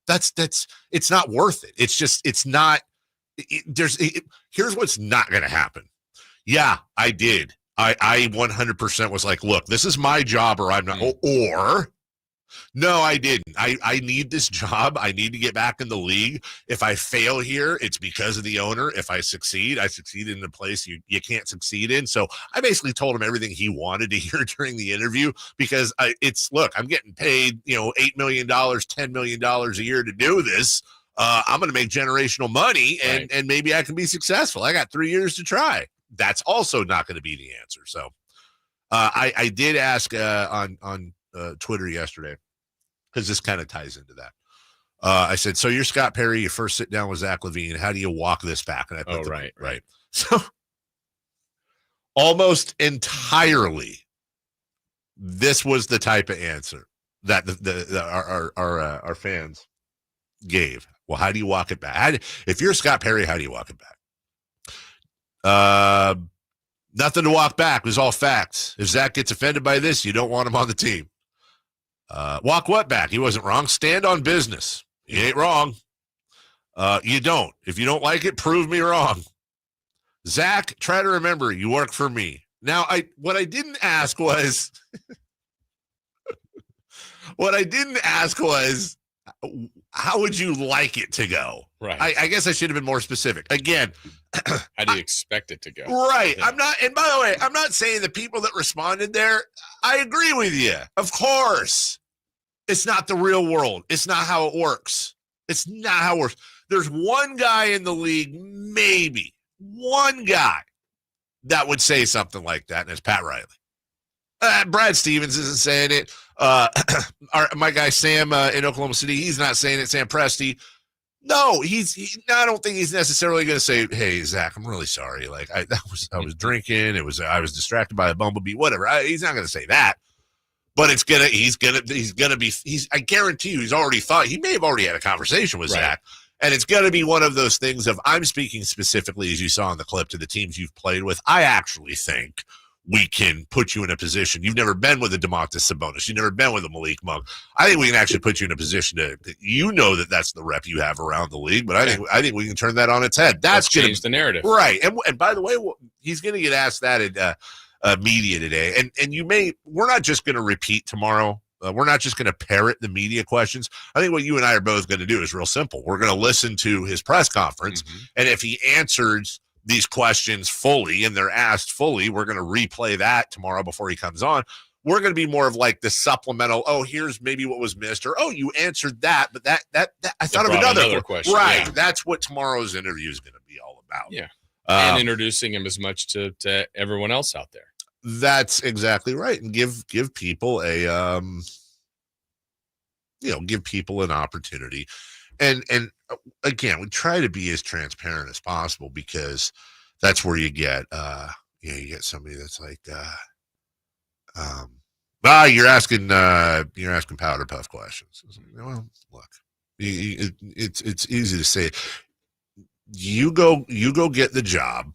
It's not worth it. It's not. Here's what's not going to happen. Yeah, I did. I 100% was like, look, this is my job or I'm not. Or, no, I didn't. I need this job. I need to get back in the league. If I fail here, it's because of the owner. If I succeed in a place you can't succeed in. So I basically told him everything he wanted to hear during the interview, because look, I'm getting paid, $8 million, $10 million a year to do this. I'm going to make generational money, and maybe I can be successful. I got 3 years to try. That's also not going to be the answer. So I did ask on Twitter yesterday, because this kind of ties into that. I said, so you're Scott Perry, you first sit down with Zach LaVine. How do you walk this back? And I put right. So almost entirely, this was the type of answer that our fans gave. Well, how do you walk it back? If you're Scott Perry, how do you walk it back? Nothing to walk back. It was all facts. If Zach gets offended by this, you don't want him on the team. Walk what back? He wasn't wrong. Stand on business. He ain't wrong. You don't. If you don't like it, prove me wrong. Zach, try to remember you work for me. Now, what I didn't ask was how would you like it to go? Right. I guess I should have been more specific. Again, how do you expect it to go? Right. Yeah. I'm not, and by the way, I'm not saying the people that responded there, I agree with you. Of course. It's not the real world. It's not how it works. It's not how it works. There's one guy in the league, maybe one guy, that would say something like that, and it's Pat Riley. Brad Stevens isn't saying it. My guy Sam in Oklahoma City, he's not saying it. Sam Presti, no, I don't think he's necessarily going to say, "Hey, Zach, I'm really sorry. Like I was drinking. I was distracted by a bumblebee. Whatever." He's not going to say that. But he's gonna be. I guarantee you, he's already thought. He may have already had a conversation with Zach, and it's going to be one of those things of, I'm speaking specifically, as you saw in the clip, to the teams you've played with. I actually think we can put you in a position. You've never been with a Domantas Sabonis. You've never been with a Malik Monk. I think we can actually put you in a position that that's the rep you have around the league. But I think we can turn that on its head. That's going to change the narrative, right? And by the way, he's going to get asked that at media today. And we're not just going to repeat tomorrow. We're not just going to parrot the media questions. I think what you and I are both going to do is real simple. We're going to listen to his press conference, and if he answers these questions fully and they're asked fully, we're going to replay that tomorrow before he comes on. We're going to be more of like the supplemental. Oh, here's maybe what was missed, or oh, you answered that, but that I thought of another question. Right. Yeah. That's what tomorrow's interview is going to be all about. Yeah. And introducing him as much to everyone else out there. That's exactly right. And give people give people an opportunity. And again, we try to be as transparent as possible, because that's where you get you get somebody that's like you're asking powder puff questions. Well, look, it's easy to say. You go get the job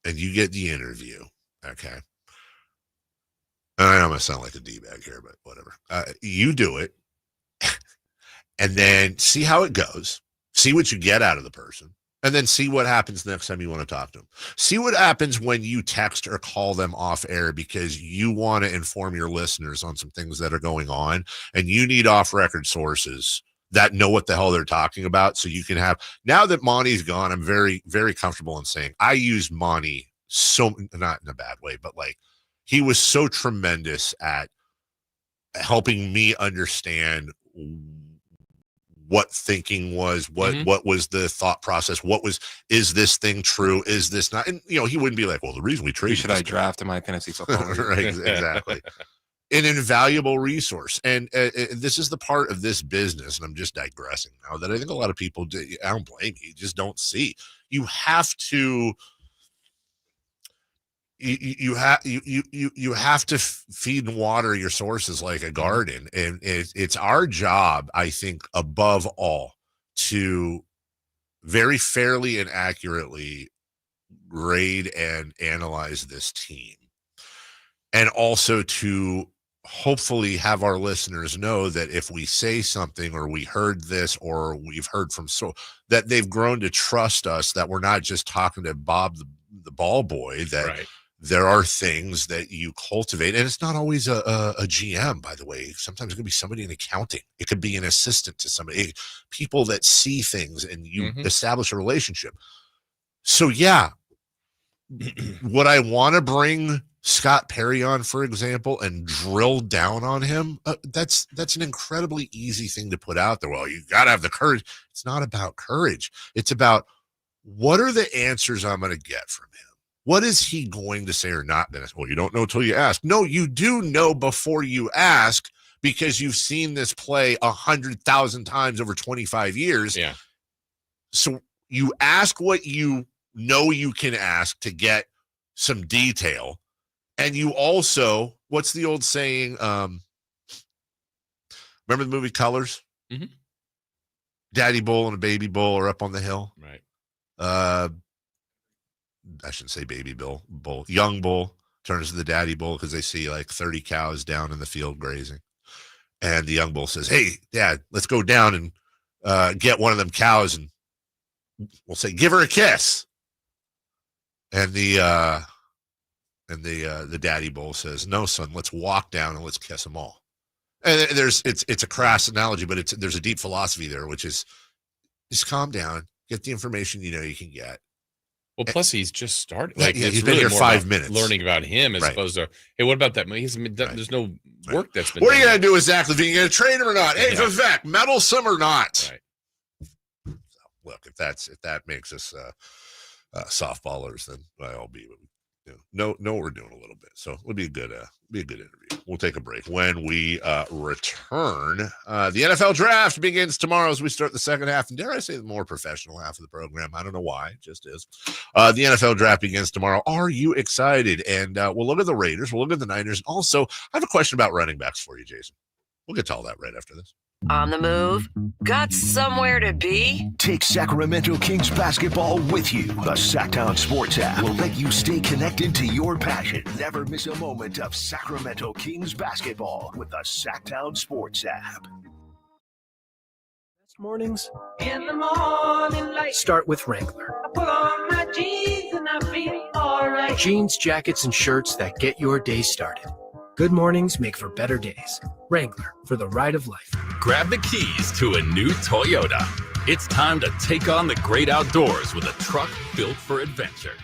and you get the interview. Okay. I know I'm going to sound like a D-bag here, but whatever. You do it, and then see how it goes. See what you get out of the person, and then see what happens next time you want to talk to them. See what happens when you text or call them off air, because you want to inform your listeners on some things that are going on, and you need off-record sources that know what the hell they're talking about, so you can have. Now that Monty's gone, I'm very, very comfortable in saying I used Monty not in a bad way, but like, he was so tremendous at helping me understand what thinking was, what was the thought process, is this thing true? Is this not? And he wouldn't be like, well, the reason we traded. Should I draft in my fantasy football? Right, exactly. an invaluable resource. And this is the part of this business, and I'm just digressing now, that I think a lot of people do. I don't blame you, just don't see. You have to you have to feed and water your sources like a garden, and it's our job, I think, above all, to very fairly and accurately grade and analyze this team, and also to hopefully have our listeners know that if we say something, or we heard this, or we've heard from that they've grown to trust us, that we're not just talking to Bob the ball boy, that right. There are things that you cultivate, and it's not always a GM, by the way. Sometimes it could be somebody in accounting. It could be an assistant to somebody, people that see things, and you establish a relationship. So yeah, would I want to bring Scott Perry on, for example, and drill down on him? That's an incredibly easy thing to put out there. Well, you got to have the courage. It's not about courage. It's about, what are the answers I'm going to get from him? What is he going to say or not going to say? Well, you don't know until you ask. No, you do know before you ask, because you've seen this play 100,000 times over 25 years. Yeah. So you ask what you know you can ask to get some detail. And you also, what's the old saying? Remember the movie Colors? Mm-hmm. Daddy Bull and a baby bull are up on the hill. Right. I shouldn't say baby bull. Young bull turns to the daddy bull because they see like 30 cows down in the field grazing. And the young bull says, "Hey, Dad, let's go down and get one of them cows, and we'll say, give her a kiss." And the daddy bull says, "No, son, let's walk down and let's kiss them all." And it's a crass analogy, but there's a deep philosophy there, which is just calm down, get the information you know you can get. Well, plus he's just started. Like, he's been here 5 minutes, learning about him as opposed to, hey, what about that? There's no work that's been. What are you gonna do with Zach Levine? You gonna trade him or not? Hey, Vivek, meddlesome or not? Right. So, look, if that makes us softballers, then I'll be. Know what we're doing a little bit. So it would be a good interview. We'll take a break. When we return, the NFL draft begins tomorrow as we start the second half, and dare I say the more professional half of the program. I don't know why, it just is. The NFL draft begins tomorrow. Are you excited? And we'll look at the Raiders, we'll look at the Niners. Also, I have a question about running backs for you, Jason. We'll get to all that right after this. On the move? Got somewhere to be? Take Sacramento Kings basketball with you. The Sacktown Sports app will let you stay connected to your passion. Never miss a moment of Sacramento Kings basketball with the Sacktown Sports app. Best mornings in the morning light. Start with Wrangler. I put on my jeans and I feel all right. Jeans, jackets, and shirts that get your day started. Good mornings make for better days. Wrangler, for the ride of life. Grab the keys to a new Toyota. It's time to take on the great outdoors with a truck built for adventure.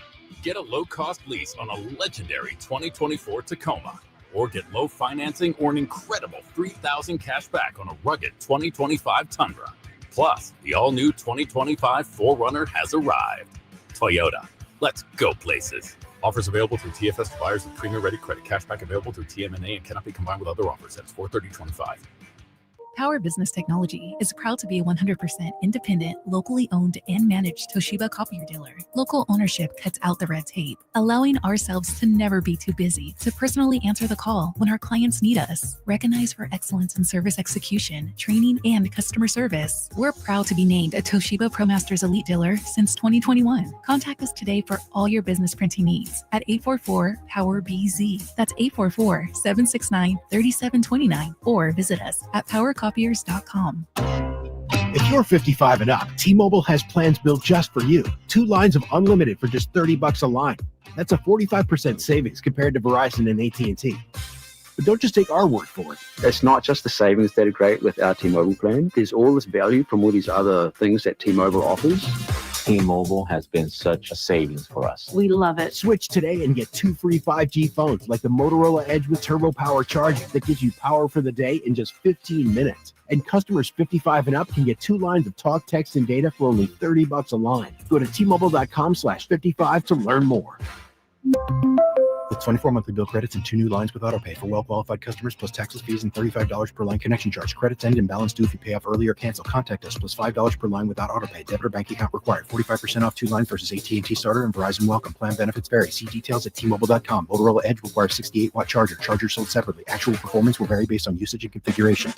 Get a low-cost lease on a legendary 2024 Tacoma, or get low financing or an incredible $3,000 cash back on a rugged 2025 Tundra. Plus, the all-new 2025 4Runner has arrived. Toyota, let's go places. Offers available through TFS to buyers with Premier-ready credit. Cashback available through TMNA and cannot be combined with other offers. That's 4/30/25. Power Business Technology is proud to be a 100% independent, locally owned and managed Toshiba copier dealer. Local ownership cuts out the red tape, allowing ourselves to never be too busy to personally answer the call when our clients need us. Recognized for excellence in service execution, training, and customer service, we're proud to be named a Toshiba ProMasters Elite Dealer since 2021. Contact us today for all your business printing needs at 844-POWER-BZ. That's 844-769-3729, or visit us at powercopiers.com. If you're 55 and up, T-Mobile has plans built just for you. 2 lines of unlimited for just $30 a line. That's a 45% savings compared to Verizon and AT&T. But don't just take our word for it. It's not just the savings that are great with our T-Mobile plan. There's all this value from all these other things that T-Mobile offers. T-Mobile has been such a savings for us. We love it. Switch today and get 2 free 5G phones like the Motorola Edge with Turbo Power charging that gives you power for the day in just 15 minutes. And customers 55 and up can get 2 lines of talk, text, and data for only $30 a line. Go to T-Mobile.com/55 to learn more. With 24 monthly bill credits and 2 new lines with autopay for well-qualified customers, plus taxes, fees, and $35 per line connection charge. Credits end and balance due if you pay off early or cancel. Contact us, plus $5 per line without autopay. Debit or bank account required. 45% off 2 lines versus AT&T Starter and Verizon Welcome. Plan benefits vary. See details at T-Mobile.com. Motorola Edge requires 68-watt charger. Chargers sold separately. Actual performance will vary based on usage and configuration.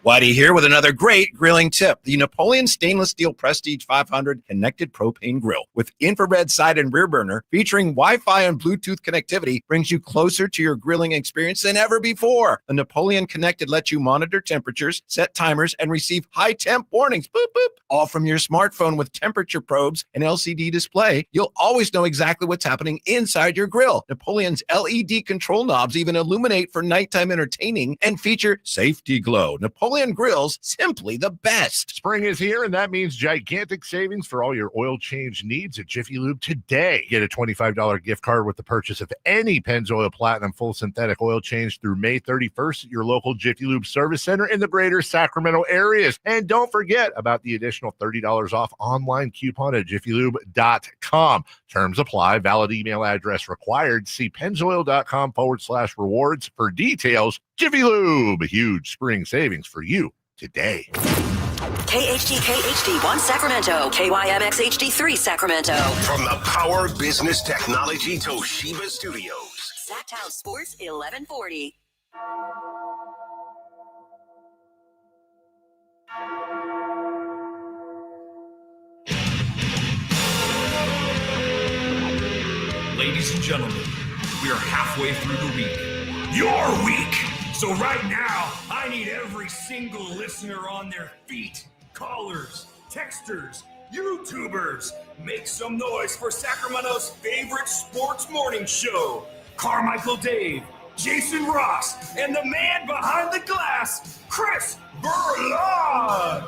Whitey here with another great grilling tip. The Napoleon Stainless Steel Prestige 500 Connected Propane Grill with infrared side and rear burner featuring Wi-Fi and Bluetooth connectivity brings you closer to your grilling experience than ever before. The Napoleon Connected lets you monitor temperatures, set timers, and receive high temp warnings. Boop, boop. All from your smartphone with temperature probes and LCD display. You'll always know exactly what's happening inside your grill. Napoleon's LED control knobs even illuminate for nighttime entertaining and feature safety glow. Napoleon Grills, simply the best. Spring is here, and that means gigantic savings for all your oil change needs at Jiffy Lube today. Get a $25 gift card with the purchase of any Pennzoil Platinum full synthetic oil change through May 31st at your local Jiffy Lube service center in the greater Sacramento areas. And don't forget about the additional $30 off online coupon at jiffylube.com. Terms apply. Valid email address required. See pennzoil.com/rewards for details. Jiffy Lube, huge spring savings for you today. KHD1 Sacramento, KYMX HD3 Sacramento. From the Power Business Technology Toshiba Studios. Sacktown Sports 1140. Ladies and gentlemen, we are halfway through the week. Your week! So right now, I need every single listener on their feet. Callers, texters, YouTubers. Make some noise for Sacramento's favorite sports morning show. Carmichael Dave, Jason Ross, and the man behind the glass, Chris Berlard.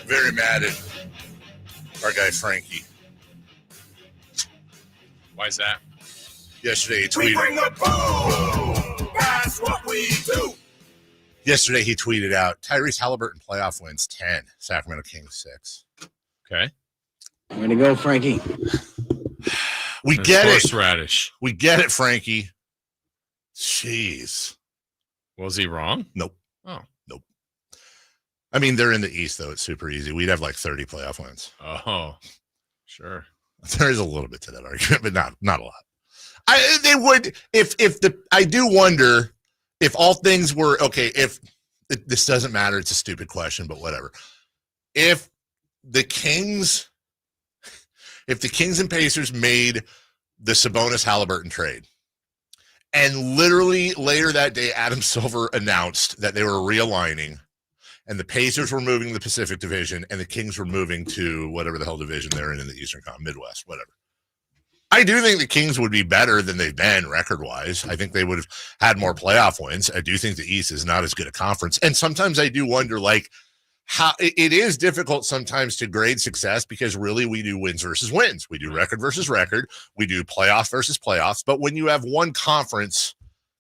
Very mad at our guy Frankie. Why is that? Yesterday he tweeted. We bring the boom! That's what we do! Yesterday he tweeted out, Tyrese Halliburton playoff wins 10, Sacramento Kings 6. Okay. Way to go, Frankie. We get it. Horseradish. We get it, Frankie. Jeez. Was he wrong? Nope. Oh. Nope. I mean, they're in the East, though. It's super easy. We'd have like 30 playoff wins. Oh, sure. There is a little bit to that argument, but not a lot. They would, I do wonder if all things were, okay, this doesn't matter. It's a stupid question, but whatever. If the Kings and Pacers made the Sabonis Halliburton trade, and literally later that day, Adam Silver announced that they were realigning, and the Pacers were moving to the Pacific Division, and the Kings were moving to whatever the hell division they're in the Eastern Midwest, whatever. I do think the Kings would be better than they've been record-wise. I think they would have had more playoff wins. I do think the East is not as good a conference. And sometimes I do wonder, like, how it is difficult sometimes to grade success because really we do wins versus wins. We do record versus record. We do playoffs versus playoffs. But when you have one conference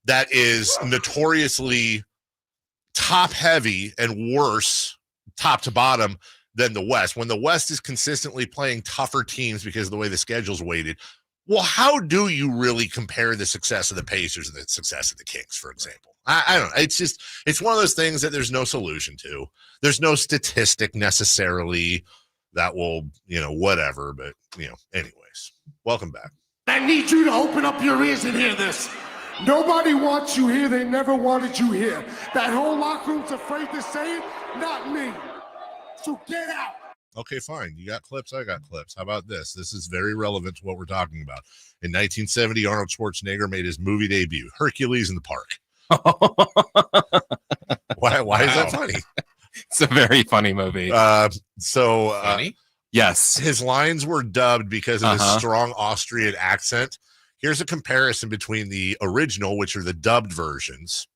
that is notoriously top-heavy and worse, top to bottom, than the West, when the West is consistently playing tougher teams because of the way the schedule's weighted, well, how do you really compare the success of the Pacers and the success of the Kings, for example? I don't know. It's one of those things that there's no solution to. There's no statistic necessarily that will, whatever. But, anyways, welcome back. I need you to open up your ears and hear this. Nobody wants you here. They never wanted you here. That whole locker room's afraid to say it, not me. So get out. Okay, fine. You got clips. I got clips. How about this? This is very relevant to what we're talking about. In 1970, Arnold Schwarzenegger made his movie debut, Hercules in the Park. Why is that funny? It's a very funny movie. Funny? Yes. His lines were dubbed because of his strong Austrian accent. Here's a comparison between the original, which are the dubbed versions,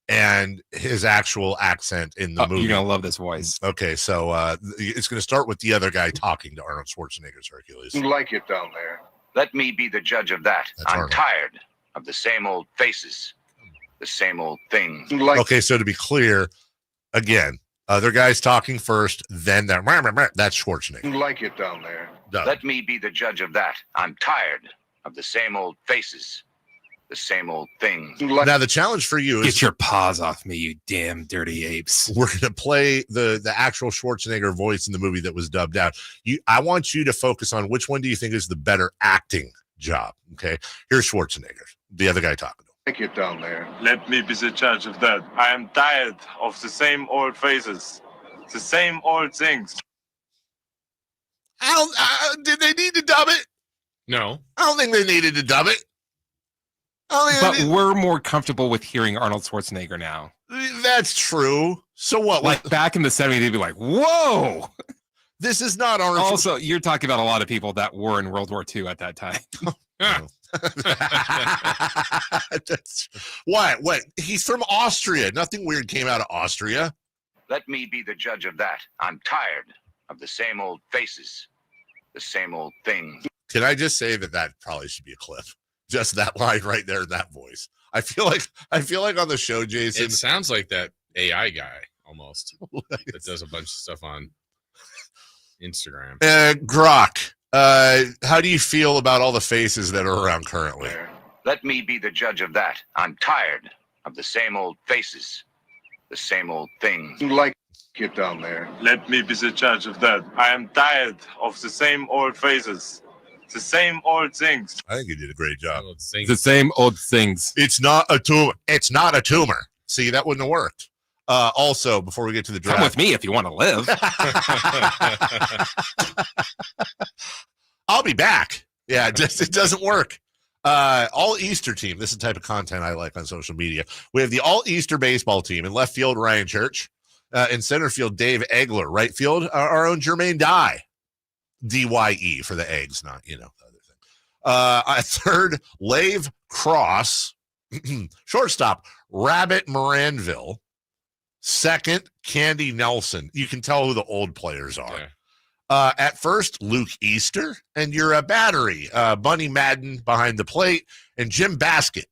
and his actual accent in the movie. You're going to love this voice. Okay, so it's going to start with the other guy talking to Arnold Schwarzenegger's Hercules. You like it down there. Let me be the judge of that. That's I'm Arnold. tired of the same old faces, the same old things. Okay, so to be clear, again, other guys talking first, then that's Schwarzenegger. You like it down there. Let me be the judge of that. I'm tired of the same old faces, the same old things. Now the challenge for you is Get your paws off me, you damn dirty apes. we're going to play the actual Schwarzenegger voice in the movie that was dubbed out. I want you to focus on which one do you think is the better acting job. Okay, here's Schwarzenegger, the other guy talking. Like it down there. Let me be the judge of that. I am tired of the same old faces, the same old things. Did they need to dub it? No. I don't think they needed to dub it. But we're more comfortable with hearing Arnold Schwarzenegger now. That's true. So what? Like back in the 70s, they'd be like, whoa. This is not Arnold. Also, you're talking about a lot of people that were in World War II at that time. That's, what? He's from Austria. Nothing weird came out of Austria. Let me be the judge of that. I'm tired of the same old faces, the same old things. Can I just say that probably should be a clip? Just that line right there in that voice. I feel like on the show, Jason. It sounds like that AI guy almost that does a bunch of stuff on Instagram. Grok, how do you feel about all the faces that are around currently? Let me be the judge of that. I'm tired of the same old faces, the same old things. You like it down there. Let me be the judge of that. I am tired of the same old faces, the same old things. I think you did a great job. The same old things. It's not a tumor. It's not a tumor. See, that wouldn't have worked. Also, before we get to the draft, come with me if you want to live. I'll be back. Yeah, it doesn't work. All Easter team. This is the type of content I like on social media. We have the all Easter baseball team. In left field, Ryan Church. In center field, Dave Egler. Right field, our own Jermaine Dye. DYE for the eggs, not, the other thing. At third, Lave Cross. Shortstop, Rabbit Moranville. Second, Candy Nelson. You can tell who the old players are. Yeah. At first, Luke Easter. And you're a battery. Bunny Madden behind the plate. And Jim Baskett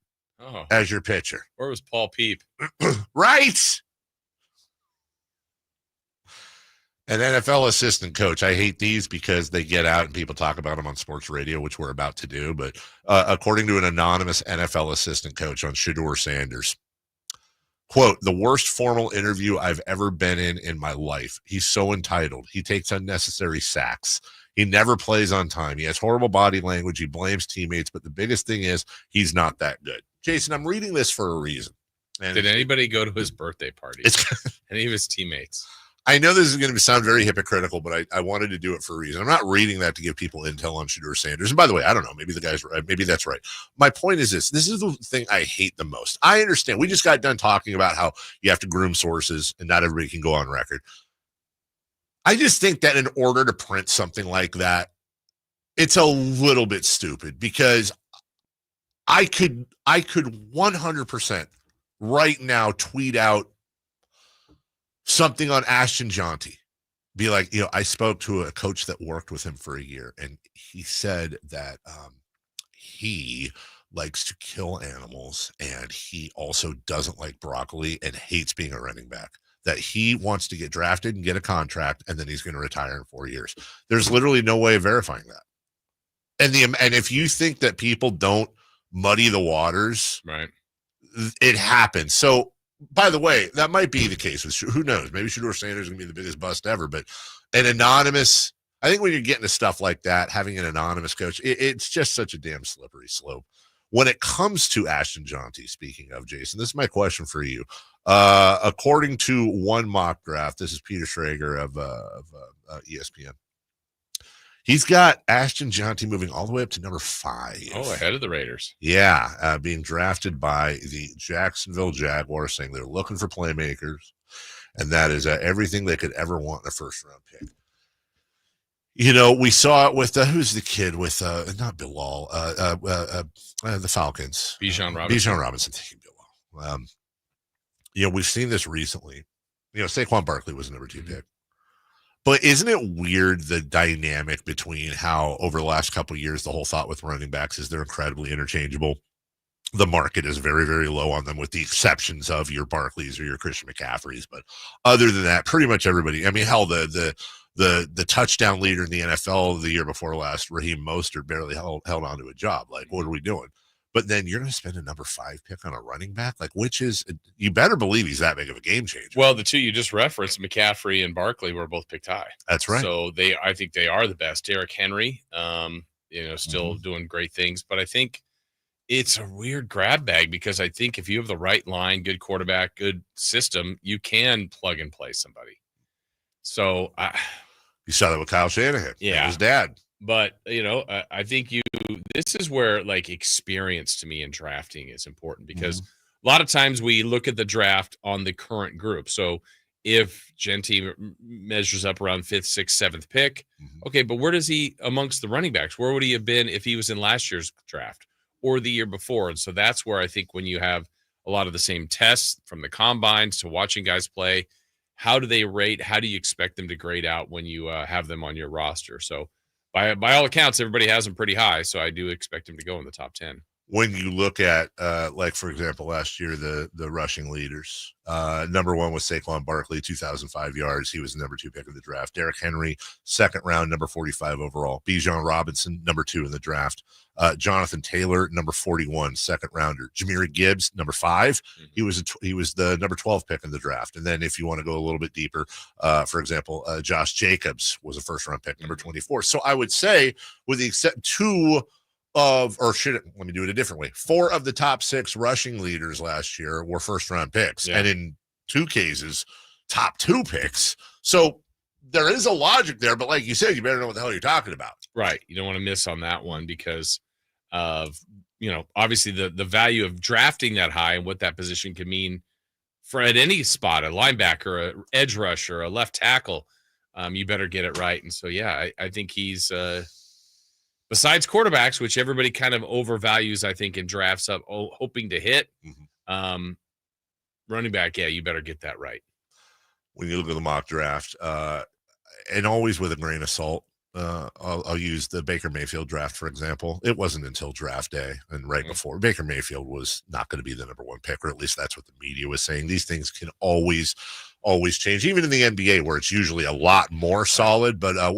as your pitcher. Where was Paul Peep? Right. An NFL assistant coach. I hate these because they get out and people talk about them on sports radio, which we're about to do. But according to an anonymous NFL assistant coach on Shedeur Sanders, quote, the worst formal interview I've ever been in my life. He's so entitled. He takes unnecessary sacks. He never plays on time. He has horrible body language. He blames teammates. But the biggest thing is he's not that good. Jason, I'm reading this for a reason. And did anybody go to his birthday party? Any of his teammates? I know this is going to sound very hypocritical, but I wanted to do it for a reason. I'm not reading that to give people intel on Shedeur Sanders. And by the way, I don't know. Maybe the guy's right. Maybe that's right. My point is this. This is the thing I hate the most. I understand. We just got done talking about how you have to groom sources and not everybody can go on record. I just think that in order to print something like that, it's a little bit stupid because I could 100% right now tweet out something on Ashton Jonty, be like, I spoke to a coach that worked with him for a year, and he said that he likes to kill animals, and he also doesn't like broccoli and hates being a running back, that he wants to get drafted and get a contract, and then he's going to retire in 4 years. There's literally no way of verifying that. And if you think that people don't muddy the waters, right, it happens. So, by the way, that might be the case with who knows? Maybe Shedeur Sanders is going to be the biggest bust ever. But an anonymous, I think when you're getting to stuff like that, having an anonymous coach, it's just such a damn slippery slope. When it comes to Ashton Jonty, speaking of, Jason, this is my question for you. According to one mock draft, this is Peter Schrager of ESPN. He's got Ashton Jonty moving all the way up to number 5. Oh, ahead of the Raiders. Yeah, being drafted by the Jacksonville Jaguars, saying they're looking for playmakers, and that is everything they could ever want in a first-round pick. We saw it with who's the kid with not Bilal, the Falcons. Bijan Robinson. Bijan Robinson. Thank you, Bilal. We've seen this recently. Saquon Barkley was a number 2 pick. But isn't it weird the dynamic between how over the last couple of years the whole thought with running backs is they're incredibly interchangeable. The market is very, very low on them with the exceptions of your Barkleys or your Christian McCaffreys. But other than that, pretty much everybody. I mean, hell, the touchdown leader in the NFL the year before last, Raheem Mostert, barely held on to a job. Like, what are we doing? But then you're going to spend a number 5 pick on a running back? Like, which is, you better believe he's that big of a game changer. Well, the two you just referenced, McCaffrey and Barkley, were both picked high. That's right. So I think they are the best. Derrick Henry, still doing great things. But I think it's a weird grab bag because I think if you have the right line, good quarterback, good system, you can plug and play somebody. So you saw that with Kyle Shanahan. Yeah. His dad. But, I think this is where like experience to me in drafting is important because a lot of times we look at the draft on the current group. So if Genty measures up around 5th, 6th, 7th pick, okay, but where does he amongst the running backs? Where would he have been if he was in last year's draft or the year before? And so that's where I think when you have a lot of the same tests from the combines to watching guys play, how do they rate? How do you expect them to grade out when you have them on your roster? So by all accounts, everybody has them pretty high, so I do expect him to go in the top 10. When you look at, for example, last year, the rushing leaders, number 1 was Saquon Barkley, 2,005 yards. He was the number 2 pick of the draft. Derrick Henry, 2nd round, number 45 overall. Bijan Robinson, number 2 in the draft. Jonathan Taylor, number 41, 2nd rounder. Jahmyr Gibbs, number 5. He was the number 12 pick in the draft. And then if you want to go a little bit deeper, for example, Josh Jacobs was a 1st round pick, number 24. So I would say, with the except 2 of, or let me do it a different way. 4 of the top 6 rushing leaders last year were 1st round picks. Yeah. And in 2 cases, top 2 picks. So there is a logic there, but like you said, you better know what the hell you're talking about. Right. You don't want to miss on that one because of, obviously the value of drafting that high and what that position can mean for at any spot, a linebacker, a edge rusher, a left tackle. You better get it right. And so, yeah, I think he's, besides quarterbacks, which everybody kind of overvalues, I think, in drafts up, hoping to hit, running back, yeah, you better get that right. When you look at the mock draft, and always with a grain of salt, I'll use the Baker Mayfield draft, for example. It wasn't until draft day and right before Baker Mayfield was not going to be the number 1 pick, or at least that's what the media was saying. These things can always change, even in the NBA where it's usually a lot more solid. But I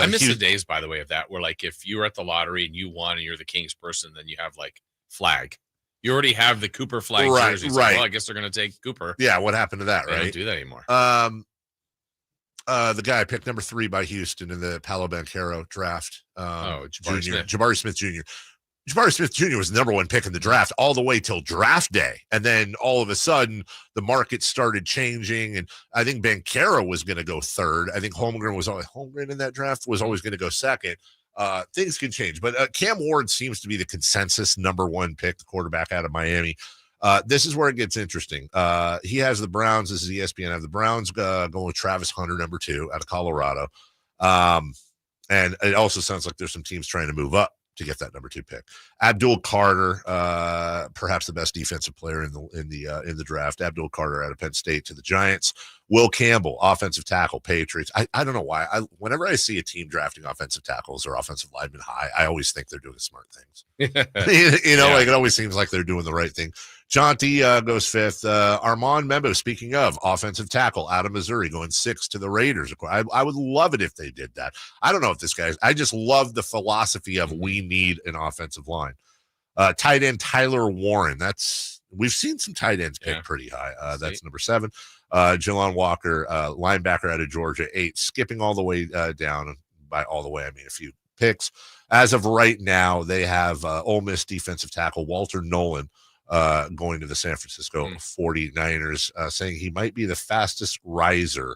miss the days, by the way, of that, where like if you were at the lottery and you won and you're the Kings person, then you have like flag. You already have the Cooper flag jersey. So, well, I guess they're going to take Cooper. Yeah, what happened to that, They right? don't do that anymore. The guy picked number 3 by Houston in the Paolo Banchero draft. Jabari Smith Jr. Jabari Smith Jr. was the number 1 pick in the draft all the way till draft day. And then all of a sudden the market started changing. And I think Banchero was going to go 3rd. I think Holmgren in that draft was always going to go 2nd. Things can change, but Cam Ward seems to be the consensus number 1 pick, the quarterback out of Miami. This is where it gets interesting. He has the Browns. This is ESPN. I have the Browns going with Travis Hunter, number 2 out of Colorado. And it also sounds like there's some teams trying to move up to get that number 2 pick. Abdul Carter, perhaps the best defensive player in the draft. Abdul Carter out of Penn State to the Giants. Will Campbell, offensive tackle, Patriots. I don't know why. Whenever I see a team drafting offensive tackles or offensive linemen high, I always think they're doing smart things. Like it always seems like they're doing the right thing. Jonty goes 5th. Armand Membo, speaking of, offensive tackle out of Missouri, going 6th to the Raiders. I would love it if they did that. I don't know if this guy, I just love the philosophy of we need an offensive line. Tight end Tyler Warren. We've seen some tight ends pick pretty high. That's number 7. Jelon Walker, linebacker out of Georgia, 8. Skipping all the way down. By all the way, I mean a few picks. As of right now, they have Ole Miss defensive tackle Walter Nolan going to the San Francisco 49ers, saying he might be the fastest riser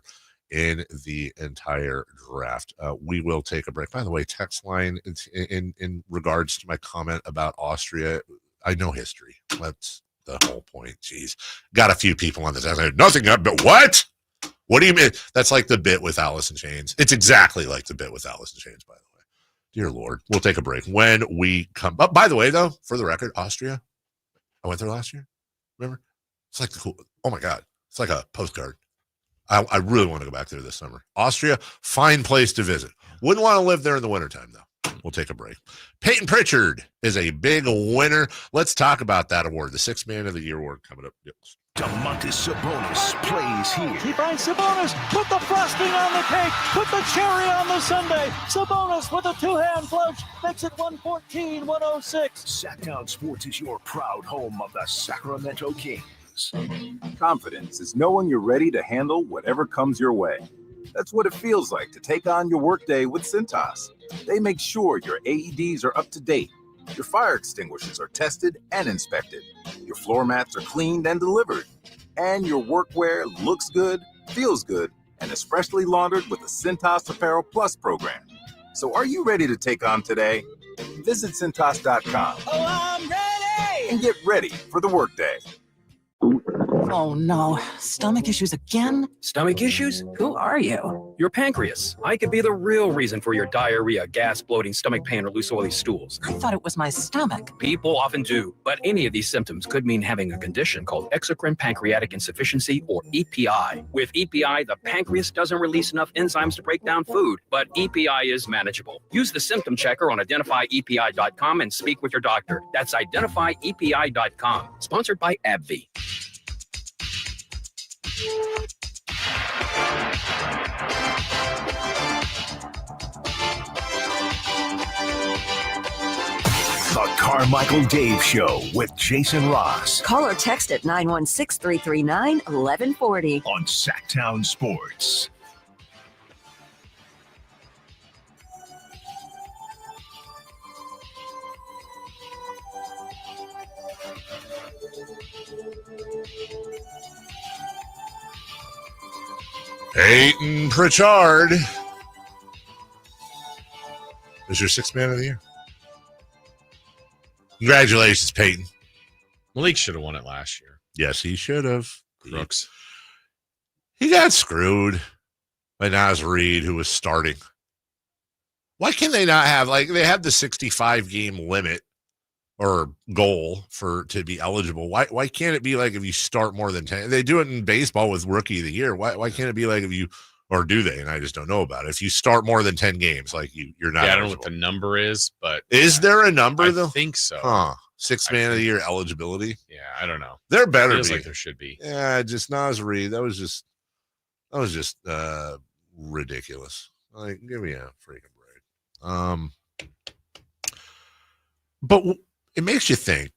in the entire draft. We will take a break. By the way, text line in regards to my comment about Austria, I know history. That's the whole point. Jeez. Got a few people on this. I said, nothing up, but what? What do you mean? That's like the bit with Alice in Chains. It's exactly like the bit with Alice in Chains, by the way. Dear Lord. We'll take a break when we come. But by the way, though, for the record, Austria, I went there last year. Remember? It's like the cool. Oh, my God. It's like a postcard. I really want to go back there this summer. Austria, fine place to visit. Wouldn't want to live there in the wintertime, though. We'll take a break. Peyton Pritchard is a big winner. Let's talk about that award, the Sixth Man of the Year award coming up. Domantas Sabonis plays here. He finds Sabonis, put the frosting on the cake, put the cherry on the sundae. Sabonis with a two-hand float makes it 114-106. Sacktown Sports is your proud home of the Sacramento Kings. Confidence is knowing you're ready to handle whatever comes your way. That's what it feels like to take on your workday with Cintas. They make sure your AEDs are up to date, your fire extinguishers are tested and inspected, your floor mats are cleaned and delivered, and your workwear looks good, feels good, and is freshly laundered with the Cintas Apparel Plus program. So are you ready to take on today? Visit Cintas.com. Oh, I'm ready! And get ready for the workday. Oh no, stomach issues again? Stomach issues? Who are you? Your pancreas. I could be the real reason for your diarrhea, gas, bloating, stomach pain, or loose oily stools. I thought it was my stomach. People often do, but any of these symptoms could mean having a condition called exocrine pancreatic insufficiency, or EPI. With EPI, the pancreas doesn't release enough enzymes to break down food, but EPI is manageable. Use the symptom checker on identifyepi.com and speak with your doctor. That's identifyepi.com. Sponsored by AbbVie. The Carmichael Dave Show with Jason Ross. Call or text at 916-339-1140. On Sacktown Sports. Peyton Pritchard is your Sixth Man of the Year. Congratulations, Peyton. Malik should have won it last year. Yes, he should have. Crooks. He got screwed by Naz Reid, who was starting. Why can they not have, like, they have the 65 game limit or goal to be eligible? Why can't it be like if you start more than 10? They do it in baseball with Rookie of the Year. Why can't it be like if you, or do they? And I just don't know about it. If you start more than 10 games, like you're not. Yeah, I don't eligible. know what the number is, but is there a number though? I think so. Huh? Sixth Man of the Year eligibility. Yeah, I don't know. There better Feels be. like there should be. Yeah, just Naz Reid. That was just ridiculous. Like, give me a freaking break. But it makes you think.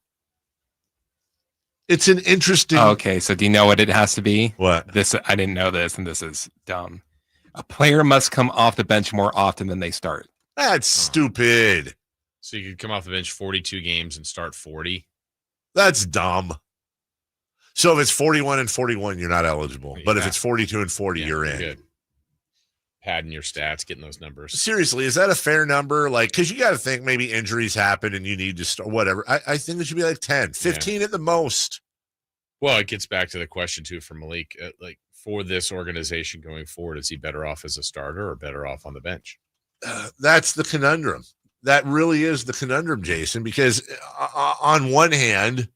It's an interesting. Okay, so do you know what it has to be? What? This I didn't know this, and this is dumb. A player must come off the bench more often than they start. That's stupid. So you could come off the bench 42 games and start 40. That's dumb. So if it's 41 and 41, you're not eligible. But if it's 42 and 40, you're in. Good. Padding your stats, getting those numbers. Seriously, is that a fair number? Like, because you got to think maybe injuries happen and you need to start, whatever. I think it should be like 10, 15 at the most. Well, it gets back to the question, too, for Malik. Like, for this organization going forward, is he better off as a starter or better off on the bench? That's the conundrum. That really is the conundrum, Jason, because on one hand,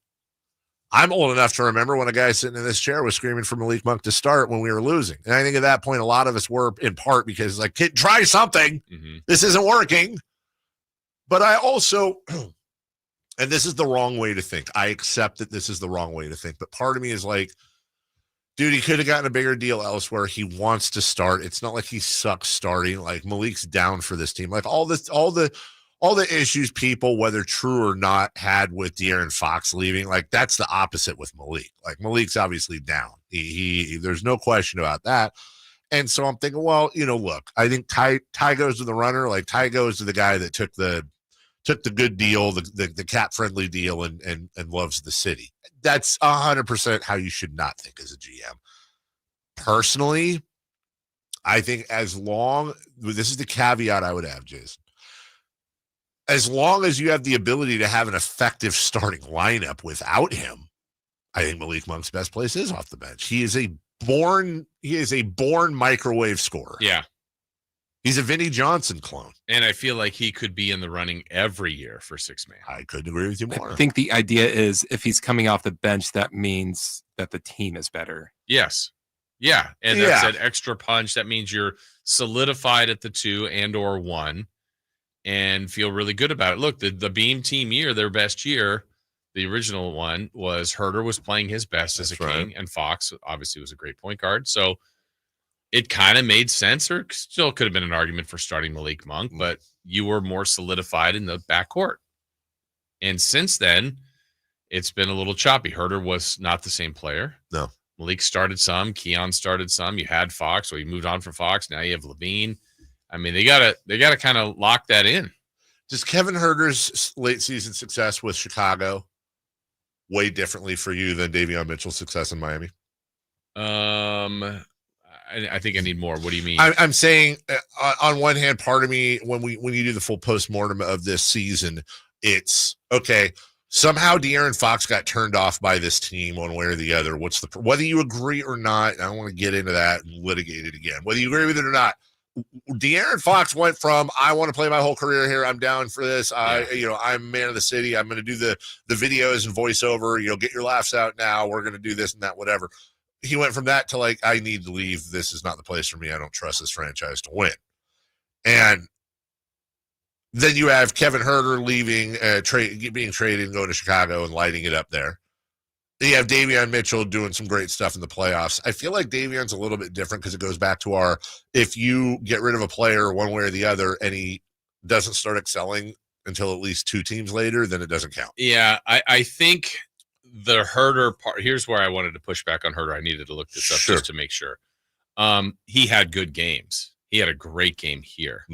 I'm old enough to remember when a guy sitting in this chair was screaming for Malik Monk to start when we were losing. And I think at that point, a lot of us were in part because, like, kid, try something. Mm-hmm. This isn't working. But I also, and this is the wrong way to think. I accept that this is the wrong way to think. But part of me is like, dude, he could have gotten a bigger deal elsewhere. He wants to start. It's not like he sucks starting. Like, Malik's down for this team. Like, all the issues people, whether true or not, had with De'Aaron Fox leaving, like, that's the opposite with Malik. Like, Malik's obviously down. He there's no question about that. And so I'm thinking, well, look, I think Ty goes to the runner. Like, Ty goes to the guy that took the good deal, the cap friendly deal, and loves the city. That's 100% how you should not think as a GM. Personally, I think this is the caveat I would have, Jason. As long as you have the ability to have an effective starting lineup without him, I think Malik Monk's best place is off the bench. He is a is a born microwave scorer. Yeah. He's a Vinnie Johnson clone. And I feel like he could be in the running every year for six man. I couldn't agree with you more. I think the idea is if he's coming off the bench, that means that the team is better. Yes. Yeah. And that's that extra punch. That means you're solidified at the 2 and or 1 and feel really good about it. Look, the Beam team year, their best year, the original one was Herter was playing his best as a King, and Fox obviously was a great point guard. So it kind of made sense, or still could have been an argument for starting Malik Monk, but you were more solidified in the backcourt. And since then, it's been a little choppy. Herter was not the same player. No. Malik started some. Keon started some. You had Fox, so you moved on from Fox. Now you have Levine. I mean, they gotta kind of lock that in. Does Kevin Herter's late season success with Chicago weigh differently for you than Davion Mitchell's success in Miami? I think I need more. What do you mean? I'm saying, on one hand, part of me, when you do the full postmortem of this season, it's okay. Somehow De'Aaron Fox got turned off by this team one way or the other. Whether you agree or not, I don't want to get into that and litigate it again. Whether you agree with it or not, De'Aaron Fox went from, I want to play my whole career here, I'm down for this. I'm man of the city. I'm going to do the videos and voiceover. Get your laughs out now. We're going to do this and that, whatever. He went from that to like, I need to leave. This is not the place for me. I don't trust this franchise to win. And then you have Kevin Herter leaving, being traded and going to Chicago and lighting it up there. Then you have Davion Mitchell doing some great stuff in the playoffs. I feel like Davion's a little bit different because it goes back to if you get rid of a player one way or the other and he doesn't start excelling until at least 2 teams later, then it doesn't count. Yeah, I think the Herter part, here's where I wanted to push back on Herter. I needed to look this up just to make sure. He had good games. He had a great game here.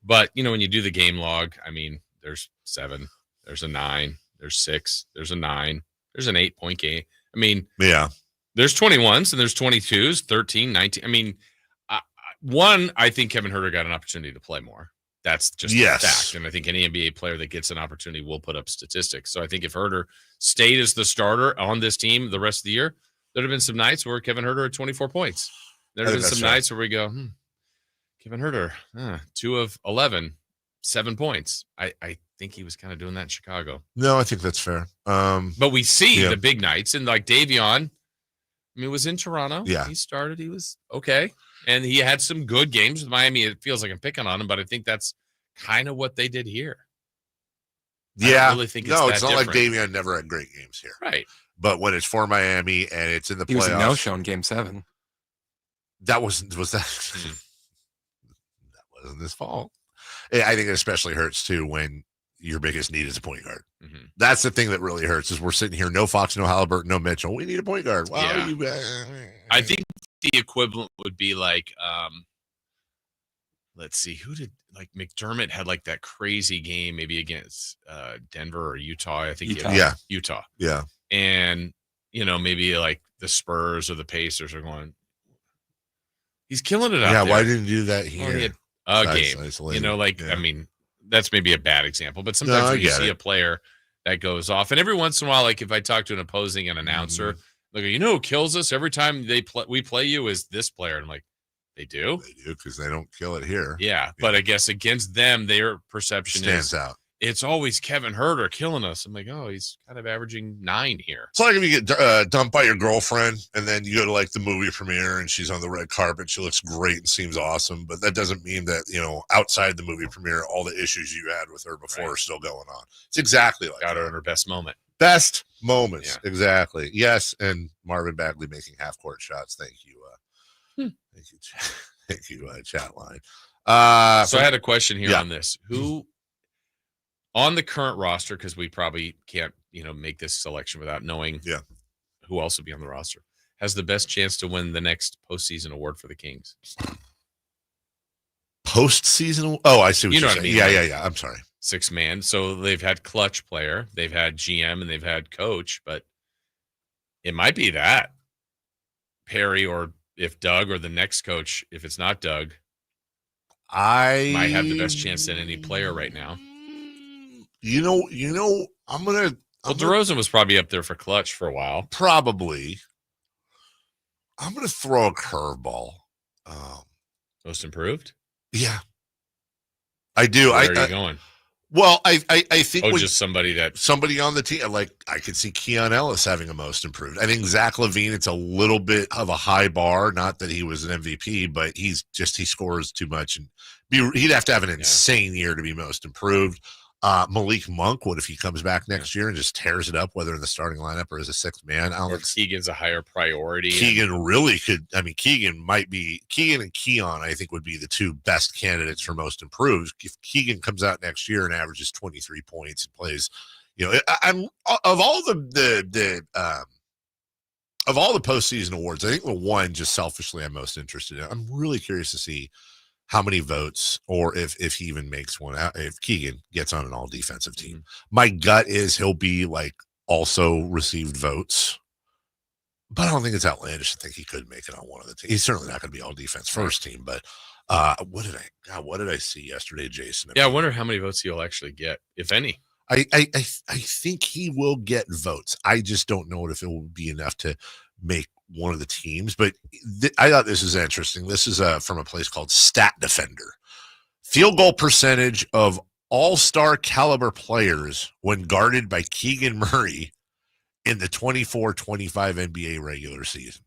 But, when you do the game log, I mean, there's 7, there's a 9, there's 6, there's a 9, there's an 8-point game. I mean, there's 21s and there's 22s, 13, 19. I mean, I think Kevin Herter got an opportunity to play more. That's just a fact. And I think any NBA player that gets an opportunity will put up statistics. So I think if Herter stayed as the starter on this team the rest of the year, there'd have been some nights where Kevin Herter had 24 points. There'd have been some nights where we go, Kevin Herter, 2 of 11, 7 points. I think he was kind of doing that in Chicago. No, I think that's fair. But we see the big nights, and like Davion, was in Toronto. Yeah. He started. He was okay. And he had some good games with Miami. It feels like I'm picking on him, but I think that's kind of what they did here. I don't really think it's not like Davion never had great games here. Right. But when it's for Miami and it's in the playoffs. He was a no-show in Game 7. That wasn't his fault. I think it especially hurts, too, when your biggest need is a point guard. That's the thing that really hurts is we're sitting here, no Fox, no Halliburton, no Mitchell. We need a point guard. Wow, I think the equivalent would be like, let's see, who did McDermott had like that crazy game maybe against Denver or Utah. I think Utah. Yeah. And, maybe like the Spurs or the Pacers are going, he's killing it out there. Yeah, why didn't you do that here? Well, he had a game. I mean, that's maybe a bad example, but sometimes when you see a player that goes off, and every once in a while, like if I talk to an opposing announcer, like, who kills us every time we play you is this player. And I'm like, they do? They do, because they don't kill it here. Yeah, but I guess against them, their perception stands out. It's always Kevin Herter killing us. I'm like, he's kind of averaging 9 here. It's like if you get dumped by your girlfriend and then you go to like the movie premiere and she's on the red carpet. She looks great and seems awesome. But that doesn't mean that, outside the movie premiere, all the issues you had with her before are still going on. It's exactly like got her in her best moment. Best moments. Yeah. Exactly. Yes. And Marvin Bagley making half court shots. Thank you. Thank you, chat line. So I had a question here on this. Who on the current roster, because we probably can't, make this selection without knowing who else would be on the roster, has the best chance to win the next postseason award for the Kings? Postseason? Oh, I see what you're saying. What I mean? Yeah. I'm sorry. 6-man. So they've had clutch player, they've had GM, and they've had coach, but it might be that Perry, or if Doug, or the next coach, if it's not Doug, might have the best chance than any player right now. I'm gonna. DeRozan was probably up there for clutch for a while. Probably. I'm going to throw a curveball. Most improved? Yeah. I do. Where are you going? Well, I think just somebody on the team. Like, I could see Keon Ellis having a most improved. I think Zach LaVine, it's a little bit of a high bar. Not that he was an MVP, but he scores too much, and he'd have to have an insane year to be most improved. Malik Monk, what if he comes back next year and just tears it up, whether in the starting lineup or as a sixth man? Or if Keegan's a higher priority. Keegan really could. I mean, Keegan and Keon, I think, would be the two best candidates for most improved. If Keegan comes out next year and averages 23 points and plays, I'm of all the postseason awards, I think the one just selfishly I'm most interested in. I'm really curious to see how many votes, or if he even makes one, if Keegan gets on an all defensive team. My gut is he'll be like also received votes, but I don't think it's outlandish to think he could make it on one of the teams. He's certainly not going to be all defense first team, but what did I see yesterday, Jason? I wonder how many votes he'll actually get, if any. I think he will get votes. I just don't know if it will be enough to make one of the teams, but I thought this is interesting. This is from a place called Stat Defender. Field goal percentage of all-star caliber players when guarded by Keegan Murray in the 24-25 NBA regular season.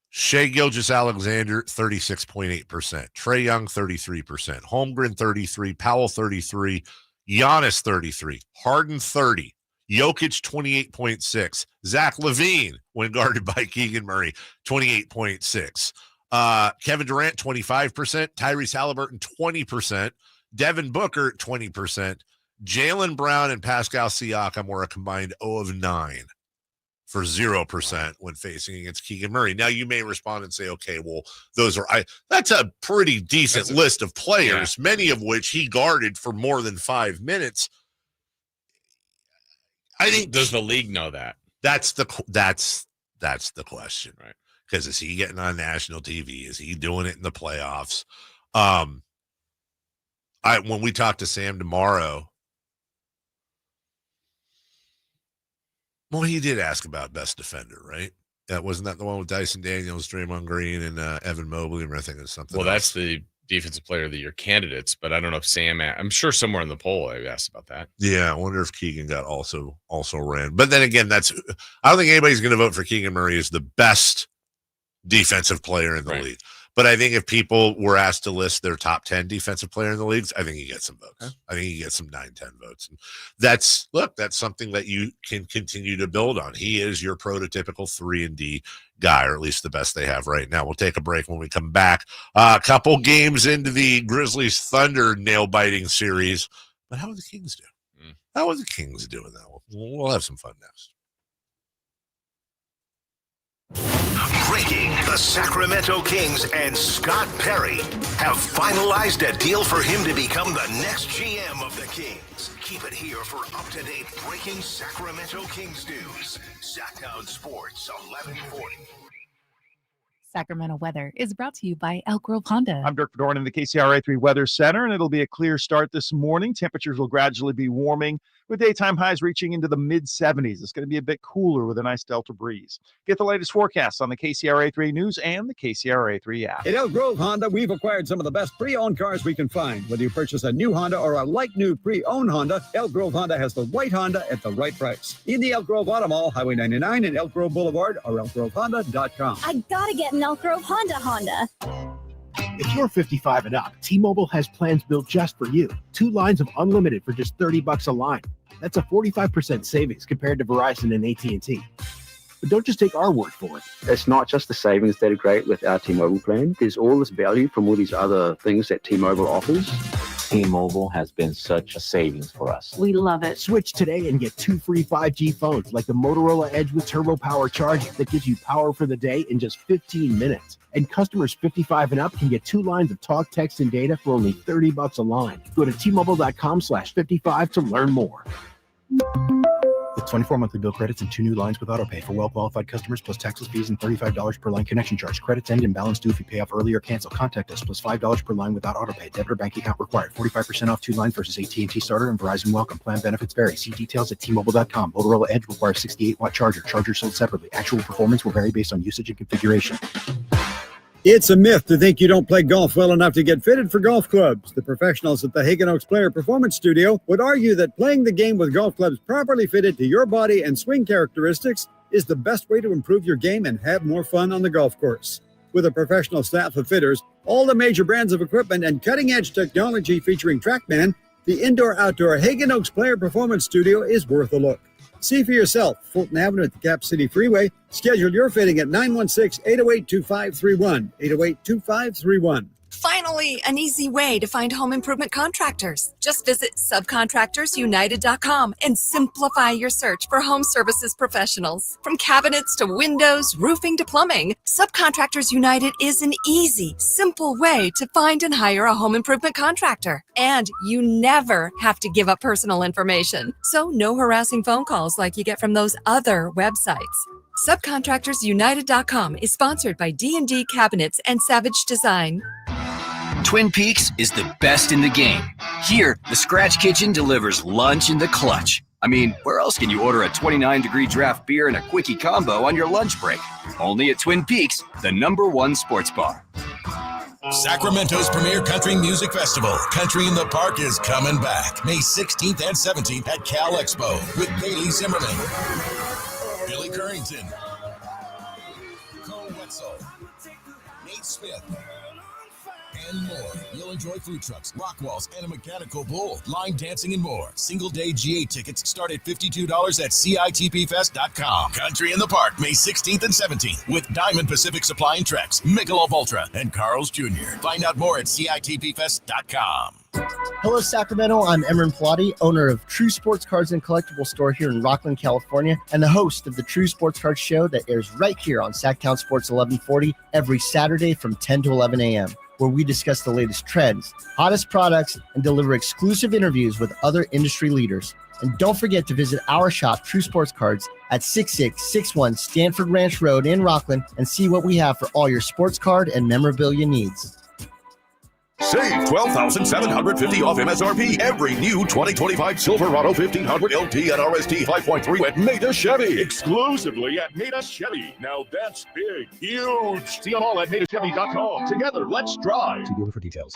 Shai Gilgeous-Alexander, 36.8%. Trae Young, 33%. Holmgren, 33%. Powell, 33%. Giannis, 33%. Harden, 30%. Jokic, 28.6%. Zach LaVine, when guarded by Keegan Murray, 28.6%. Kevin Durant, 25%. Tyrese Halliburton, 20%. Devin Booker, 20%. Jaylen Brown and Pascal Siakam were a combined 0 of 9 for 0% when facing against Keegan Murray. Now, you may respond and say, okay, well, that's a pretty decent list of players, many of which he guarded for more than 5 minutes. I think, does the league know that? That's the question, right? Because is he getting on national TV? Is he doing it in the playoffs? When we talk to Sam tomorrow, well, he did ask about best defender, right? Wasn't that the one with Dyson Daniels, Draymond Green, and Evan Mobley? Or I think it's something. Well, that's the defensive player of the year candidates, but I don't know if Sam. I'm sure somewhere in the poll I asked about that. Yeah, I wonder if Keegan got also ran. But then again, I don't think anybody's going to vote for Keegan Murray as the best defensive player in the league. But I think if people were asked to list their top 10 defensive player in the leagues, I think he gets some votes. Okay. I think he gets some 9-10 votes. And that's something that you can continue to build on. He is your prototypical 3-and-D guy, or at least the best they have right now. We'll take a break. When we come back, a couple games into the Grizzlies Thunder nail-biting series. But how would the Kings do? How would the Kings do in that one? We'll have some fun next. Breaking: the Sacramento Kings and Scott Perry have finalized a deal for him to become the next GM of the Kings. Keep it here for up-to-date breaking Sacramento Kings news. Sacktown Sports 1140. Sacramento weather is brought to you by Elk Grove Honda. I'm Dirk Fedorn in the KCRA3 Weather Center, and it'll be a clear start this morning. Temperatures will gradually be warming, with daytime highs reaching into the mid-70s. It's going to be a bit cooler with a nice delta breeze. Get the latest forecasts on the KCRA3 News and the KCRA3 app. At Elk Grove Honda, we've acquired some of the best pre-owned cars we can find. Whether you purchase a new Honda or a like-new pre-owned Honda, Elk Grove Honda has the right Honda at the right price. In the Elk Grove Auto Mall, Highway 99 and Elk Grove Boulevard, or elkgrovehonda.com. I gotta get an Elk Grove Honda. If you're 55 and up, T-Mobile has plans built just for you. 2 lines of unlimited for just $30 a line. That's a 45% savings compared to Verizon and AT&T. But don't just take our word for it. It's not just the savings that are great with our T-Mobile plan. There's all this value from all these other things that T-Mobile offers. T-Mobile has been such a savings for us. We love it. Switch today and get 2 free 5G phones like the Motorola Edge with Turbo Power charging that gives you power for the day in just 15 minutes. And customers 55 and up can get 2 lines of talk, text, and data for only $30 a line. Go to T-Mobile.com/55 to learn more. with 24 monthly bill credits and 2 new lines with autopay for well-qualified customers, plus taxes, fees, and $35 per line connection charge. Credits end and balance due if you pay off early or cancel. Contact us, plus $5 per line without autopay. Debit or bank account required. 45% off 2 lines versus AT&T Starter and Verizon Welcome. Plan benefits vary. See details at T-Mobile.com. Motorola Edge requires 68-watt charger. Charger sold separately. Actual performance will vary based on usage and configuration. It's a myth to think you don't play golf well enough to get fitted for golf clubs. The professionals at the Hagen Oaks Player Performance Studio would argue that playing the game with golf clubs properly fitted to your body and swing characteristics is the best way to improve your game and have more fun on the golf course. With a professional staff of fitters, all the major brands of equipment, and cutting-edge technology featuring TrackMan, the indoor-outdoor Hagen Oaks Player Performance Studio is worth a look. See for yourself, Fulton Avenue at the Cap City Freeway. Schedule your fitting at 916-808-2531, 808-2531. Finally, an easy way to find home improvement contractors. Just visit subcontractorsunited.com and simplify your search for home services professionals. From cabinets to windows, roofing to plumbing, Subcontractors United is an easy, simple way to find and hire a home improvement contractor. And you never have to give up personal information. So no harassing phone calls like you get from those other websites. Subcontractorsunited.com is sponsored by D&D Cabinets and Savage Design. Twin Peaks is the best in the game. Here, the Scratch Kitchen delivers lunch in the clutch. I mean, where else can you order a 29-degree draft beer and a quickie combo on your lunch break? Only at Twin Peaks, the #1 sports bar. Sacramento's premier country music festival, Country in the Park, is coming back May 16th and 17th at Cal Expo with Bailey Zimmerman, Billy Currington, Cole Wetzel, Nate Smith, and more. You'll enjoy food trucks, rock walls, and a mechanical bull, line dancing, and more. Single-day GA tickets start at $52 at CITPFest.com. Country in the Park, May 16th and 17th, with Diamond Pacific Supply and Trex, Michelob Ultra, and Carl's Jr. Find out more at CITPFest.com. Hello, Sacramento. I'm Emran Pilati, owner of True Sports Cards and Collectible Store here in Rockland, California, and the host of the True Sports Cards Show that airs right here on Sacktown Sports 1140 every Saturday from 10 to 11 a.m., where we discuss the latest trends, hottest products, and deliver exclusive interviews with other industry leaders. And don't forget to visit our shop, True Sports Cards, at 6661 Stanford Ranch Road in Rockland, and see what we have for all your sports card and memorabilia needs. Save $12,750 off MSRP. Every new 2025 Silverado 1500 LT and RST 5.3 at Nada Chevy. Exclusively at Nada Chevy. Now that's big, huge. See them all at NadaChevy.com. Together, let's drive. See dealer for details.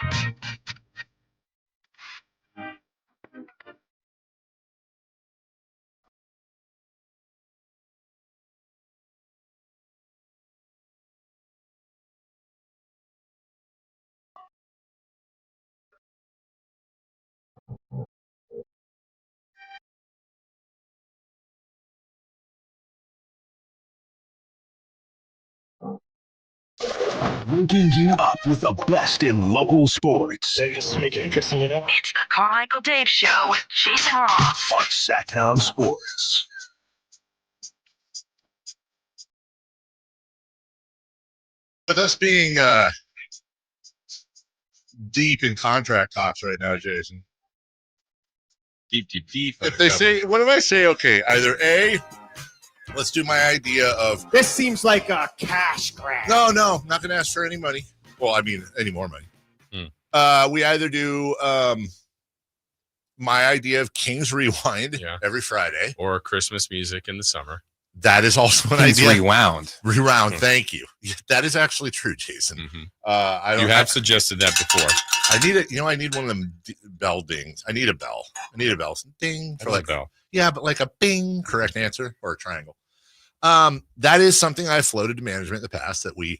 Waking you up with the best in local sports. It's the Carmichael Dave Show with Jason Ross On Sacktown Sports. With us being deep in contract talks right now, Jason. Deep. If they say, what if I say, okay, either A, let's do my idea of. This seems like a cash grab. No, not going to ask for any money. Well, I mean, any more money. We either do my idea of King's Rewind every Friday. Or Christmas music in the summer. That is also an King's idea. Rewound. Thank you. That is actually true, Jason. You have suggested that before. I need it. I need one of them bell dings. I need a bell. Ding for like a bell. Yeah, but like a bing, correct answer, or a triangle. That is something I floated to management in the past that we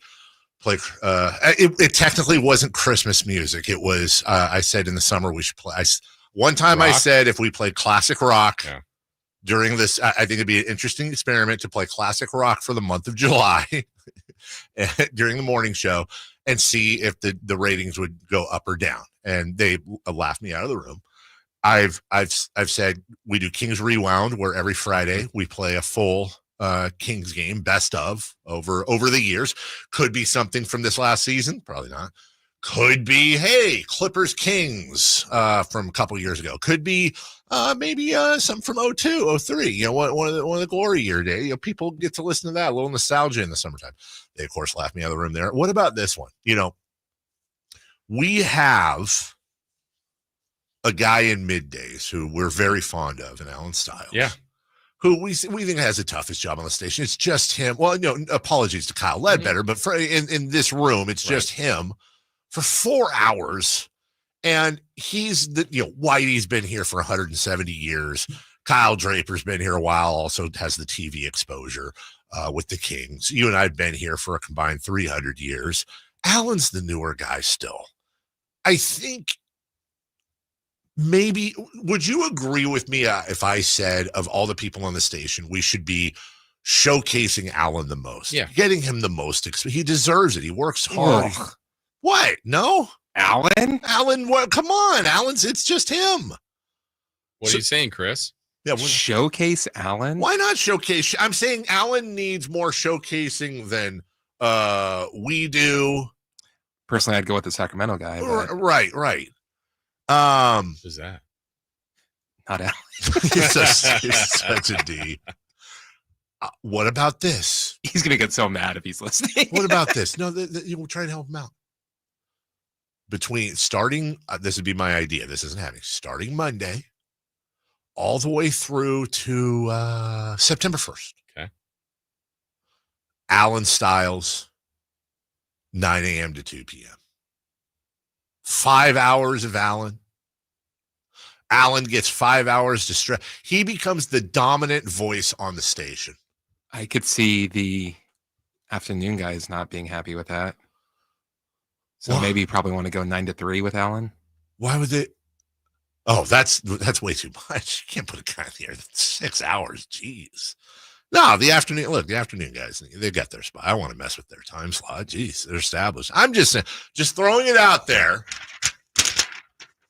play. It technically wasn't Christmas music. It was, I said in the summer we should play. One time rock? I said if we played classic rock during this, I think it'd be an interesting experiment to play classic rock for the month of July during the morning show and see if the ratings would go up or down. And they laughed me out of the room. I've said we do King's Rewound, where every Friday we play a full Kings game, best of over the years. Could be something from this last season, probably not. Could be, hey, Clippers Kings from a couple years ago. Could be maybe something from 02, 03. You know, one of the glory year day. You know, people get to listen to that. A little nostalgia in the summertime. They of course laughed me out of the room there. What about this one? You know, we have a guy in middays who we're very fond of, in Alan Stiles. Yeah. Who we think has the toughest job on the station. It's just him. Well, no, apologies to Kyle Ledbetter, but in this room, it's just him for 4 hours. And he's Whitey's been here for 170 years. Kyle Draper's been here a while, also has the TV exposure with the Kings. You and I have been here for a combined 300 years. Alan's the newer guy still. I think maybe, would you agree with me if I said of all the people on the station, we should be showcasing Alan the most? Yeah. Getting him the most. He deserves it. He works hard. Ugh. What? No? Alan? Alan, what? Come on. Alan's, it's just him. What are you saying, Chris? Yeah, showcase Alan? Why not showcase? I'm saying Alan needs more showcasing than we do. Personally, I'd go with the Sacramento guy. But... Right. Who's that? Not Alan. it's such a D. What about this? He's going to get so mad if he's listening. What about this? No, we'll try and help him out. Between starting, this would be my idea. This isn't happening. Starting Monday, all the way through to September 1st. Okay. Alan Stiles, 9 a.m. to 2 p.m. 5 hours of Alan. Alan gets 5 hours to stress. He becomes the dominant voice on the station. I could see the afternoon guys not being happy with that. So maybe you probably want to go 9 to 3 with Alan. Why would they? Oh, that's way too much. You can't put a guy in here. 6 hours. Jeez. No, the afternoon. Look, the afternoon guys, they got their spot. I want to mess with their time slot. Jeez, they're established. I'm just saying, just throwing it out there.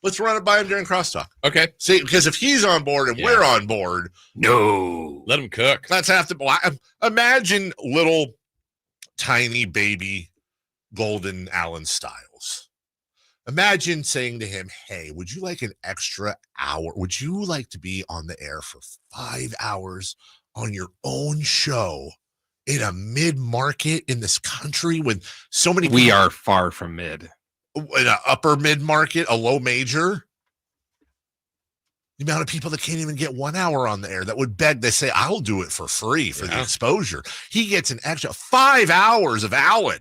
Let's run it by him during crosstalk. Okay. See, because if he's on board and we're on board, no, let him cook. Let's have to imagine little tiny baby golden Alan Stiles. Imagine saying to him, "Hey, would you like an extra hour? Would you like to be on the air for 5 hours on your own show in a mid-market in this country with so many people?" We are far from mid. In an upper mid-market, a low major. The amount of people that can't even get 1 hour on the air that would beg, they say, I'll do it for free for the exposure. He gets an extra 5 hours of Alan.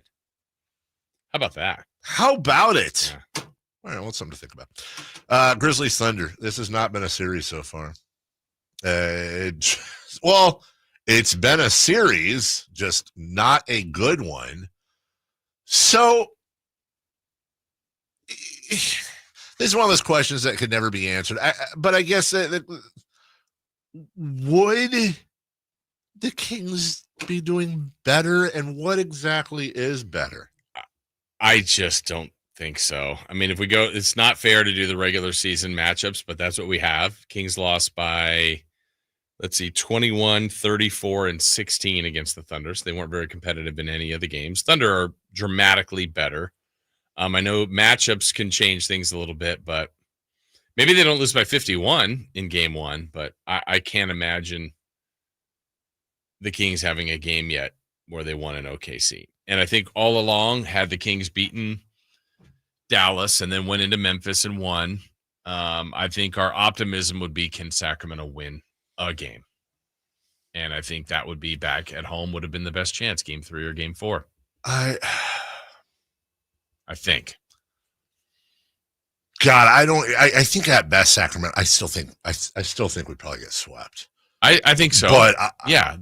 How about that? How about it? Yeah. All right, well, something to think about. Grizzlies Thunder. This has not been a series so far. Well, it's been a series, just not a good one. So this is one of those questions that could never be answered. But I guess would the Kings be doing better? And what exactly is better? I just don't think so. I mean, if we go, it's not fair to do the regular season matchups, but that's what we have. Kings lost by, 21, 34, and 16 against the Thunder. So they weren't very competitive in any of the games. Thunder are dramatically better. I know matchups can change things a little bit, but maybe they don't lose by 51 in game one, but I can't imagine the Kings having a game yet where they won in OKC. And I think all along, had the Kings beaten Dallas and then went into Memphis and won, I think our optimism would be, can Sacramento win a game? And I think that would be back at home would have been the best chance, game 3 or game 4. I think. God, I think at best Sacramento. I still think we'd probably get swept. I think so. But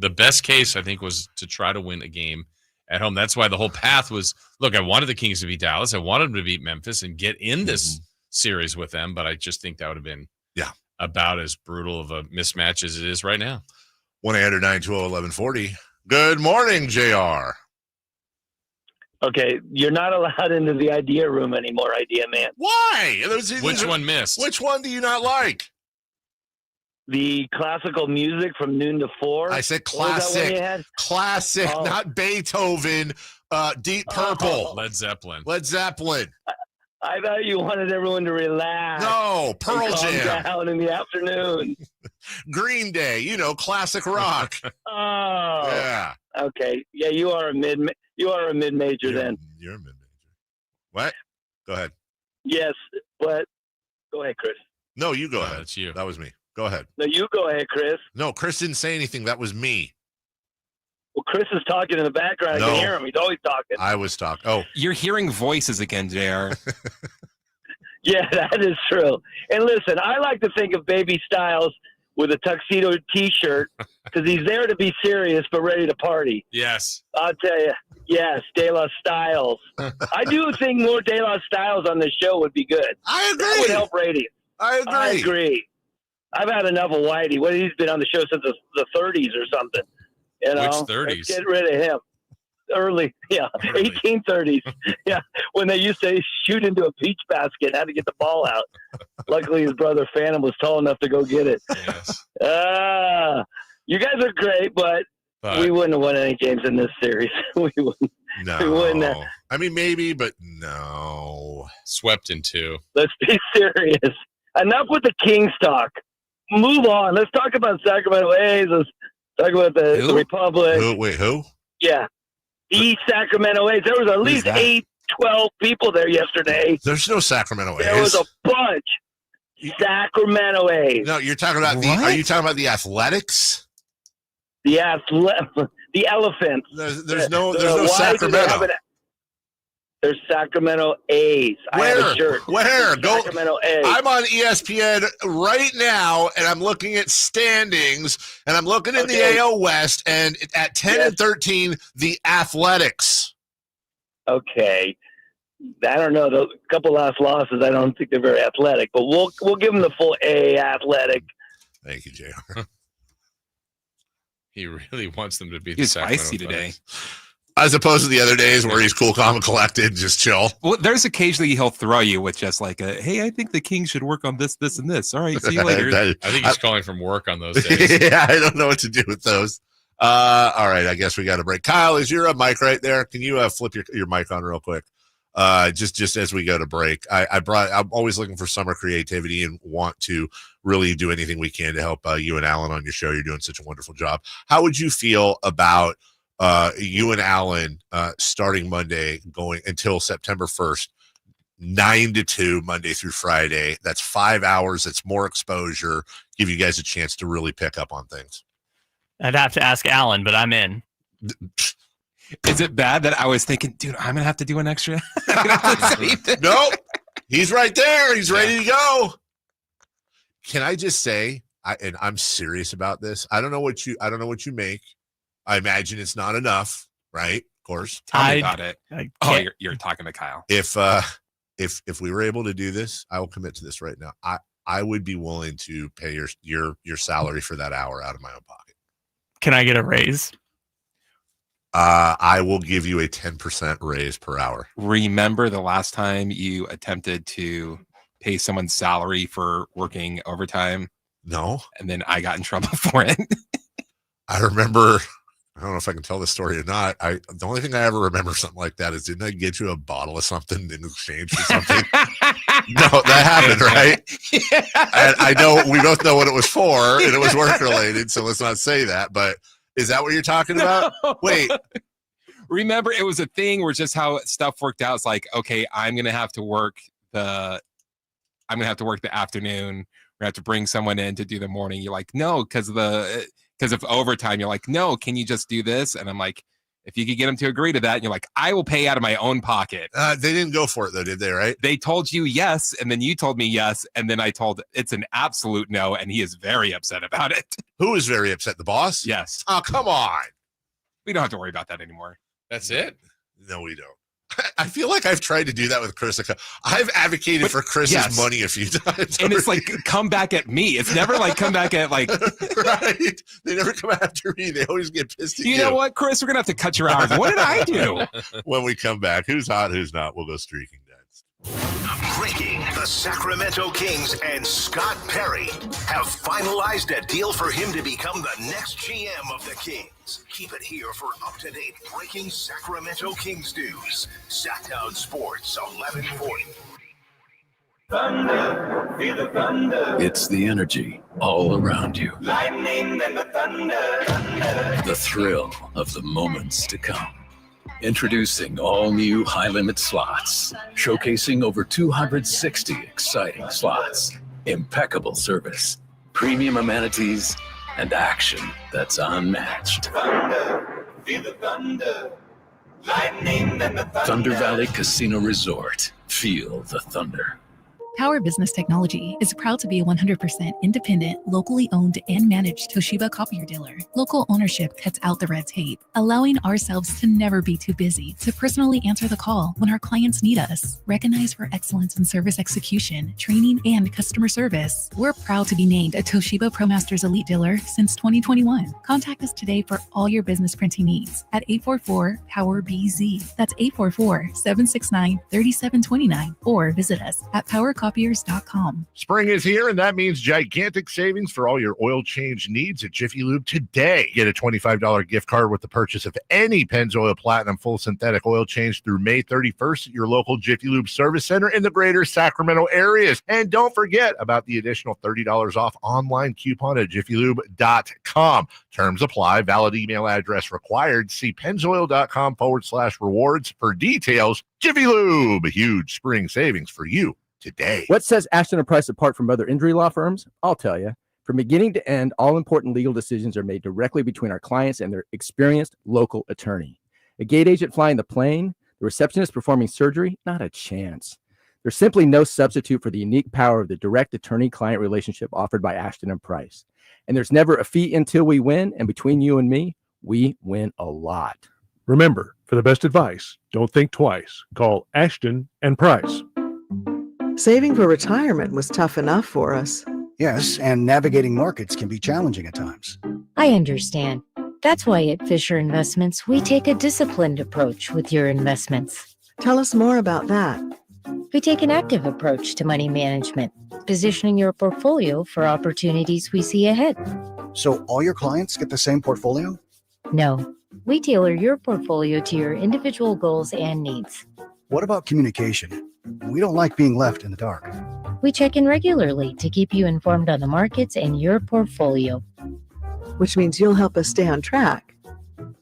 the best case I think was to try to win a game at home. That's why the whole path was. Look, I wanted the Kings to beat Dallas. I wanted them to beat Memphis and get in this series with them. But I just think that would have been about as brutal of a mismatch as it is right now. 1-800-920-1140. Good morning, JR. Okay, you're not allowed into the idea room anymore, Idea Man. Why? Which one missed? Which one do you not like? The classical music from noon to 4. I said classic. Classic, not Beethoven. Deep Purple. Led Zeppelin. I thought you wanted everyone to relax. No, Pearl Jam. Down in the afternoon. Green Day, classic rock. Oh. Yeah. Okay. Yeah, you are a mid-major then. You're a mid-major. What? Go ahead. Yes, but go ahead, Chris. No, you go No, ahead. that's you. That was me. Go ahead. No, you go ahead, Chris. No, Chris didn't say anything. That was me. Well, Chris is talking in the background. I can hear him. He's always talking. I was talking. Oh. You're hearing voices again, JR. Yeah, that is true. And listen, I like to think of Baby Styles with a tuxedo T-shirt because he's there to be serious but ready to party. Yes. I'll tell you. Yes, De La Styles. I do think more De La Styles on this show would be good. I agree. That would help ratings. I agree. I've had enough of Whitey. He's been on the show since the 30s or something. Which 30s? Let's get rid of him. Early. 1830s. Yeah, when they used to shoot into a peach basket and had to get the ball out. Luckily, his brother Phantom was tall enough to go get it. Yes. You guys are great, but we wouldn't have won any games in this series. We wouldn't. No. We wouldn't have. I mean, maybe, but no. Swept in 2. Let's be serious. Enough with the Kings talk. Move on. Let's talk about Sacramento A's. Let's talk about the Republic. Who? Yeah. The Sacramento A's. There was at least 12 people there yesterday. There's no Sacramento A's. There was a bunch. Sacramento A's. No, you're talking about are you talking about the Athletics? The Elephants. There's no Sacramento. There's Sacramento A's. I have a shirt. Where? Go. Sacramento A's. I'm on ESPN right now, and I'm looking at standings, and I'm looking in the AL West, and at 10 and 13, the Athletics. Okay. I don't know. The couple last losses, I don't think they're very athletic, but we'll give them the full A athletic. Thank you, JR. He really wants them to be He's the Sacramento spicy today. Thunder. As opposed to the other days where he's cool, calm, and collected, just chill. Well, there's occasionally he'll throw you with just like hey, I think the Kings should work on this, and this. All right, see you later. I think he's calling from work on those days. Yeah, I don't know what to do with those. All right, I guess we got to break. Kyle, is your mic right there? Can you flip your mic on real quick? Just as we go to break, I'm always looking for summer creativity and want to really do anything we can to help you and Alan on your show. You're doing such a wonderful job. How would you feel about you and Alan starting Monday going until September 1st, 9 to 2, Monday through Friday? That's 5 hours. That's more exposure. Give you guys a chance to really pick up on things. I'd have to ask Alan, but I'm in. Is it bad that I was thinking, dude, I'm going to have to do an extra? Nope. He's right there. He's ready to go. Can I just say, and I'm serious about this. I don't know what you make. I imagine it's not enough, right? Of course. Tell me about it. You're talking to Kyle. If we were able to do this, I will commit to this right now. I would be willing to pay your salary for that hour out of my own pocket. Can I get a raise? I will give you a 10% raise per hour. Remember the last time you attempted to pay someone's salary for working overtime? No. And then I got in trouble for it. I remember, I don't know if I can tell this story or not. The only thing I ever remember something like that is, didn't I get you a bottle of something in exchange for something? No, that happened, right? Yeah. And I know we both know what it was for, and it was work related, so let's not say that, but is that what you're talking about? No. Wait. Remember, it was a thing where just how stuff worked out. It's like, okay, I'm going to have to work the afternoon. We're going to have to bring someone in to do the morning. You're like, no, because of overtime. You're like, no, can you just do this? And I'm like, if you could get them to agree to that, and you're like, I will pay out of my own pocket. They didn't go for it, though, did they, right? They told you yes, and then you told me yes, and then I told it's an absolute no, and he is very upset about it. Who is very upset? The boss? Yes. Oh, come on. We don't have to worry about that anymore. That's it? No, we don't. I feel like I've tried to do that with Chris. I've advocated for Chris's money a few times. And it's like, come back at me. It's never like, come back at like. Right. They never come after me. They always get pissed at you. You know what, Chris? We're going to have to cut your hours. What did I do? When we come back, who's hot, who's not, we'll go streaking next. Breaking the The Sacramento Kings and Scott Perry have finalized a deal for him to become the next GM of the Kings. Keep it here for up-to-date breaking Sacramento Kings news. Sacktown Sports 1140. Thunder, feel the thunder. It's the energy all around you. Lightning and the thunder. The thrill of the moments to come. Introducing all new high-limit slots, showcasing over 260 exciting slots, impeccable service, premium amenities, and action that's unmatched. Thunder, feel the thunder. Lightning and the thunder. Thunder Valley Casino Resort. Feel the thunder. Power Business Technology is proud to be a 100% independent, locally owned and managed Toshiba copier dealer. Local ownership cuts out the red tape, allowing ourselves to never be too busy to personally answer the call when our clients need us. Recognized for excellence in service execution, training, and customer service, we're proud to be named a Toshiba ProMasters Elite Dealer since 2021. Contact us today for all your business printing needs at 844-POWER-BZ. That's 844-769-3729, or visit us at PowerCopiers.com. Spring is here, and that means gigantic savings for all your oil change needs at Jiffy Lube today. Get a $25 gift card with the purchase of any Pennzoil Platinum full synthetic oil change through May 31st at your local Jiffy Lube service center in the greater Sacramento areas. And don't forget about the additional $30 off online coupon at jiffylube.com. Terms apply. Valid email address required. See pennzoil.com/rewards for details. Jiffy Lube, a huge spring savings for you today. What sets Ashton & Price apart from other injury law firms? I'll tell you. From beginning to end, all important legal decisions are made directly between our clients and their experienced local attorney. A gate agent flying the plane, the receptionist performing surgery, not a chance. There's simply no substitute for the unique power of the direct attorney-client relationship offered by Ashton & Price. And there's never a fee until we win, and between you and me, we win a lot. Remember, for the best advice, don't think twice. Call Ashton & Price. Saving for retirement was tough enough for us. Yes, and navigating markets can be challenging at times. I understand. That's why at Fisher Investments, we take a disciplined approach with your investments. Tell us more about that. We take an active approach to money management, positioning your portfolio for opportunities we see ahead. So all your clients get the same portfolio? No, we tailor your portfolio to your individual goals and needs. What about communication? We don't like being left in the dark. We check in regularly to keep you informed on the markets and your portfolio. Which means you'll help us stay on track.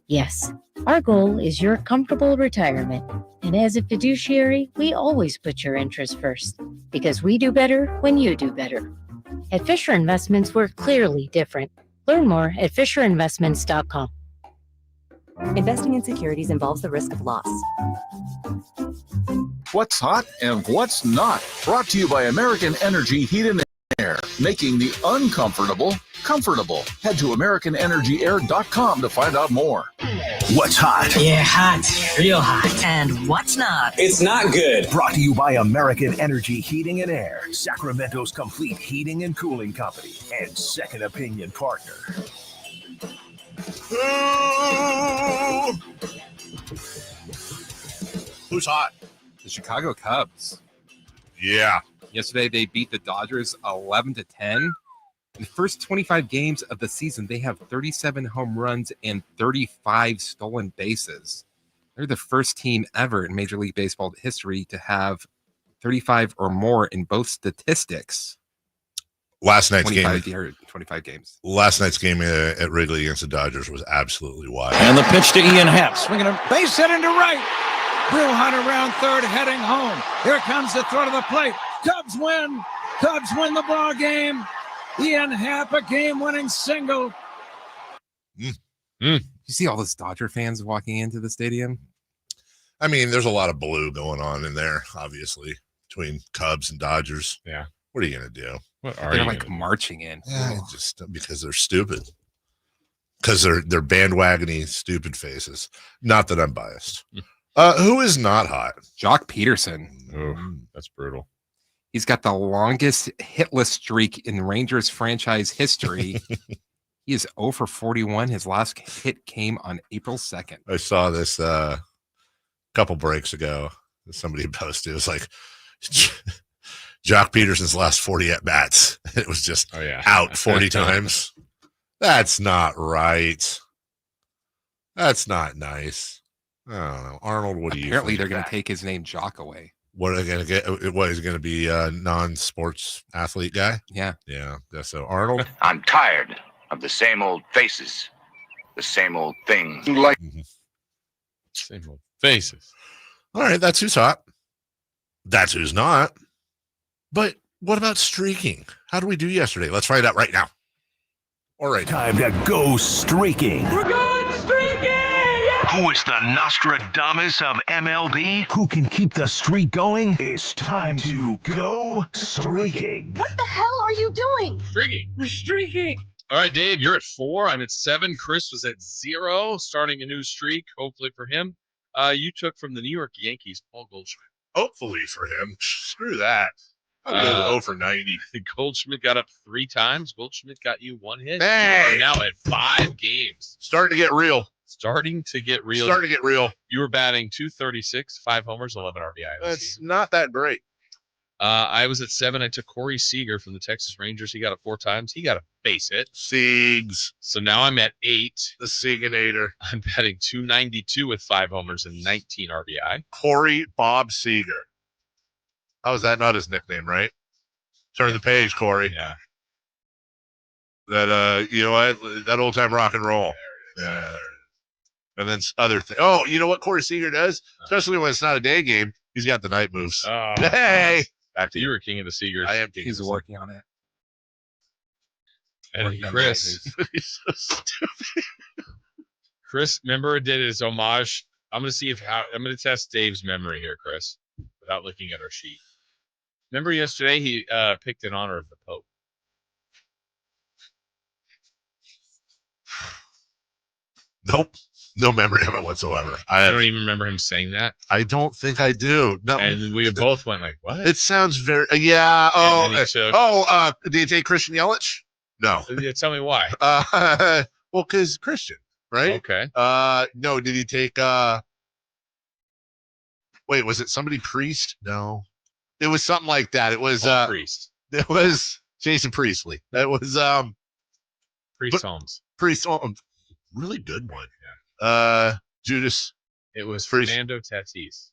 Yes, our goal is your comfortable retirement. And as a fiduciary, we always put your interests first, because we do better when you do better. At Fisher Investments, we're clearly different. Learn more at FisherInvestments.com. Investing in securities involves the risk of loss. What's hot and what's not? Brought to you by American Energy Heat and Air, making the uncomfortable comfortable. Head to AmericanEnergyAir.com to find out more. What's hot? Yeah, hot. Real hot. And what's not? It's not good. Brought to you by American Energy Heating and Air, Sacramento's complete heating and cooling company, and second opinion partner. Who's hot? The Chicago Cubs. Yeah. Yesterday, they beat the Dodgers 11-10. In the first 25 games of the season, they have 37 home runs and 35 stolen bases. They're the first team ever in Major League Baseball history to have 35 or more in both statistics. Last night's 25 games. Last night's game at Wrigley against the Dodgers was absolutely wild. And the pitch to Ian Happ, swinging a base hit into right. Brewhon around third, heading home. Here comes the throw to the plate. Cubs win. Cubs win the ball game. Ian Happ, a game-winning single. You see all those Dodger fans walking into the stadium? I mean, there's a lot of blue going on in there, obviously, between Cubs and Dodgers. Yeah. What are you going to do? They're like marching in. Yeah, just because they're stupid. Because they're bandwagony, stupid faces. Not that I'm biased. Who is not hot? Jock Peterson. Oh, that's brutal. He's got the longest hitless streak in Rangers franchise history. He is 0 for 41. His last hit came on April 2nd. I saw this a couple breaks ago. Somebody posted. It was like Jock Peterson's last 40 at bats. It was just out 40 times. That's not right. That's not nice. I don't know. Arnold, what do you Apparently, think? they're going to take his name Jock away. What are they going to get? What is going to be a non-sports athlete guy? Yeah. Yeah. So Arnold? I'm tired of the same old faces, the same old things. Same old faces. All right. That's who's hot. That's who's not. But what about streaking? How did we do yesterday? Let's find out right now. All right. Time to go streaking. We're going streaking! Who is the Nostradamus of MLB? Who can keep the streak going? It's time to go streaking. What the hell are you doing? Streaking. We're streaking. All right, Dave, you're at 4. I'm at 7. Chris was at 0, starting a new streak, hopefully for him. You took from the New York Yankees, Paul Goldschmidt. Hopefully for him. Screw that. I'll go 0 for 90. Goldschmidt got up 3 times. Goldschmidt got you 1 hit. Hey! You are now at 5 games. Starting to get real. Starting to get real. You were batting .236, 5 homers, 11 RBI. That's not that great. I was at 7. I took Corey Seager from the Texas Rangers. He got it 4 times. He got a base hit. Siegs. So now I'm at 8. The Seaganator. I'm batting .292 with 5 homers and 19 RBI. Corey Bob Seager. How is that not his nickname, right? Turn the page, Corey. Yeah. That, you know what? That old time rock and roll. Yeah. And then other thing. Oh, you know what Corey Seager does? Especially when it's not a day game. He's got the night moves. Hey! Back to you were king of the Seagers. I am king. He's working on it. And Chris. He's so stupid. Chris, remember, did his homage. I'm going to test Dave's memory here, Chris, without looking at our sheet. Remember yesterday he picked in honor of the Pope. Nope. No memory of it whatsoever. I don't even remember him saying that. I don't think I do. No. And we both went like, what? It sounds very, yeah. Did he take Christian Yelich? No. Yeah, tell me why. Well, because Christian, right? Okay. No, did he take, wait, was it somebody Priest? No. It was something like that. It was, Priest. It was Jason Priestley. That was, Priest Holmes. Priest Holmes. Really good one. Yeah. Judas. It was Fernando Tatis.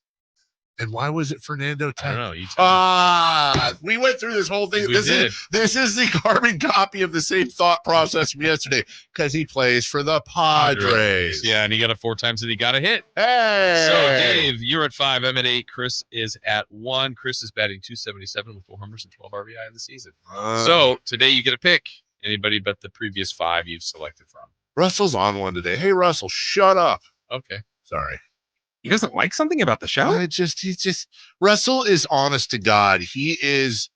And why was it Fernando Tatis? I don't know. You tell me. We went through this whole thing. We This did. is the carbon copy of the same thought process from yesterday because he plays for the Padres. Yeah, and he got it 4 times and he got a hit. Hey. So, Dave, you're at 5. I'm at 8. Chris is at 1. Chris is batting .277 with 4 homers and 12 RBI in the season. So, today you get a pick. Anybody but the previous 5 you've selected from. Russell's on one today. Hey, Russell, shut up. Okay. Sorry. He doesn't like something about the show? Russell is honest to God. He is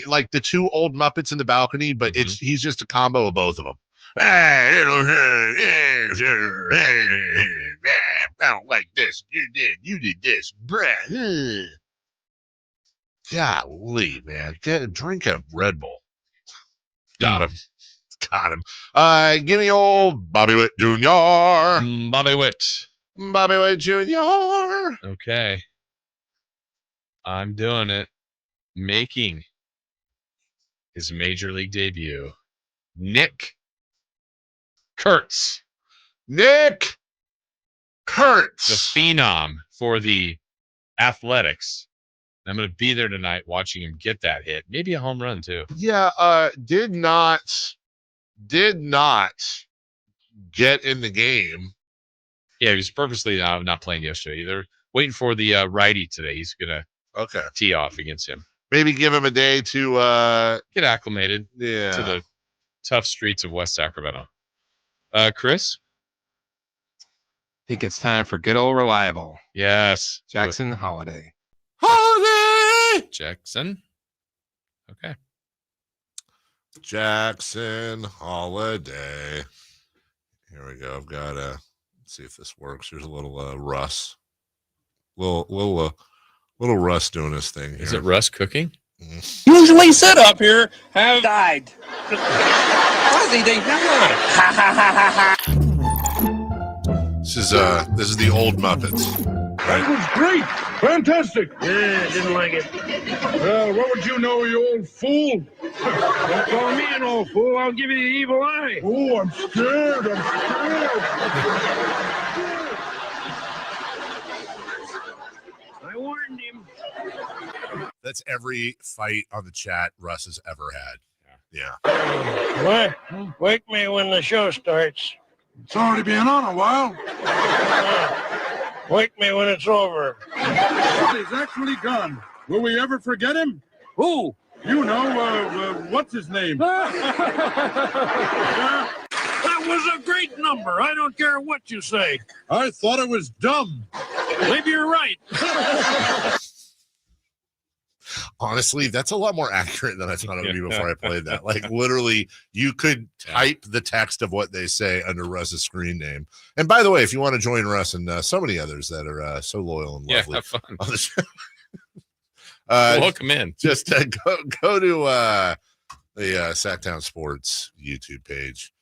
like the 2 old Muppets in the balcony, but he's just a combo of both of them. I don't like this. You did this. Golly, man. Drink a Red Bull. Got him. Give me old Bobby Witt Jr. Bobby Witt Jr. Okay. I'm doing it. Making his major league debut. Nick Kurtz. Nick Kurtz. The phenom for the Athletics. I'm going to be there tonight watching him get that hit. Maybe a home run, too. Yeah, did not get in the game. Yeah, he was purposely not playing yesterday. They're waiting for the righty today. He's going to tee off against him. Maybe give him a day to get acclimated to the tough streets of West Sacramento. Chris? I think it's time for good old reliable. Yes. Jackson Holiday. Jackson. Okay. Jackson Holiday. Here we go. I've got let's see if this works. There's a little Russ. Little Russ doing his thing here. Is it Russ cooking? Usually sit up here have died. Fuzzy, they This is the old Muppets. That was great. Fantastic. Yeah, didn't like it. Well, what would you know, you old fool? Don't call me an old fool. I'll give you the evil eye. Oh, I'm scared. I warned him. That's every fight on the chat Russ has ever had. Yeah. What? Wake me when the show starts. It's already been on a while. Wake me when it's over. He's actually gone. Will we ever forget him? Who? You know, what's his name? That was a great number. I don't care what you say. I thought it was dumb. Maybe you're right. Honestly, that's a lot more accurate than I thought it would be before I played that. Like, literally, you could type the text of what they say under Russ's screen name. And by the way, if you want to join Russ and so many others that are so loyal and lovely, have fun. On the show, Welcome in. Just go to the Sacktown Sports YouTube page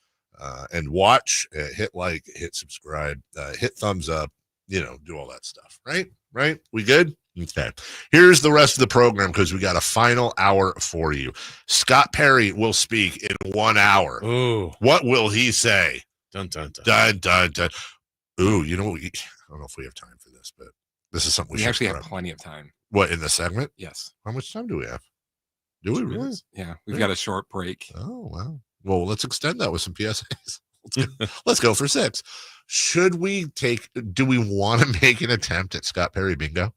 and watch, hit like, hit subscribe, hit thumbs up, do all that stuff. Right? We good? Okay. Here's the rest of the program because we got a final hour for you. Scott Perry will speak in 1 hour. Ooh. What will he say? Dun, dun, dun. Dun, dun, dun. Ooh, I don't know if we have time for this, but this is something We actually have plenty of time. What, in the segment? Yes. How much time do we have? Do we really? Yeah, we've got a short break. Oh, wow. Well, let's extend that with some PSAs. Let's go for 6. Do we want to make an attempt at Scott Perry bingo?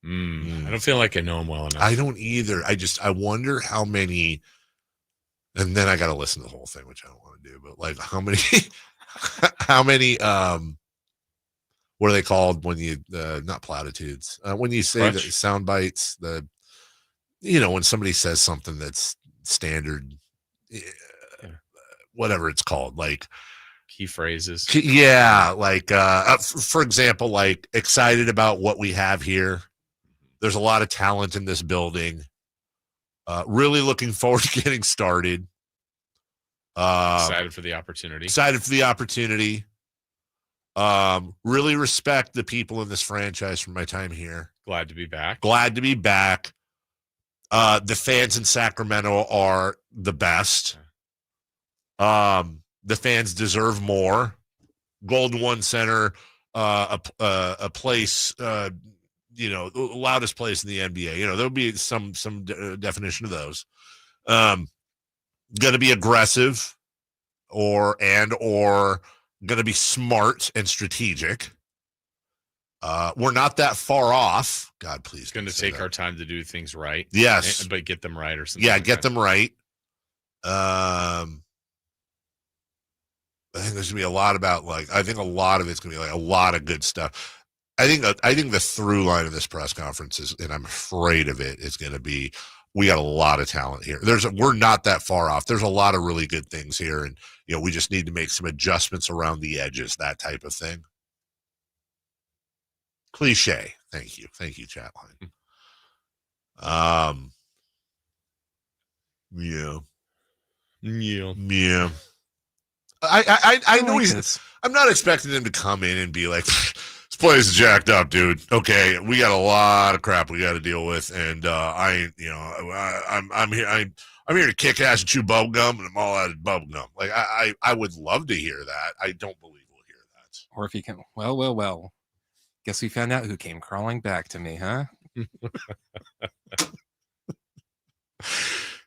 I don't feel like I know him well enough. I don't either. I wonder how many, and then I got to listen to the whole thing, which I don't want to do, but like how many, what are they called when you, not platitudes, when you say the sound bites, when somebody says something that's standard, whatever it's called, like key phrases. Yeah. Like, for example, like excited about what we have here. There's a lot of talent in this building. Really looking forward to getting started. Excited for the opportunity. Really respect the people in this franchise from my time here. Glad to be back. The fans in Sacramento are the best. The fans deserve more. Golden One Center, a place, the loudest place in the NBA. There'll be some definition of those. Going to be aggressive or going to be smart and strategic. We're not that far off. God, please. Going to take our time to do things right. Yes. But get them right or something. Yeah, like get that. them right. I think there's gonna be a lot about I think a lot of it's gonna be a lot of good stuff. I think the through line of this press conference is, and I'm afraid of it, is gonna be we got a lot of talent here. We're not that far off. There's a lot of really good things here, and we just need to make some adjustments around the edges, that type of thing. Cliche. Thank you, chatline. Yeah. I know I'm not expecting him to come in and be like, this place is jacked up, dude. Okay, we got a lot of crap we got to deal with, and I'm here to kick ass and chew bubble gum, and I'm all out of bubble gum. Like I would love to hear that. I don't believe we'll hear that. Or if he can, well. Guess we found out who came crawling back to me, huh?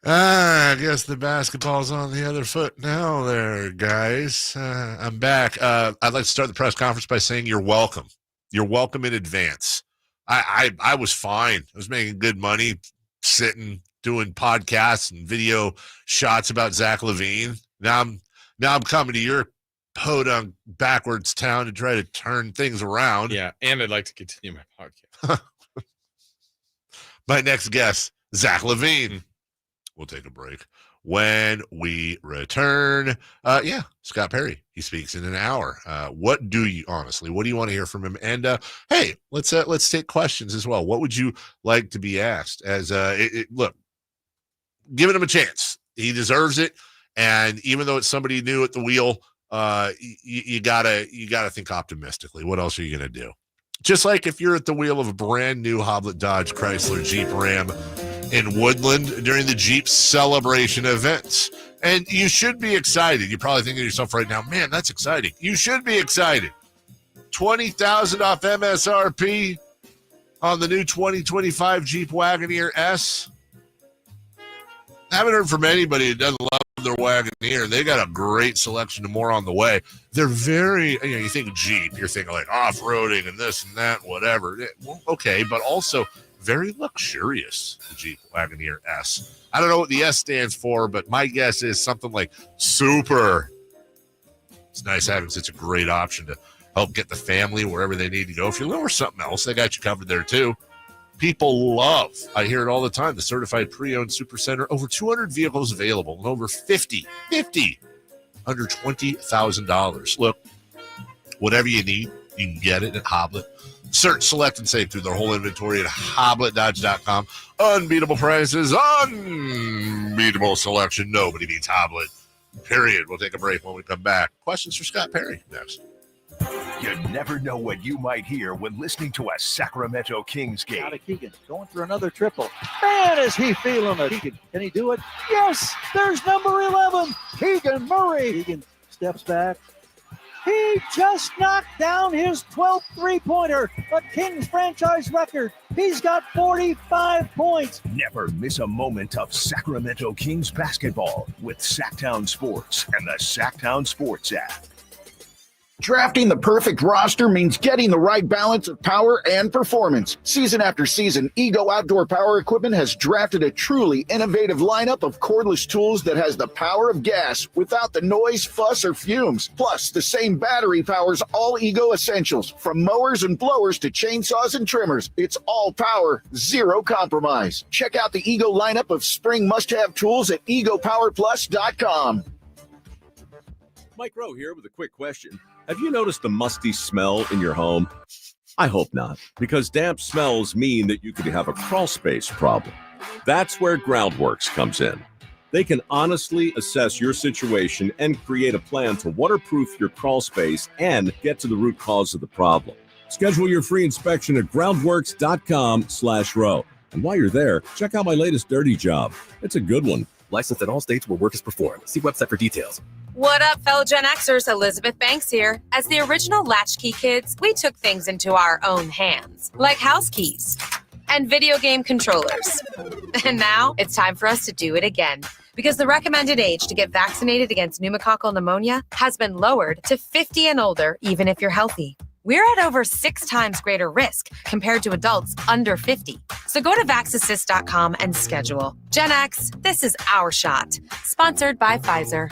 I guess the basketball's on the other foot now there, guys. I'm back. I'd like to start the press conference by saying you're welcome. You're welcome in advance. I was fine. I was making good money sitting, doing podcasts and video shots about Zach LaVine. Now I'm coming to your podunk backwards town to try to turn things around. Yeah, and I'd like to continue my podcast. My next guest, Zach LaVine. We'll take a break. When we return, Scott Perry. He speaks in an hour. What do you want to hear from him? And hey, let's take questions as well. What would you like to be asked? As look, giving him a chance. He deserves it. And even though it's somebody new at the wheel, you gotta think optimistically. What else are you gonna do? Just like if you're at the wheel of a brand new Hoblet Dodge Chrysler Jeep Ram in Woodland during the Jeep Celebration events. And you should be excited. You're probably thinking to yourself right now, man, that's exciting. You should be excited. $20,000 off MSRP on the new 2025 Jeep Wagoneer S. I haven't heard from anybody who doesn't love their Wagoneer. They got a great selection and more on the way. They're very, you think Jeep, you're thinking like off-roading and this and that, whatever. Okay, but also very luxurious, the Jeep Wagoneer S. I don't know what the S stands for, but my guess is something like super. It's nice having such a great option to help get the family wherever they need to go. If you're looking for something else, they got you covered there too. People love, I hear it all the time, the certified pre-owned Supercenter. Over 200 vehicles available and over 50 under $20,000. Look, whatever you need, you can get it at Hoblet. Search, select, and save through their whole inventory at HobletDodge.com. Unbeatable prices, unbeatable selection. Nobody beats Hoblet, period. We'll take a break when we come back. Questions for Scott Perry next. You never know what you might hear when listening to a Sacramento Kings game. Out of Keegan, going for another triple. Man, is he feeling it. Keegan, can he do it? Yes, there's number 11, Keegan Murray. Keegan steps back. He just knocked down his 12th three-pointer, a Kings franchise record. He's got 45 points. Never miss a moment of Sacramento Kings basketball with Sacktown Sports and the Sacktown Sports app. Drafting the perfect roster means getting the right balance of power and performance. Season after season, Ego Outdoor Power Equipment has drafted a truly innovative lineup of cordless tools that has the power of gas without the noise, fuss, or fumes. Plus, the same battery powers all Ego essentials, from mowers and blowers to chainsaws and trimmers. It's all power, zero compromise. Check out the Ego lineup of spring must-have tools at egopowerplus.com. Mike Rowe here with a quick question. Have you noticed the musty smell in your home? I hope not, because damp smells mean that you could have a crawl space problem. That's where Groundworks comes in. They can honestly assess your situation and create a plan to waterproof your crawl space and get to the root cause of the problem. Schedule your free inspection at groundworks.com/row. And while you're there, check out my latest dirty job. It's a good one. Licensed in all states where work is performed. See website for details. What up, fellow Gen Xers? Elizabeth Banks here. As the original Latchkey kids, we took things into our own hands, like house keys and video game controllers. And now it's time for us to do it again, because the recommended age to get vaccinated against pneumococcal pneumonia has been lowered to 50 and older, even if you're healthy. We're at over 6 times greater risk compared to adults under 50. So go to vaxassist.com and schedule. Gen X, this is our shot. Sponsored by Pfizer.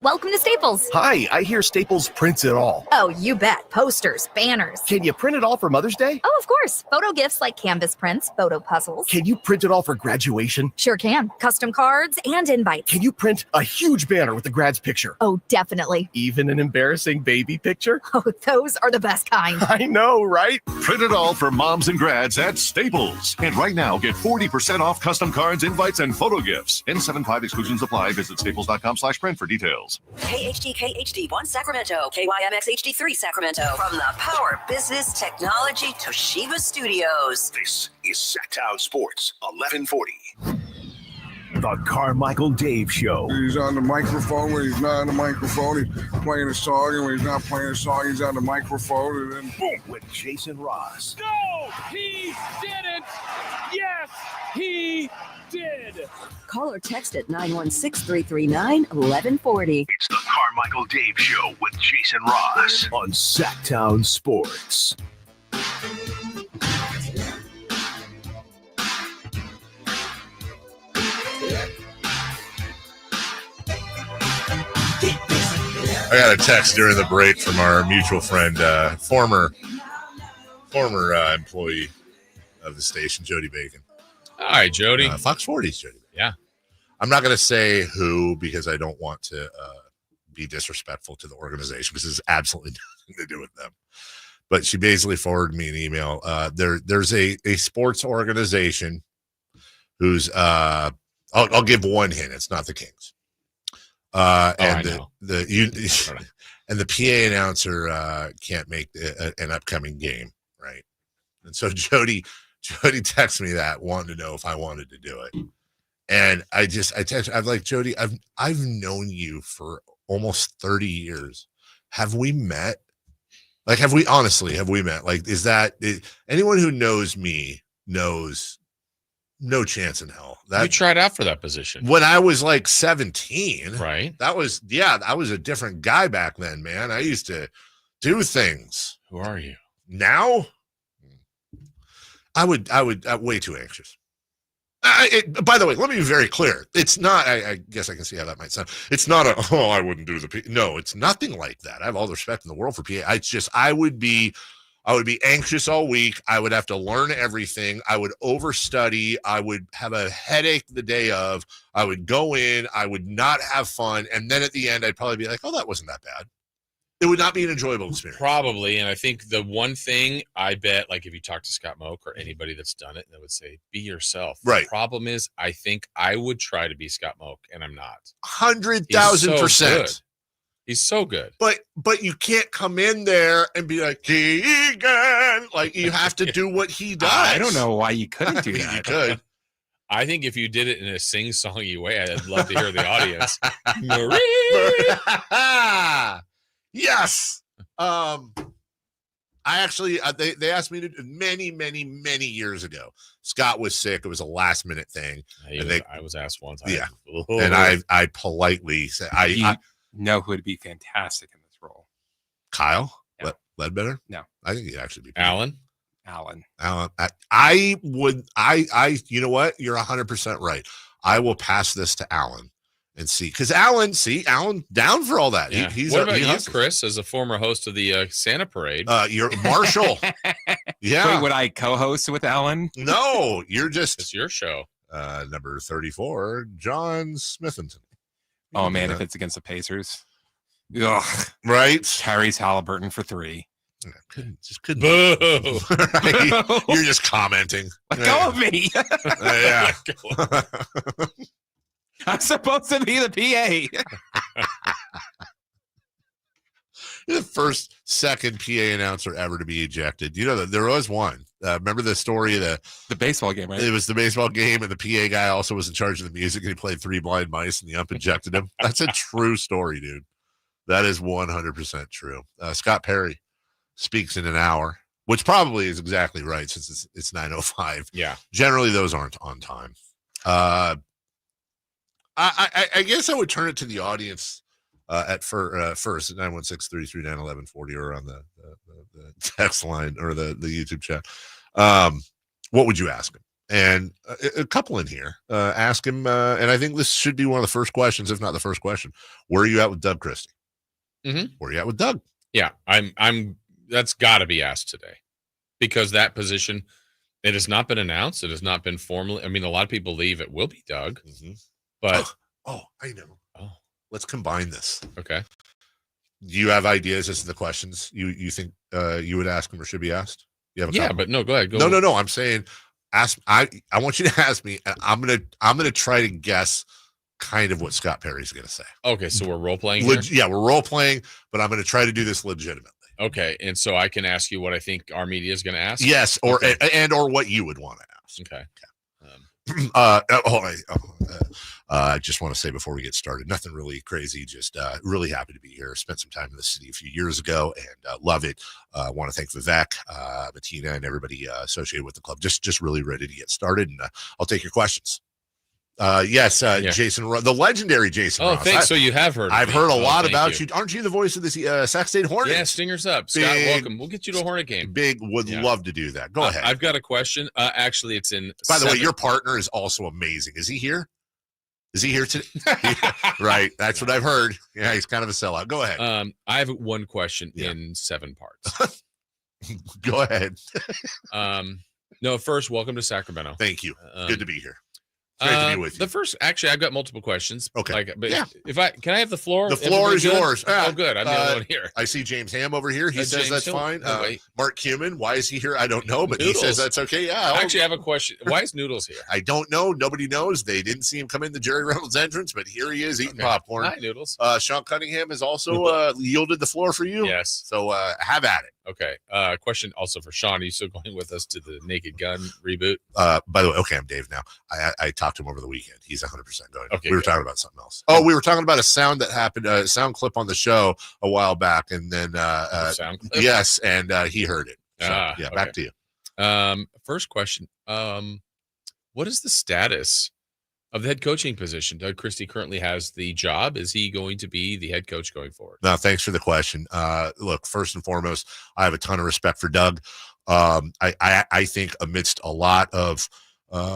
Welcome to Staples. Hi, I hear Staples prints it all. Oh, you bet. Posters, banners. Can you print it all for Mother's Day? Oh, of course. Photo gifts like canvas prints, photo puzzles. Can you print it all for graduation? Sure can. Custom cards and invites. Can you print a huge banner with the grad's picture? Oh, definitely. Even an embarrassing baby picture? Oh, those are the best kind. I know, right? Print it all for moms and grads at Staples. And right now, get 40% off custom cards, invites, and photo gifts. N75 exclusions apply. Visit staples.com/print for details. KHD1 Sacramento, KYMX HD3 Sacramento. From the Power Business Technology Toshiba Studios. This is Sacktown Sports 1140. The Carmichael Dave Show. He's on the microphone when he's not on the microphone. He's playing a song, and when he's not playing a song, he's on the microphone. And then boom, with Jason Ross. No, he didn't. Yes, he did. Call or text at 916-339-1140. It's the Carmichael Dave Show with Jason Ross on Sacktown Sports. I got a text during the break from our mutual friend, former employee of the station, Jody Bacon. All right, Jody. Fox 40's Jody. Yeah. I'm not going to say who because I don't want to be disrespectful to the organization because this has absolutely nothing to do with them. But she basically forwarded me an email. There's a sports organization who's I'll give one hint. It's not the Kings. And and the PA announcer can't make an upcoming game, right? And so Jody texted me that, wanting to know if I wanted to do it. And I'm like, Jody, I've known you for almost 30 years. Have we met? Like, have we met? Like, anyone who knows me knows no chance in hell. You tried out for that position when I was like 17, right? I was a different guy back then, man. I used to do things. Who are you now? I would way too anxious. By the way, let me be very clear. It's not, I guess I can see how that might sound. It's not I wouldn't do the PA. No, it's nothing like that. I have all the respect in the world for PA. It's just, I would be anxious all week. I would have to learn everything. I would overstudy. I would have a headache the day of. I would go in. I would not have fun. And then at the end, I'd probably be like, oh, that wasn't that bad. It would not be an enjoyable experience. Probably. And I think the one thing I bet, like if you talk to Scott Moak or anybody that's done it, they would say, be yourself. Right. The problem is, I think I would try to be Scott Moak, and I'm not. 100,000%. He's so good. But you can't come in there and be like, Keegan. Like, you have to do what he does. I don't know why you couldn't do that. You could. I think if you did it in a sing-songy way, I'd love to hear the audience. Marie! Yes. I actually, they asked me to many years ago. Scott was sick. It was a last minute thing. I was asked one time. Yeah. And I politely said, I know who would be fantastic in this role. Kyle? No. Ledbetter? No. I think he'd actually be Alan. I would, you know what? You're 100% right. I will pass this to Alan. And because Alan down for all that. Yeah. What about you, Chris, as a former host of the Santa Parade? You're Marshall. Yeah. Wait, would I co-host with Alan? No, you're just. It's your show. Number 34, John Smithington. Oh man, if it's against the Pacers, ugh. Right? Tyrese Halliburton for 3. Couldn't. Boo. Right? You're just commenting. Let go of me. Yeah. I'm supposed to be the PA. You're the second PA announcer ever to be ejected. You know that there was one. Remember the story of the baseball game, right? It was the baseball game, and the PA guy also was in charge of the music, and he played 3 Blind Mice, and the ump ejected him. That's a true story, dude. That is 100% true. Scott Perry speaks in an hour, which probably is exactly right since it's 9:05. Yeah. Generally, those aren't on time. I guess I would turn it to the audience at first at 916-339-1140 or on the text line or the YouTube chat. What would you ask him? And a couple in here ask him, and I think this should be one of the first questions, if not the first question. Where are you at with Doug Christie? Mm-hmm. Where are you at with Doug? Yeah, I'm. That's got to be asked today, because that position, it has not been announced. It has not been formally. I mean, a lot of people believe it will be Doug, but I know. Let's combine this. Okay. Do you have ideas as to the questions you think you would ask him or should be asked? You have a couple? But no, go ahead. No. I'm saying ask. I want you to ask me. And I'm gonna try to guess kind of what Scott Perry's gonna say. Okay, so we're role playing. Yeah, we're role playing, but I'm gonna try to do this legitimately. Okay, and so I can ask you what I think our media is going to ask. Yes, or what you would want to ask. Okay. I just want to say before we get started, nothing really crazy. Just really happy to be here. Spent some time in the city a few years ago and love it. Want to thank Vivek, Bettina, and everybody associated with the club. Just really ready to get started, and I'll take your questions. Yes, Jason, the legendary Jason. Oh, Ross. thanks. So you have heard. I've heard a lot thank about you. Aren't you the voice of the Sac State Hornets? Yeah, Stingers up. Scott, welcome. We'll get you to a Hornet game. Would love to do that. Go ahead. I've got a question. Actually, it's in. By the way, your partner is also amazing. Is he here? Is he here today? Right. That's what I've heard. Yeah, he's kind of a sellout. Go ahead. I have one question in 7 parts. Go ahead. No, first, welcome to Sacramento. Thank you. Good to be here. Great to be with you. The first, actually, I've got multiple questions. Okay. But Yeah. can I have the floor? The floor is yours. Oh, good. I'm the only one here. I see James Ham over here. He says James that's Hill. fine. Oh, wait. Mark Cumin, why is he here? I don't know, but Noodles. he says that's okay. Yeah. Actually, I have a question. Why is Noodles here? I don't know. Nobody knows. They didn't see him come in the Jerry Reynolds entrance, but here he is eating popcorn. Hi, Noodles. Sean Cunningham has also yielded the floor for you. Yes. So have at it. Okay. Question also for Sean. Are you still going with us to the Naked Gun reboot? By the way, okay, I'm Dave now. I talked to him over the weekend. He's 100% going. Okay, we were good. talking about something else. Oh, we were talking about a sound that happened, a sound clip on the show a while back, and then sound clip? yes, and he heard it. So, yeah, okay. back to you. First question. What is the status of the head coaching position? Doug Christie currently has the job. Is he going to be the head coach going forward? No, thanks for the question. Look, first and foremost, I have a ton of respect for Doug. I think amidst a lot of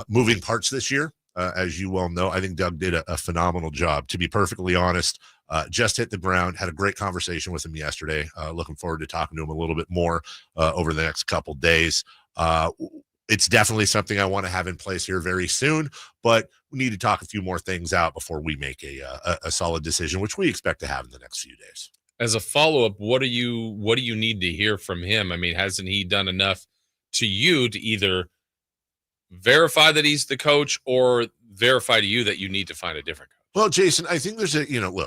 moving parts this year, as you well know, I think Doug did a phenomenal job. To be perfectly honest, just hit the ground, had a great conversation with him yesterday. Looking forward to talking to him a little bit more over the next couple days. It's definitely something I want to have in place here very soon, but we need to talk a few more things out before we make a solid decision, which we expect to have in the next few days. As a follow-up, what do you need to hear from him? I mean, hasn't he done enough to you to either verify that he's the coach or verify to you that you need to find a different coach? Well, Jason, I think there's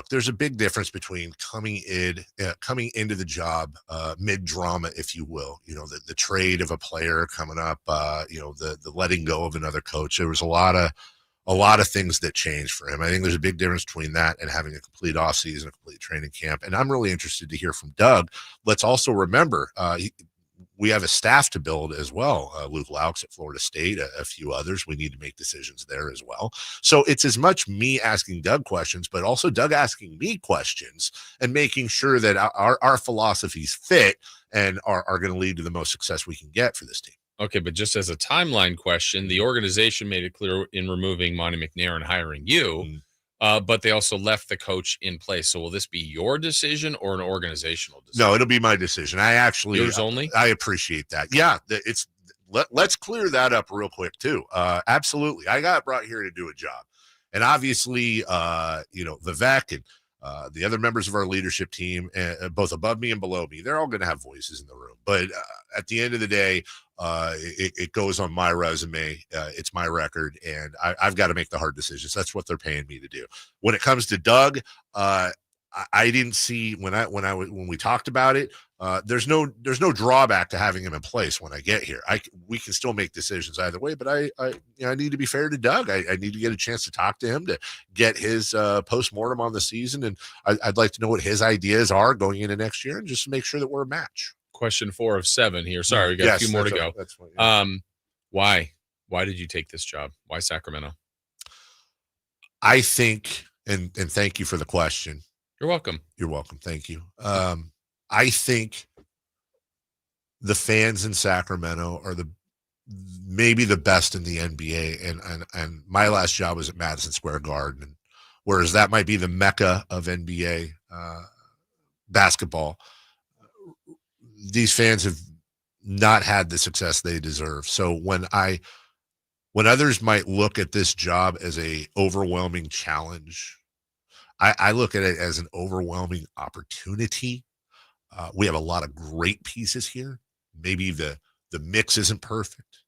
there's a big difference between coming into the job mid-drama, if you will, the trade of a player coming up, the letting go of another coach. There was a lot of things that changed for him. I think there's a big difference between that and having a complete offseason, a complete training camp. And I'm really interested to hear from Doug. Let's also remember, we have a staff to build as well. Luke Laux at Florida State, a few others. We need to make decisions there as well. So it's as much me asking Doug questions, but also Doug asking me questions and making sure that our philosophies fit and are going to lead to the most success we can get for this team. Okay, but just as a timeline question, the organization made it clear in removing Monty McNair and hiring you, but they also left the coach in place. So will this be your decision or an organizational decision? No, it'll be my decision. Yours only? I appreciate that. Yeah, let's clear that up real quick too. Absolutely. I got brought here to do a job. And obviously, Vivek and the other members of our leadership team, both above me and below me, they're all going to have voices in the room. But at the end of the day, it goes on my resume. It's my record, and I've got to make the hard decisions. That's what they're paying me to do. When it comes to Doug, I didn't see when we talked about it. There's no drawback to having him in place when I get here. We can still make decisions either way, but I need to be fair to Doug. I need to get a chance to talk to him to get his postmortem on the season, and I'd like to know what his ideas are going into next year, and just make sure that we're a match. Question 4 of 7 here. Sorry, we got a few more to go. That's fine, yeah. Why did you take this job? Why Sacramento? I think, and thank you for the question. You're welcome. You're welcome. Thank you. I think the fans in Sacramento are maybe the best in the NBA, and my last job was at Madison Square Garden, and whereas that might be the mecca of NBA basketball, these fans have not had the success they deserve. So when others might look at this job as a overwhelming challenge, I look at it as an overwhelming opportunity. We have a lot of great pieces here. Maybe the mix isn't perfect.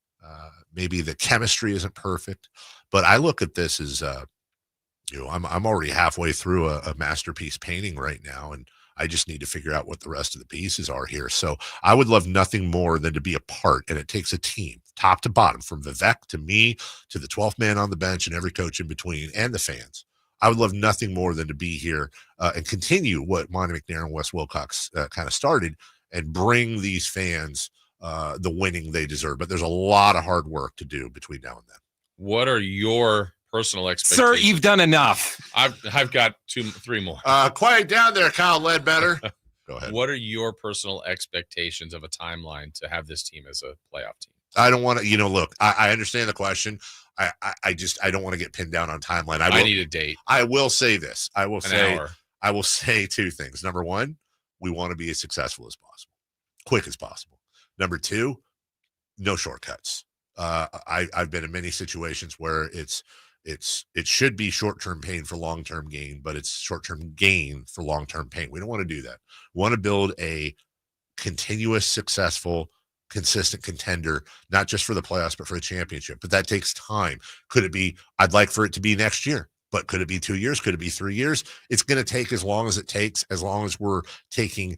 Maybe the chemistry isn't perfect, but I look at this as, I'm already halfway through a masterpiece painting right now, and I just need to figure out what the rest of the pieces are here. So I would love nothing more than to be a part, and it takes a team, top to bottom, from Vivek to me to the 12th man on the bench and every coach in between and the fans. I would love nothing more than to be here and continue what Monty McNair and Wes Wilcox kind of started and bring these fans the winning they deserve. But there's a lot of hard work to do between now and then. What are your personal expectations? Sir, you've done enough. I've got 3 more. Quiet down there, Kyle Ledbetter. Go ahead. What are your personal expectations of a timeline to have this team as a playoff team? I don't want to, look, I understand the question. I don't want to get pinned down on timeline. I need a date. I will say this. I will hour. say 2 things. Number 1, we want to be as successful as possible, quick as possible. Number 2, no shortcuts. I've been in many situations where it's it should be short-term pain for long-term gain, but it's short-term gain for long-term pain. We don't want to do that. We want to build a continuous, successful, consistent contender, not just for the playoffs, but for a championship. But that takes time. Could it be, I'd like for it to be next year, but could it be 2 years? Could it be 3 years? It's going to take as long as it takes, as long as we're taking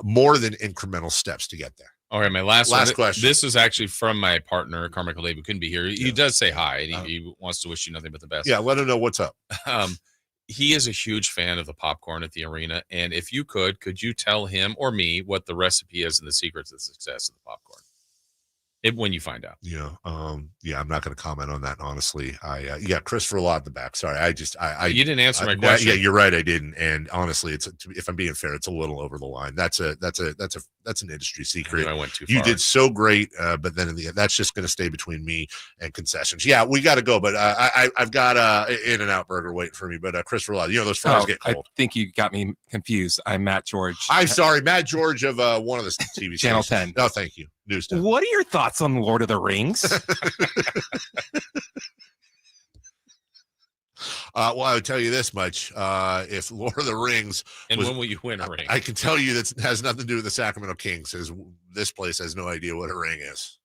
more than incremental steps to get there. All right, my last question. This is actually from my partner, Carmichael Dave, who couldn't be here. He does say hi. He wants to wish you nothing but the best. Yeah, let him know what's up. He is a huge fan of the popcorn at the arena. And if you could you tell him or me what the recipe is and the secrets of the success of the popcorn? When you find out. Yeah. I'm not going to comment on that, honestly. Christopher Law at the back. Sorry. You didn't answer my question. Yeah, you're right. I didn't. And honestly, if I'm being fair, it's a little over the line. That's an industry secret. I went too far. You did so great. But then in the end, that's just going to stay between me and concessions. Yeah, we got to go, but I've got In-N-Out Burger waiting for me, but Christopher Law, those fries get cold. I think you got me confused. I'm Matt George. I'm sorry. Matt George of one of the TV Channel stations. 10. No, thank you. News 10. What are your thoughts on Lord of the Rings? Well, I would tell you this much. If Lord of the Rings when will you win a ring? I can tell you that has nothing to do with the Sacramento Kings, as this place has no idea what a ring is.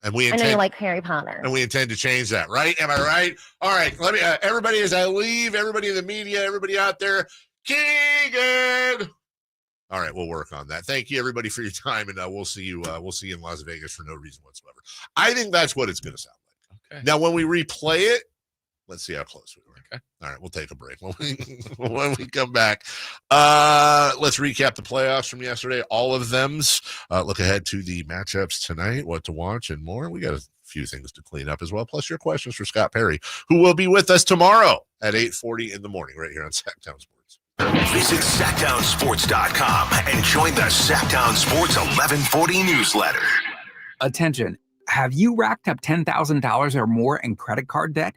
And I know you like Harry Potter. And we intend to change that, right? Am I right? All right. Let me everybody, as I leave, everybody in the media, everybody out there, Keegan. All right, we'll work on that. Thank you, everybody, for your time, and we'll see you. We'll see you in Las Vegas for no reason whatsoever. I think that's what it's going to sound like. Okay. Now, when we replay it, let's see how close we were. Okay. All right, we'll take a break. When we come back, let's recap the playoffs from yesterday. All of them's. Look ahead to the matchups tonight, what to watch, and more. We got a few things to clean up as well, plus your questions for Scott Perry, who will be with us tomorrow at 8:40 in the morning right here on Sacktown Sports. Visit SacktownSports.com and join the Sacktown Sports 1140 newsletter. Attention. Have you racked up $10,000 or more in credit card debt?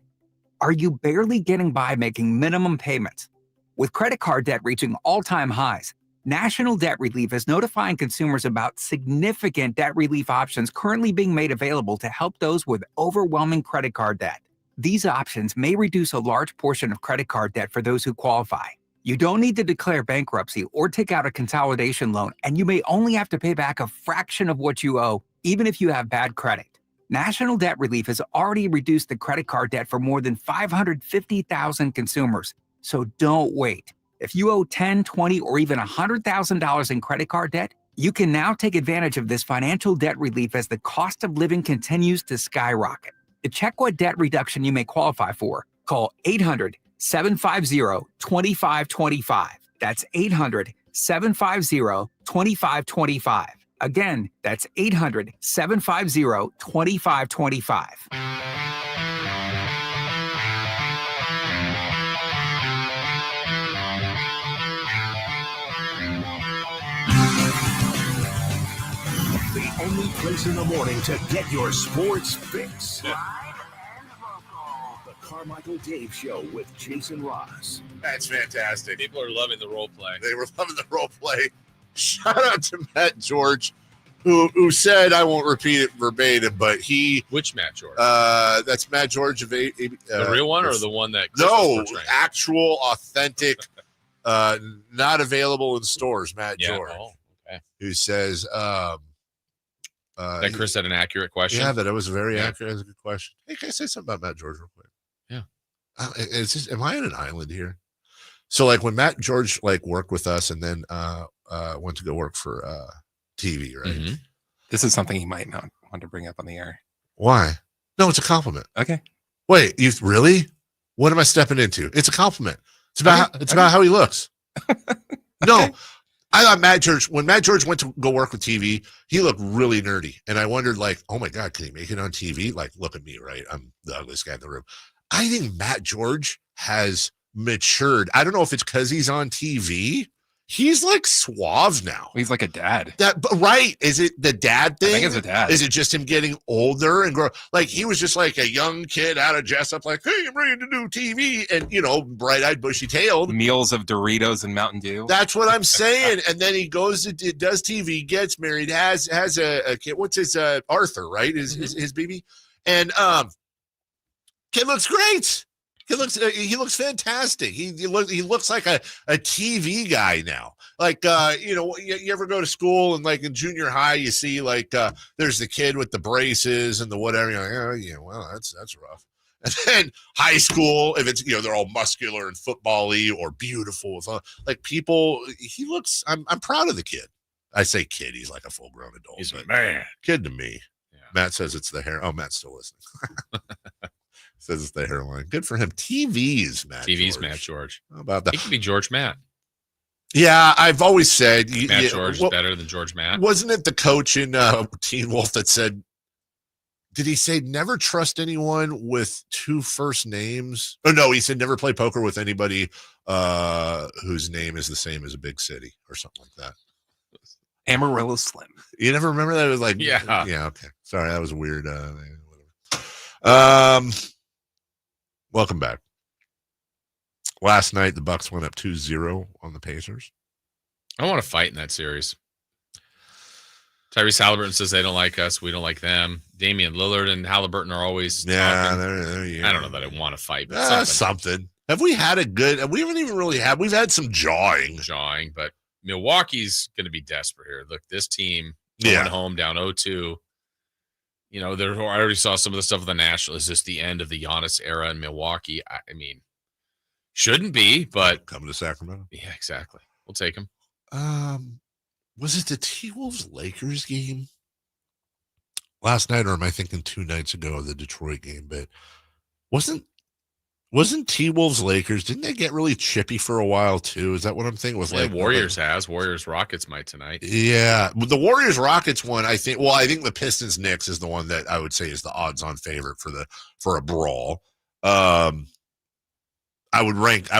Are you barely getting by making minimum payments? With credit card debt reaching all-time highs, National Debt Relief is notifying consumers about significant debt relief options currently being made available to help those with overwhelming credit card debt. These options may reduce a large portion of credit card debt for those who qualify. You don't need to declare bankruptcy or take out a consolidation loan, and you may only have to pay back a fraction of what you owe, even if you have bad credit. National Debt Relief has already reduced the credit card debt for more than 550,000 consumers. So don't wait. If you owe $10,000, $20,000, or even $100,000 in credit card debt, you can now take advantage of this financial debt relief as the cost of living continues to skyrocket. To check what debt reduction you may qualify for, call 800-750-2525. That's 800-750-2525. Again, that's 800-750-2525. The only place in the morning to get your sports fix. The Carmichael Dave Show with Jason Ross. That's fantastic. People are loving the role play. They were loving the role play. Shout out to Matt George, who said, I won't repeat it verbatim, but he... Which Matt George? That's Matt George of... the real one or the one that... No, actual, authentic, not available in stores, Matt George. Oh, okay. Who says... that Chris had an accurate question? Yeah, that was very accurate. That's a good question. Hey, can I say something about Matt George real quick? Yeah. Am I on an island here? So, like, when Matt George, worked with us and then went to go work for TV, right? Mm-hmm. This is something he might not want to bring up on the air. Why? No, it's a compliment. Okay. Wait, you really? What am I stepping into? It's a compliment. It's about about how he looks. No, I thought Matt George, when Matt George went to go work with TV, he looked really nerdy. And I wondered, oh my God, can he make it on TV? Look at me, right? I'm the ugliest guy in the room. I think Matt George has matured. I don't know if it's because he's on TV. He's suave now. He's like a dad. Right. Is it the dad thing? I think it's a dad. Is it just him getting older and grow? He was just like a young kid out of Jessup, hey, I'm ready to do TV. And, bright-eyed, bushy-tailed. Meals of Doritos and Mountain Dew. That's what I'm saying. And then he goes, does TV, gets married, has a kid. What's his, Arthur, right? His baby. And Kid looks great. He looks fantastic. He looks like a TV guy now. Like you ever go to school and like in junior high you see like there's the kid with the braces and the whatever. You're like, yeah, well that's rough. And then high school, if it's they're all muscular and football-y or beautiful, like people. He looks. I'm proud of the kid. I say kid. He's like a full-grown adult. He's a man. Kid to me. Yeah. Matt says it's the hair. Oh, Matt's still listening. Says it's the hairline. Good for him. TV's Matt George. How about that? He could be George Matt. Yeah, I've always said Matt George is better than George Matt. Wasn't it the coach in Teen Wolf that said, did he say never trust anyone with two first names? Oh, no, he said never play poker with anybody whose name is the same as a big city or something like that. Amarillo Slim. You never remember that? It was like, yeah. Yeah, okay. Sorry, that was a weird. Welcome back. Last night, the Bucks went up 2-0 on the Pacers. I want to fight in that series. Tyrese Halliburton says they don't like us. We don't like them. Damian Lillard and Halliburton are always talking. I don't know that I want to fight. But something. Have we had a good? We haven't even really had. We've had some jawing, but Milwaukee's going to be desperate here. Look, this team going home down 0-2. I already saw some of the stuff with the National. Is this the end of the Giannis era in Milwaukee? I mean, shouldn't be, but coming to Sacramento. Yeah, exactly. We'll take him. Was it the T-Wolves Lakers game last night, or am I thinking 2 nights ago the Detroit game? But wasn't T-Wolves Lakers? Didn't they get really chippy for a while too? Is that what I'm thinking? With Warriors Warriors Rockets might tonight. Yeah, the Warriors Rockets one. I think the Pistons Knicks is the one that I would say is the odds-on favorite for a brawl. I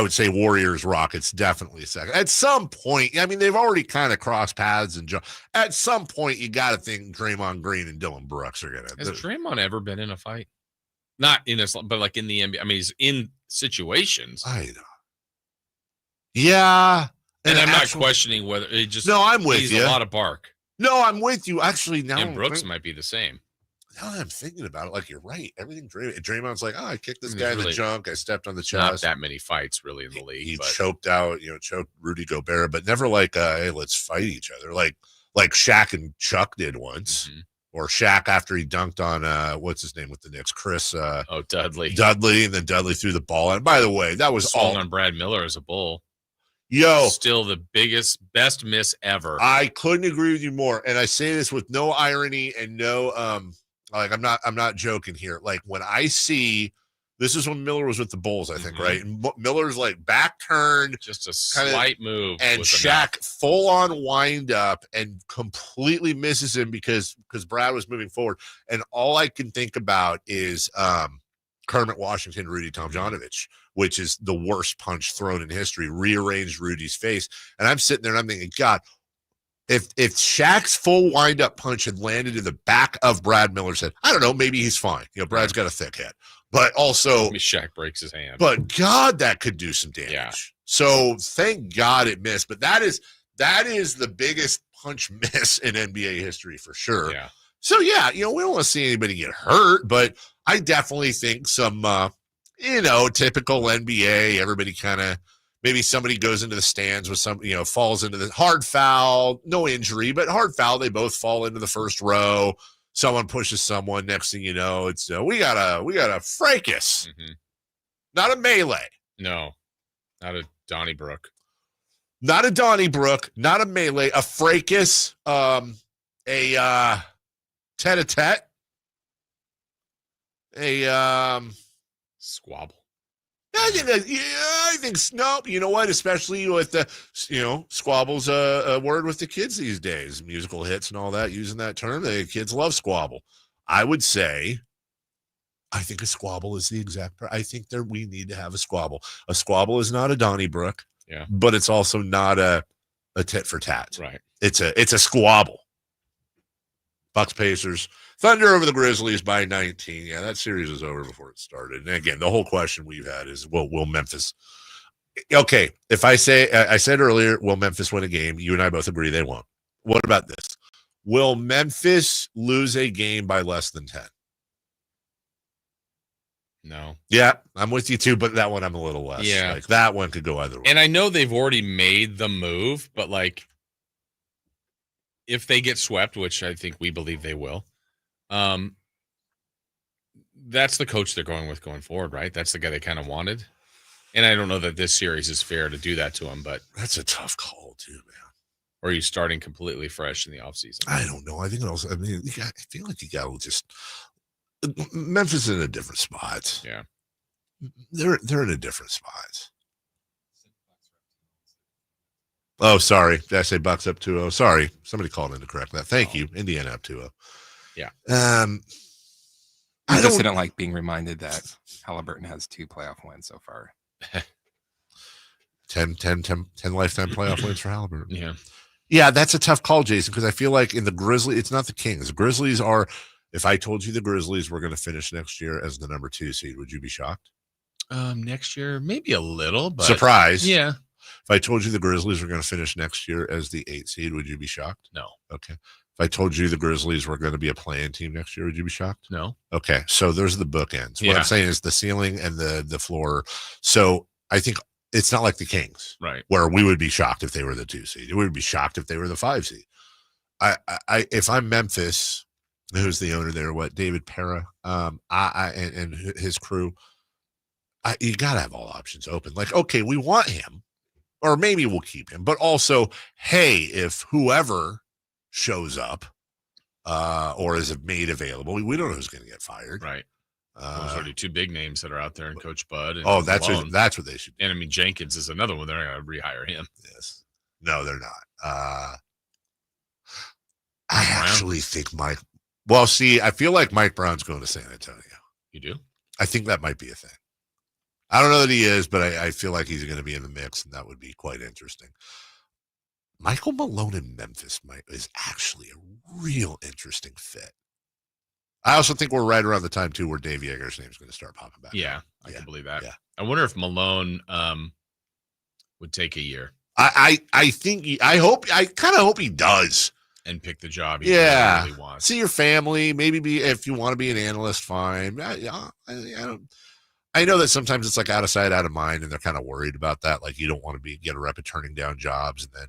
would say Warriors Rockets definitely second. At some point, I mean, they've already kind of crossed paths, and at some point, you got to think Draymond Green and Dylan Brooks are gonna. Has Draymond ever been in a fight? Not in this, but like in the NBA. I mean, he's in situations. I know. Yeah, and I'm not questioning whether it just. No, I'm with you. He's a lot of bark. No, I'm with you. Actually, now and Brooks might be the same. Now that I'm thinking about it, like you're right. Everything Draymond's like, I kicked this guy in the junk. I stepped on the chest. Not that many fights really in the league. He choked Rudy Gobert, but never like, hey, let's fight each other. Like Shaq and Chuck did once, or Shaq after he dunked on what's his name with the Knicks, Chris. Dudley, and then Dudley threw the ball. And by the way, that was all on Brad Miller as a Bull. Yo, still the best miss ever. I couldn't agree with you more. And I say this with no irony and no like I'm not joking here. Like when I see this is when Miller was with the Bulls, I think, right? And Miller's like back turned, just a slight move, and Shaq full on wind up and completely misses him because Brad was moving forward. And all I can think about is Kermit Washington, Rudy Tomjanovich, which is the worst punch thrown in history, rearranged Rudy's face. And I'm sitting there and I'm thinking, God, if Shaq's full wind-up punch had landed in the back of Brad Miller's head, I don't know, maybe he's fine. Brad's got a thick head. But also Shaq breaks his hand. But God, that could do some damage. Yeah. So thank God it missed. But that is the biggest punch miss in NBA history for sure. Yeah. So yeah, we don't want to see anybody get hurt, but I definitely think some typical NBA, everybody kind of maybe somebody goes into the stands with some, falls into the hard foul, no injury, but hard foul. They both fall into the first row. Someone pushes someone. Next thing you know, it's we got a fracas, not a melee. No, not a Donnybrook. Not a Donnybrook. Not a melee. A fracas. A tete-a-tete. A squabble. I think nope. You know what? Especially with the, squabble's a word with the kids these days. Musical hits and all that, using that term. The kids love squabble. I would say, I think a squabble is the exact. I think we need to have a squabble. A squabble is not a Donnybrook, but it's also not a tit for tat. Right. It's a squabble. Bucks Pacers. Thunder over the Grizzlies by 19. Yeah, that series is over before it started. And again, the whole question we've had is, will Memphis? Okay, if I said earlier, will Memphis win a game? You and I both agree they won't. What about this? Will Memphis lose a game by less than 10? No. Yeah, I'm with you too, but that one I'm a little less. Yeah. Like that one could go either way. And I know they've already made the move, but like if they get swept, which I think we believe they will, that's the coach they're going with going forward, right? That's the guy they kind of wanted. And I don't know that this series is fair to do that to him, but that's a tough call too, man. Or are you starting completely fresh in the offseason? I don't know. I think also, I mean, I feel like you got to just Memphis is in a different spot. Yeah. They're in a different spot. Oh, sorry. Did I say Bucks up 2-0? Sorry. Somebody called in to correct that. Thank you. Indiana up 2-0. Yeah. I just didn't like being reminded that Halliburton has 2 playoff wins so far. 10 lifetime playoff wins for Halliburton. Yeah. Yeah, that's a tough call, Jason, because I feel like in the Grizzlies, it's not the Kings. The Grizzlies are, if I told you the Grizzlies were going to finish next year as the number 2 seed, would you be shocked? Next year, maybe a little, but surprise. Yeah. If I told you the Grizzlies were going to finish next year as the 8 seed, would you be shocked? No. Okay. If I told you the Grizzlies were going to be a play-in team next year, would you be shocked? No. Okay. So those are the bookends. What I'm saying is the ceiling and the floor. So I think it's not like the Kings, right? Where we would be shocked if they were the 2 seed. We would be shocked if they were the 5 seed. If I'm Memphis, who's the owner there? David Pera, and his crew. You got to have all options open. Like, okay, we want him, or maybe we'll keep him, but also, hey, if whoever shows up, or is made available, we don't know who's going to get fired, right? There's already 2 big names that are out there, and Coach Bud. And that's what they should do. And I mean, Jenkins is another one. They're going to rehire him. Yes. No, they're not. I actually think Mike. Well, see, I feel like Mike Brown's going to San Antonio. You do? I think that might be a thing. I don't know that he is, but I feel like he's going to be in the mix, and that would be quite interesting. Michael Malone in Memphis is actually a real interesting fit. I also think we're right around the time, too, where Dave Yeager's name is going to start popping back. Yeah, I can believe that. Yeah. I wonder if Malone would take a year. I kind of hope he does. And pick the job he really wants. See your family. Maybe if you want to be an analyst, fine. I know that sometimes it's like out of sight, out of mind, and they're kind of worried about that. Like you don't want to get a rep at turning down jobs, and then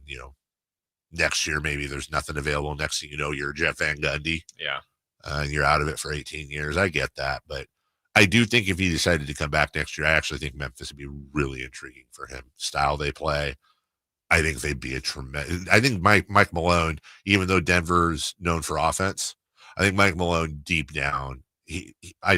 next year maybe there's nothing available. Next thing you know, you're Jeff Van Gundy. Yeah. And you're out of it for 18 years. I get that. But I do think if he decided to come back next year, I actually think Memphis would be really intriguing for him. Style they play. I think they'd be a tremendous. I think Mike Malone, even though Denver's known for offense, I think Mike Malone deep down, I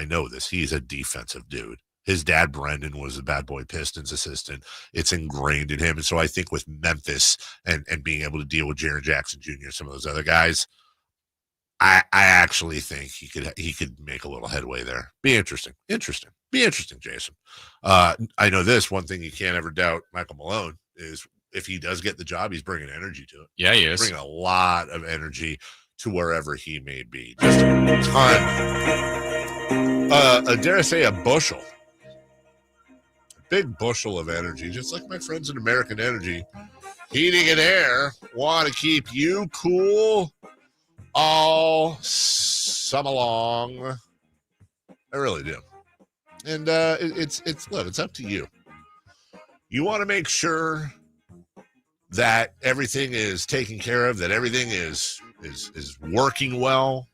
know this. He's a defensive dude. His dad, Brendan, was the Bad Boy Pistons assistant. It's ingrained in him. And so I think with Memphis and being able to deal with Jaren Jackson Jr., some of those other guys, I actually think he could make a little headway there. Be interesting. Be interesting, Jason. I know this one thing you can't ever doubt Michael Malone is if he does get the job, he's bringing energy to it. Yeah, he is. Bringing a lot of energy to wherever he may be. Just a ton. Dare I say a bushel. A big bushel of energy. Just like my friends in American Energy. Heating and air want to keep you cool all summer long. I really do. And it's up to you. You want to make sure that everything is taken care of, that everything is working well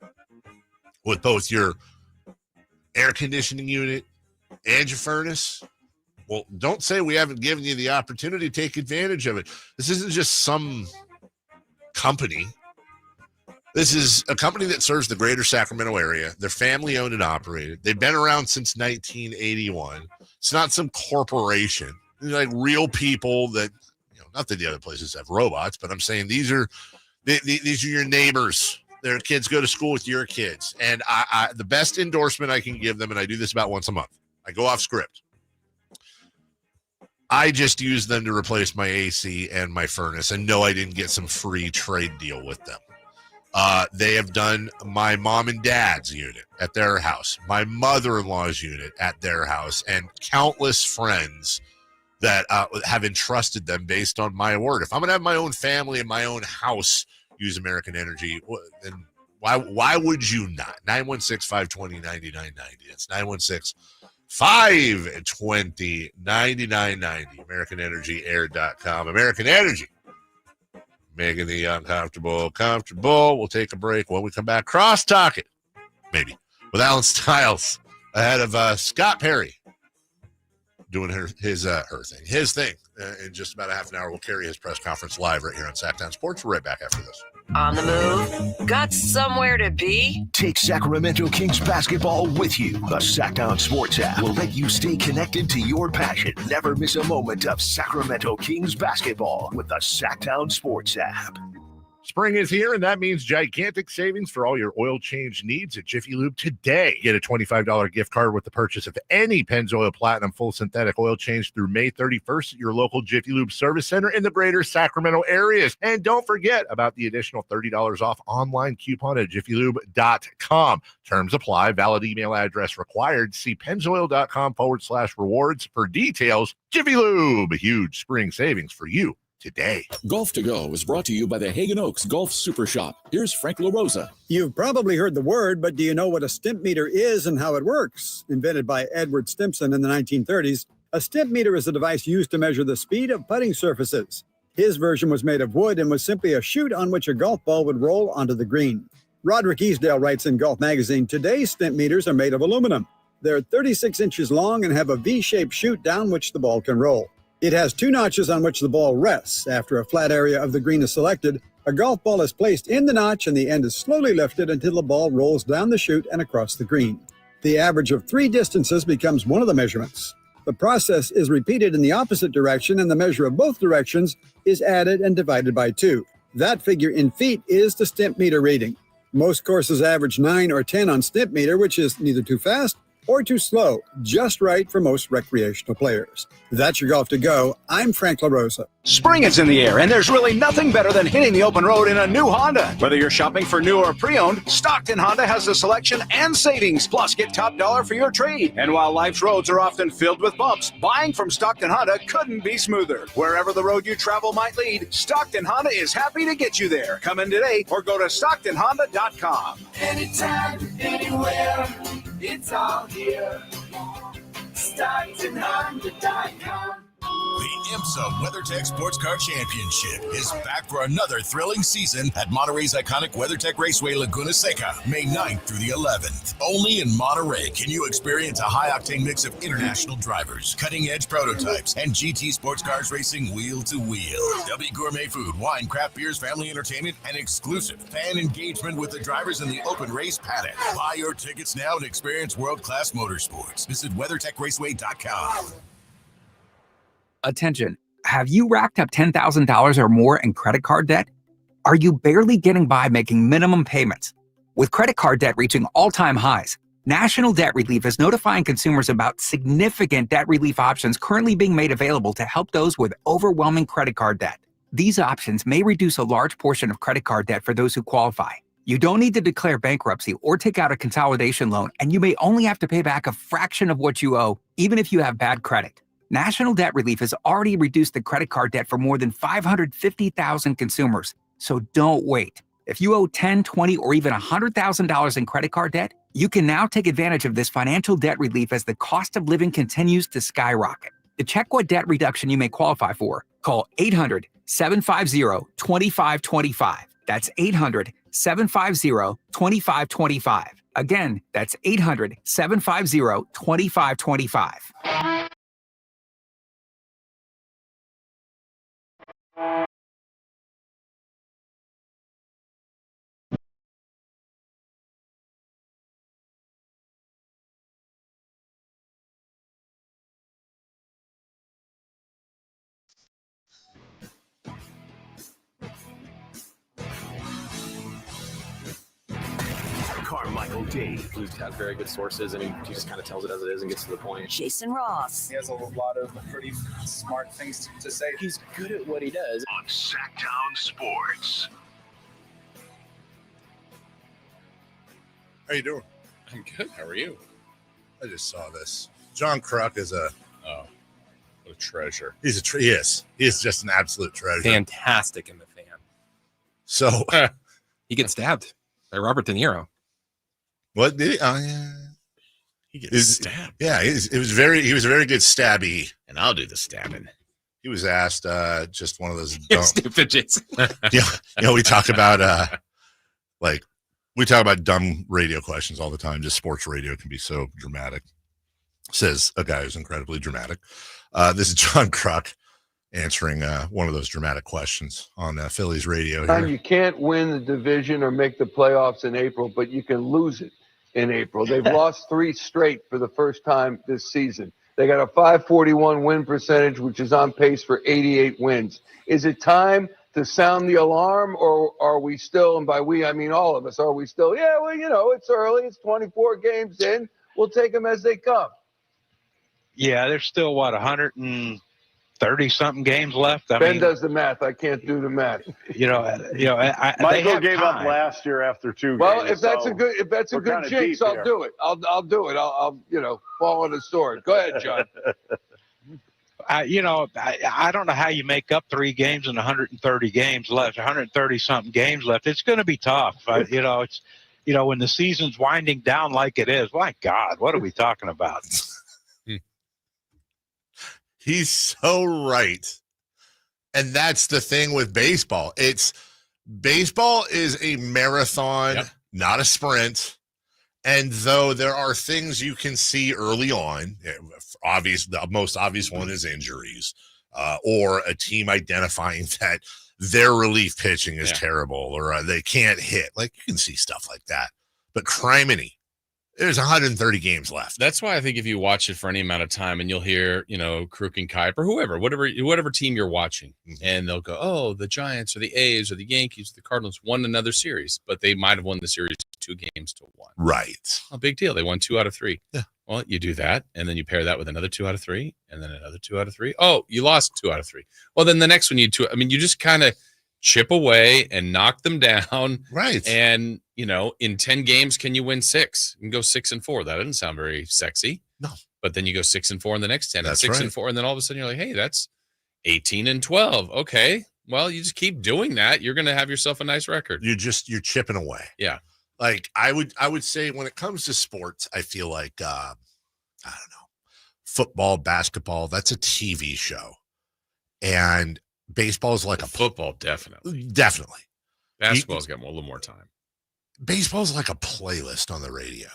with both your air conditioning unit and your furnace. Well, don't say we haven't given you the opportunity to take advantage of it. This isn't just some company. This is a company that serves the greater Sacramento area. They're family owned and operated. They've been around since 1981. It's not some corporation. They're like real people that, not that the other places have robots, but I'm saying these are your neighbors. Their kids go to school with your kids. And I the best endorsement I can give them, and I do this about once a month, I go off script. I just use them to replace my AC and my furnace. And no, I didn't get some free trade deal with them. They have done my mom and dad's unit at their house, my mother-in-law's unit at their house, and countless friends that have entrusted them based on my word. If I'm going to have my own family and my own house use American Energy, then Why would you not? 916-520-9990. It's 916-520-9990. AmericanEnergyAir.com. American Energy. Making the uncomfortable comfortable. We'll take a break. When we come back, cross-talk it. Maybe. With Alan Stiles ahead of Scott Perry doing his thing. In just about a half an hour, we'll carry his press conference live right here on Sacktown Sports. We're right back after this. On the move? Got somewhere to be? Take Sacramento Kings basketball with you. The Sacktown Sports app will let you stay connected to your passion. Never miss a moment of Sacramento Kings basketball with the Sacktown Sports app. Spring is here, and that means gigantic savings for all your oil change needs at Jiffy Lube today. Get a $25 gift card with the purchase of any Pennzoil Platinum full synthetic oil change through May 31st at your local Jiffy Lube service center in the greater Sacramento areas. And don't forget about the additional $30 off online coupon at jiffylube.com. Terms apply. Valid email address required. See pennzoil.com/rewards for details. Jiffy Lube, huge spring savings for you today. Golf to Go is brought to you by the Hagen Oaks Golf Super Shop. Here's Frank LaRosa. You've probably heard the word, but do you know what a stimp meter is and how it works? Invented by Edward Stimpson in the 1930s, a stimp meter is a device used to measure the speed of putting surfaces. His version was made of wood and was simply a chute on which a golf ball would roll onto the green. Roderick Easdale writes in Golf Magazine, today's stimp meters are made of aluminum. They're 36 inches long and have a V-shaped chute down which the ball can roll. It has two notches on which the ball rests. After a flat area of the green is selected, a golf ball is placed in the notch and the end is slowly lifted until the ball rolls down the chute and across the green. The average of three distances becomes one of the measurements. The process is repeated in the opposite direction, and the measure of both directions is added and divided by 2. That figure in feet is the stimp meter reading. Most courses average 9 or 10 on stimp meter, which is neither too fast or too slow, just right for most recreational players. That's your Golf to Go. I'm Frank LaRosa. Spring is in the air, and there's really nothing better than hitting the open road in a new Honda. Whether you're shopping for new or pre-owned, Stockton Honda has the selection and savings. Plus, get top dollar for your trade. And while life's roads are often filled with bumps, buying from Stockton Honda couldn't be smoother. Wherever the road you travel might lead, Stockton Honda is happy to get you there. Come in today or go to StocktonHonda.com. Anytime, anywhere, it's all here. StocktonHonda.com. The IMSA WeatherTech Sports Car Championship is back for another thrilling season at Monterey's iconic WeatherTech Raceway Laguna Seca, May 9th through the 11th. Only in Monterey can you experience a high-octane mix of international drivers, cutting-edge prototypes, and GT sports cars racing wheel to wheel. There'll be gourmet food, wine, craft beers, family entertainment, and exclusive fan engagement with the drivers in the open race paddock. Buy your tickets now and experience world-class motorsports. Visit WeatherTechRaceway.com. Attention. Have you racked up $10,000 or more in credit card debt? Are you barely getting by making minimum payments? With credit card debt reaching all-time highs, National Debt Relief is notifying consumers about significant debt relief options currently being made available to help those with overwhelming credit card debt. These options may reduce a large portion of credit card debt for those who qualify. You don't need to declare bankruptcy or take out a consolidation loan, and you may only have to pay back a fraction of what you owe, even if you have bad credit. National Debt Relief has already reduced the credit card debt for more than 550,000 consumers, so don't wait. If you owe $10,000, $20,000, or even $100,000 in credit card debt, you can now take advantage of this financial debt relief as the cost of living continues to skyrocket. To check what debt reduction you may qualify for, call 800-750-2525. That's 800-750-2525. Again, that's 800-750-2525. Carmichael Dave. He's got very good sources, and he just kind of tells it as it is and gets to the point. Jason Ross. He has a lot of pretty smart things to say. He's good at what he does. On Sacktown Sports. How you doing? I'm good. How are you? I just saw this. John Kruk is what a treasure. He's a yes. He is just an absolute treasure. Fantastic in the fan. So he gets stabbed. By Robert De Niro. What did he? Oh, yeah. He gets stabbed. Yeah, he was a very good stabby. And I'll do the stabbing. He was asked just one of those dumb, Stupid Jason. we talk about we talk about dumb radio questions all the time. Just sports radio can be so dramatic. Says a guy who's incredibly dramatic. This is John Kruk answering one of those dramatic questions on Phillies radio here. You can't win the division or make the playoffs in April, but you can lose it in April. They've lost 3 straight for the first time this season. They got a .541 win percentage, which is on pace for 88 wins. Is it time to sound the alarm, or are we still, and by we, I mean all of us, are we still, it's early, it's 24 games in, we'll take them as they come? Yeah, there's still, 130-something games left? Ben does the math. I can't do the math. Michael gave up last year after 2 well, games. Well, if that's a good jinx, I'll do it. I'll do it. I'll fall on the sword. Go ahead, John. I don't know how you make up 3 games and 130 games left, 130-something games left. It's going to be tough. When the season's winding down like it is, my God, what are we talking about? He's so right. And that's the thing with baseball. Baseball is a marathon, not a sprint. And though there are things you can see early on, the most obvious one is injuries, or a team identifying that their relief pitching is terrible, or they can't hit. Like, you can see stuff like that. But criminy, there's 130 games left. That's why I think if you watch it for any amount of time and you'll hear, Kruk and Kuip or whatever team you're watching, and they'll go, oh, the Giants or the A's or the Yankees or the Cardinals won another series, but they might have won the series 2 games to 1. Right. A big deal. They won 2 out of 3. Yeah. Well, you do that, and then you pair that with another 2 out of 3, and then another 2 out of 3. Oh, you lost 2 out of 3. Well, then the next one you just kind of chip away and knock them down. Right. And, in 10 games, can you win 6? You can go 6-4. That doesn't sound very sexy. No. But then you go 6-4 in the next 10, That's and 6-4, right. and then all of a sudden you're like, hey, that's 18-12. Okay. Well, you just keep doing that. You're going to have yourself a nice record. You're chipping away. Yeah. Like, I would say when it comes to sports, I feel like, I don't know, football, basketball, that's a TV show. And baseball is like football, definitely. Definitely. Basketball's got a little more time. Baseball is like a playlist on the radio.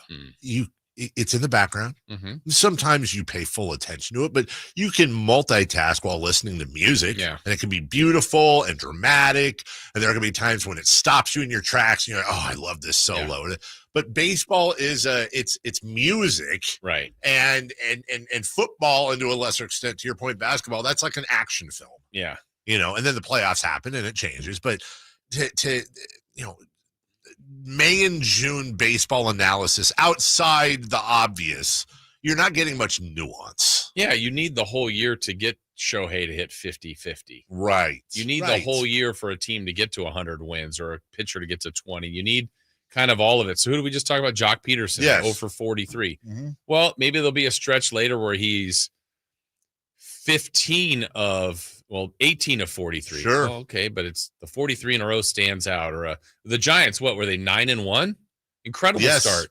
It's in the background. Mm-hmm. Sometimes you pay full attention to it, but you can multitask while listening to music. Yeah. And it can be beautiful and dramatic. And there are going to be times when it stops you in your tracks and you're like, oh, I love this solo. Yeah. But baseball is it's music. Right. And football, and to a lesser extent, to your point, basketball, that's like an action film. Yeah. And then the playoffs happen and it changes. But to May and June baseball analysis outside the obvious, you're not getting much nuance. Yeah, you need the whole year to get Shohei to hit 50-50. Right. You need the whole year for a team to get to 100 wins or a pitcher to get to 20. You need kind of all of it. So who did we just talk about? Jock Peterson, 0 for 43. Mm-hmm. Well, maybe there'll be a stretch later where he's 18 of 43. Sure. Oh, okay, but it's the 43 in a row stands out. Or the Giants, what were they, 9-1? Incredible start.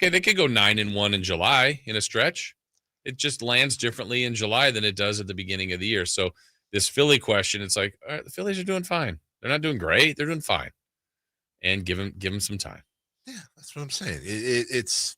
Okay, they could go 9-1 in July in a stretch. It just lands differently in July than it does at the beginning of the year. So this Philly question, it's like, all right, the Phillies are doing fine. They're not doing great. They're doing fine. And give them some time. Yeah, that's what I'm saying. It's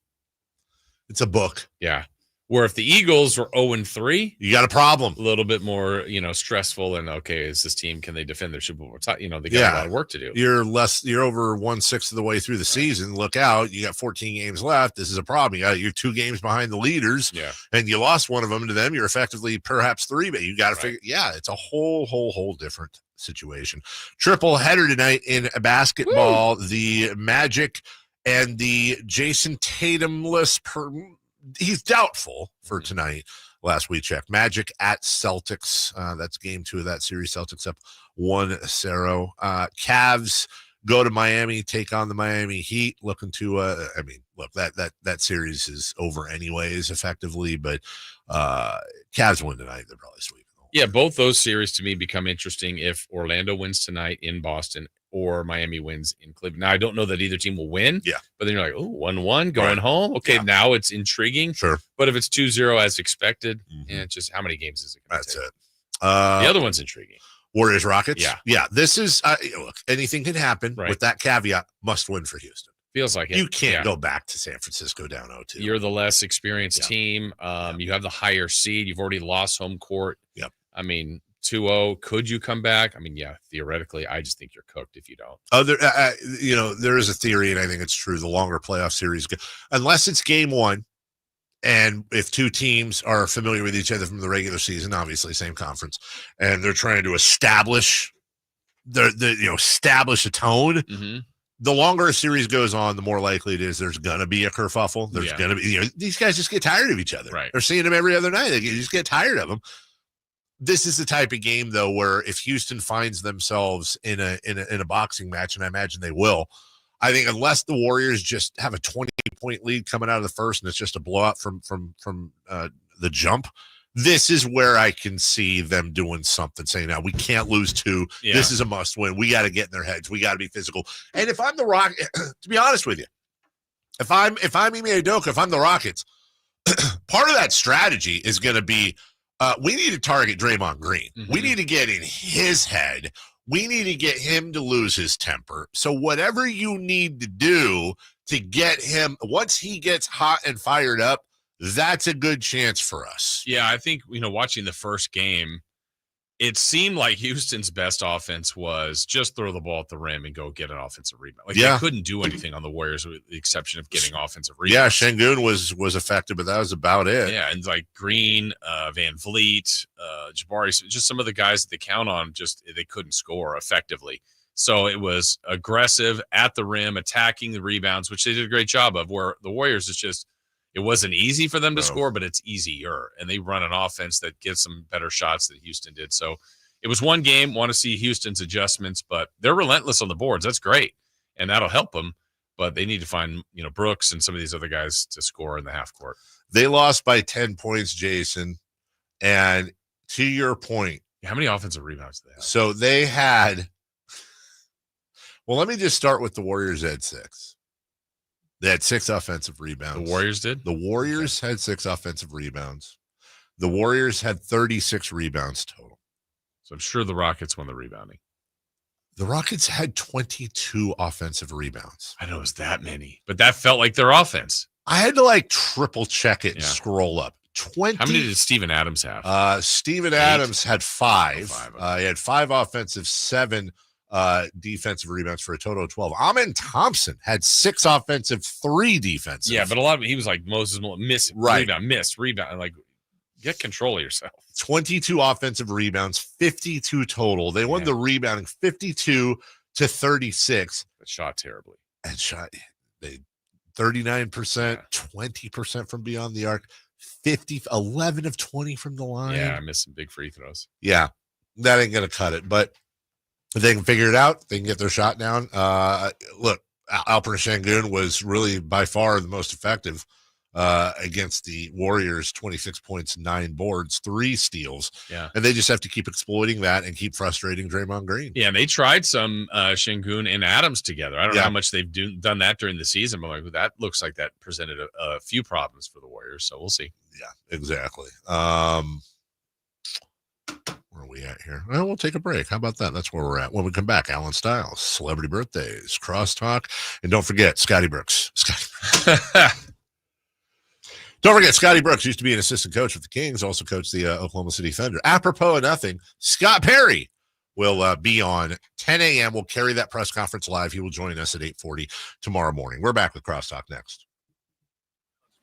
a book. Yeah. Where if the Eagles were 0-3, you got a problem. A little bit more, stressful. And okay, is this team, can they defend their Super Bowl? They got a lot of work to do. You're over 1/6 of the way through the season. Look out. You got 14 games left. This is a problem. You're 2 games behind the leaders. Yeah. And you lost one of them to them. You're effectively perhaps 3, but you got to figure. Yeah, it's a whole different situation. Triple header tonight in basketball. Woo! The Magic and the Jason Tatum-less he's doubtful for tonight. Last we checked. Magic at Celtics. That's game 2 of that series. Celtics up 1-0. Cavs go to Miami, take on the Miami Heat. Looking to, that series is over anyways, effectively. But Cavs win tonight. They're probably sweeping. Yeah, both those series to me become interesting if Orlando wins tonight in Boston or Miami wins in Cleveland. Now, I don't know that either team will win. Yeah. But then you're like, oh, 1-1 going home. Okay, now it's intriguing. Sure. But if it's 2-0 as expected, just how many games is it going to take? That's it. The other one's intriguing. Warriors Rockets. Yeah. Yeah. This is look, anything can happen Right. with that caveat. Must win for Houston. Feels like it. You can't Yeah. go back to San Francisco down 0-2. You're the less experienced team. You have the higher seed. You've already lost home court. Yep. I mean, 2-0. Could you come back? I mean, yeah, theoretically, I just think you're cooked if you don't. There is a theory, and I think it's true. The longer playoff series, unless it's game one, and if two teams are familiar with each other from the regular season, obviously same conference, and they're trying to establish establish a tone. Mm-hmm. The longer a series goes on, the more likely it is there's gonna be a kerfuffle. There's gonna be, these guys just get tired of each other. Right. They're seeing them every other night. They just get tired of them. This is the type of game, though, where if Houston finds themselves in a boxing match, and I imagine they will, I think unless the Warriors just have a 20-point lead coming out of the first, and it's just a blowout from the jump, this is where I can see them doing something, saying, "Now we can't lose two. Yeah. This is a must win. We got to get in their heads. We got to be physical." And if I'm the Rockets, to be honest with you, if I'm Ime Udoka, if I'm the Rockets, part of that strategy is going to be. We need to target Draymond Green. We need to get in his head. We need to get him to lose his temper. So whatever you need to do to get him, once he gets hot and fired up, that's a good chance for us. Yeah, I think, watching the first game, it seemed like Houston's best offense was just throw the ball at the rim and go get an offensive rebound. They couldn't do anything on the Warriors with the exception of getting offensive rebounds. Yeah, Şengün was effective, but that was about it. Yeah, and like Green, Van Vliet, Jabari, just some of the guys that they count on, just they couldn't score effectively. So it was aggressive at the rim, attacking the rebounds, which they did a great job of, where the Warriors is just, it wasn't easy for them to score, but it's easier. And they run an offense that gives them better shots than Houston did. So it was one game. Want to see Houston's adjustments, but they're relentless on the boards. That's great. And that'll help them. But they need to find, Brooks and some of these other guys to score in the half court. They lost by 10 points, Jason. And to your point. How many offensive rebounds did they have? So they had, well, let me just start with the Warriors had 6. They had 6 offensive rebounds. The Warriors did? The Warriors had 6 offensive rebounds. The Warriors had 36 rebounds total. So I'm sure the Rockets won the rebounding. The Rockets had 22 offensive rebounds. I know it was that many, but that felt like their offense. I had to triple check it and scroll up. 20. How many did Steven Adams have? Steven Adams had 5. He had 5 offensive, 7 defensive rebounds for a total of 12. Amen Thompson had 6 offensive, 3 defensive. Yeah, but a lot of it, he was like Moses missed rebound. Like, get control of yourself. 22 offensive rebounds, 52 total. They won the rebounding 52-36. But shot terribly. And they 39%, 20% from beyond the arc, 11 of 20 from the line. Yeah, I missed some big free throws. Yeah, that ain't gonna cut it, but if they can figure it out, they can get their shot down. Look, Alperen Şengün was really by far the most effective against the Warriors. 26 points, 9 boards, 3 steals. Yeah, and they just have to keep exploiting that and keep frustrating Draymond Green. Yeah, and they tried some Şengün and Adams together. I don't know how much they've done that during the season, but that looks like that presented a few problems for the Warriors. So we'll see. Yeah, exactly. Where are we at here? Well, we'll take a break. How about that? That's where we're at. When we come back, Alan Stiles, celebrity birthdays, crosstalk, and don't forget Scotty Brooks. Don't forget, Scotty Brooks used to be an assistant coach with the Kings, also coached the Oklahoma City Thunder. Apropos of nothing, Scott Perry will be on 10 a.m. We'll carry that press conference live. He will join us at 8:40 tomorrow morning. We're back with Crosstalk next.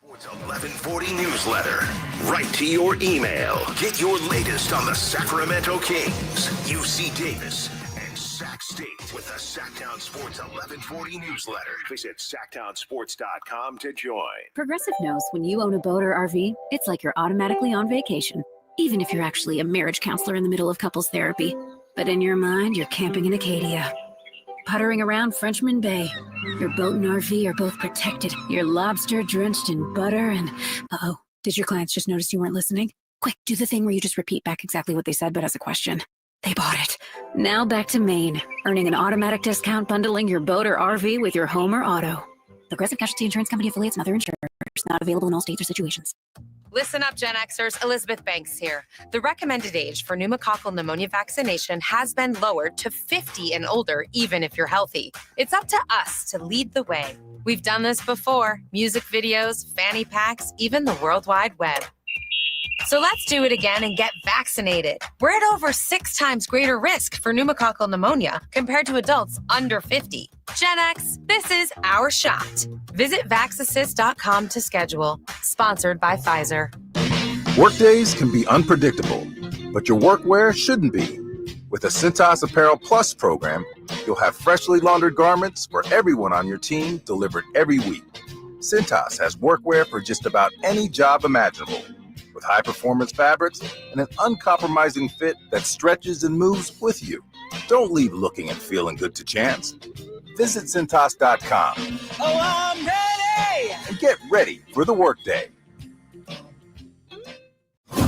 1140 newsletter, right to your email. Get your latest on the Sacramento Kings, UC Davis, and Sac State with the Sacktown Sports 1140 newsletter. Visit SacktownSports.com to join. Progressive knows when you own a boat or RV, it's like you're automatically on vacation, even if you're actually a marriage counselor in the middle of couples therapy. But in your mind, you're camping in Acadia, puttering around Frenchman Bay. Your boat and RV are both protected. You're lobster drenched in butter and... Uh-oh, did your clients just notice you weren't listening? Quick, do the thing where you just repeat back exactly what they said, but as a question. They bought it. Now back to Maine, earning an automatic discount bundling your boat or RV with your home or auto. Progressive Casualty Insurance Company affiliates and other insurers. Not available in all states or situations. Listen up, Gen Xers. Elizabeth Banks here. The recommended age for pneumococcal pneumonia vaccination has been lowered to 50 and older, even if you're healthy. It's up to us to lead the way. We've done this before. Music videos, fanny packs, even the World Wide Web. So let's do it again and get vaccinated. We're at over 6 times greater risk for pneumococcal pneumonia compared to adults under 50. Gen X, this is our shot. Visit vaxassist.com to schedule. Sponsored by Pfizer. Workdays can be unpredictable, but your workwear shouldn't be. With the Cintas Apparel Plus program, you'll have freshly laundered garments for everyone on your team delivered every week. Cintas has workwear for just about any job imaginable, with high-performance fabrics and an uncompromising fit that stretches and moves with you. Don't leave looking and feeling good to chance. Visit Cintas.com. Oh, I'm ready! And get ready for the workday.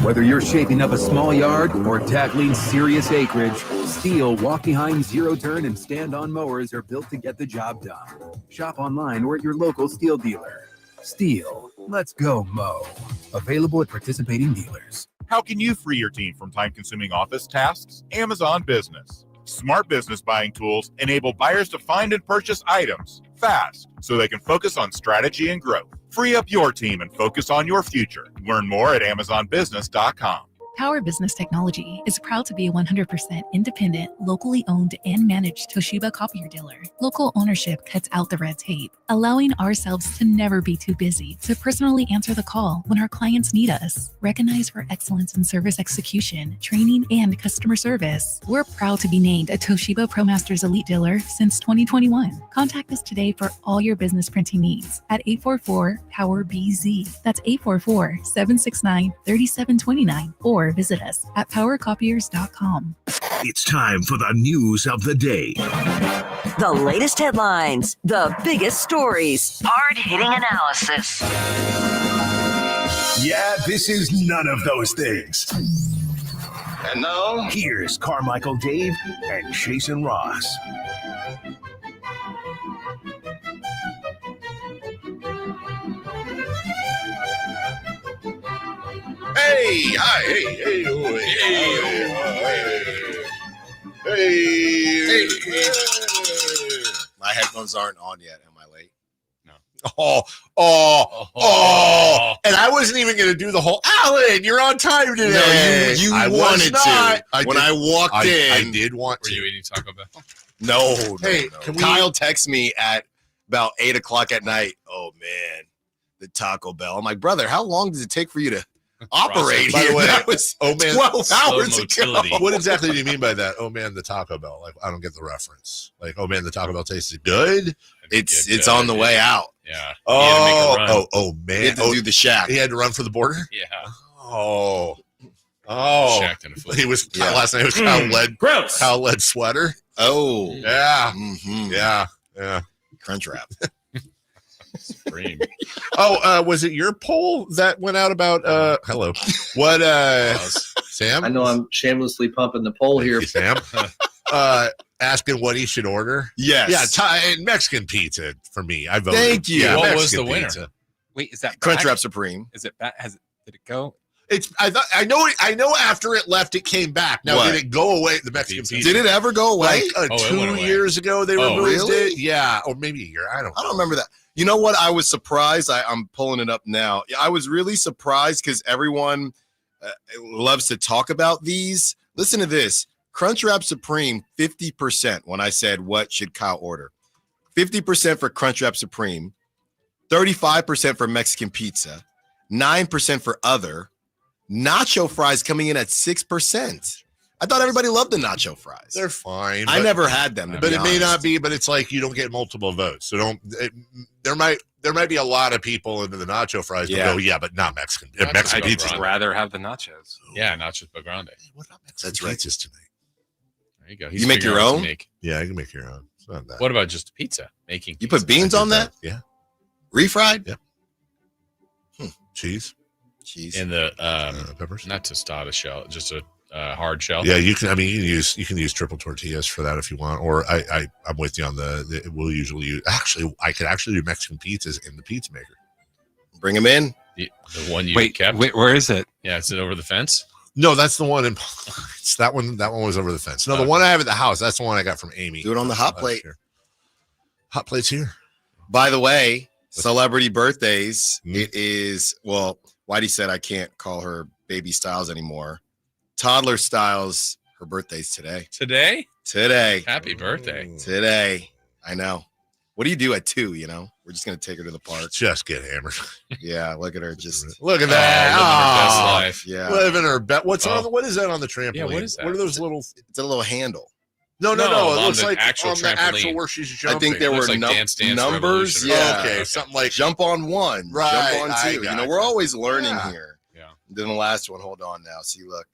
Whether you're shaping up a small yard or tackling serious acreage, Steel walk-behind zero-turn and stand-on mowers are built to get the job done. Shop online or at your local Steel dealer. Steel, let's go mow. Available at participating dealers. How can you free your team from time-consuming office tasks? Amazon Business. Smart business buying tools enable buyers to find and purchase items fast so they can focus on strategy and growth. Free up your team and focus on your future. Learn more at amazonbusiness.com. Power Business Technology is proud to be a 100% independent, locally owned and managed Toshiba copier dealer. Local ownership cuts out the red tape, allowing ourselves to never be too busy to personally answer the call when our clients need us. Recognized for excellence in service execution, training, and customer service, we're proud to be named a Toshiba ProMasters Elite Dealer since 2021. Contact us today for all your business printing needs at 844-POWER-BZ. That's 844-769-3729 or visit us at powercopiers.com. It's time for the news of the day. The latest headlines, the biggest stories, hard-hitting analysis. Yeah, this is none of those things. And now, here's Carmichael Dave and Jason Ross. Hey, hi, hey, hey. My headphones aren't on yet. Am I late? No. And I wasn't even going to do the whole, Alan, you're on time today. No, you wanted to. When I walked in. I did want to. Were you eating Taco Bell? No. Hey, no. Kyle texted me at about 8 o'clock at night. Oh, man, the Taco Bell. I'm like, brother, how long does it take for you to operate By here? the way, That was 12 hours ago. What exactly do you mean by that? Oh man, the Taco Bell. Like, I don't get the reference. Like, oh man, the Taco Bell tasted good. It's on the way out. Yeah. Oh man. He had to do the shack. He had to run for the border. Yeah. Oh. Shacked in a foot. He was last night. It was Kyle Led sweater. Oh yeah. Mm-hmm. Yeah. Crunch wrap. Supreme. Was it your poll that went out about hello? What Sam? I know I'm shamelessly pumping the poll here. Sam. Asking what he should order. Yes. Yeah, and Mexican pizza for me. I voted. Thank you. Yeah, What Mexican was the winner? pizza. Wait, is that Crunch back? Wrap Supreme. Is it back? Did it go? I know after it left, it came back. Now, did it go away? The Mexican pizza. Did it ever go away? Like 2 years ago, they removed it. Yeah, or maybe a year. I don't remember that. You know what? I was surprised. I'm pulling it up now. I was really surprised because everyone loves to talk about these. Listen to this. Crunchwrap Supreme, 50% when I said, what should Kyle order? 50% for Crunchwrap Supreme, 35% for Mexican pizza, 9% for other, nacho fries coming in at 6%. I thought everybody loved the nacho fries. They're fine. I never had them, but it may not be. But it's like you don't get multiple votes, so there might be a lot of people into the nacho fries. Yeah. But but not Mexican. I'd pizza. rather have the nachos. Yeah, nachos but grande. What about Mexican That's right. pizzas tonight? There you go. You make your own? Yeah, you can make your own. It's not that. What about just pizza? Making You pizza. put beans on that? Yeah. Refried? Yeah. Cheese. Cheese. In the Peppers. not tostada shell, just a hard shell. Yeah, you can. I mean, you can use triple tortillas for that if you want. Or I'm with you on the we'll usually use. Actually, I could actually do Mexican pizzas in the pizza maker. Bring them in. The one you kept. Wait, where is it? Yeah, is it over the fence? No, that's the one in. It's that one. That one was over the fence. No, the one I have at the house. That's the one I got from Amy. Do it on the hot plate. Hot plate's here. By the way, celebrity birthdays. It is Whitey said I can't call her Baby Styles anymore. Toddler Styles. Her birthday's today. Today. Happy birthday. Today. I know. What do you do at 2? You know, we're just gonna take her to the park. Just get hammered. Yeah, look at her. Just look at that. Living her best life. Yeah, living her best. What's on? What is that on the trampoline? Yeah, what is that? What are those little? It's a little handle. No. It looks the like actual on the trampoline. actual where she's jumping. I think there were like Dance Dance numbers. Revolution. Yeah. Okay, something like jump on 1, Right, jump on 2. I You know, got we're you. always learning here. Yeah. Then the last one. Hold on now. See, look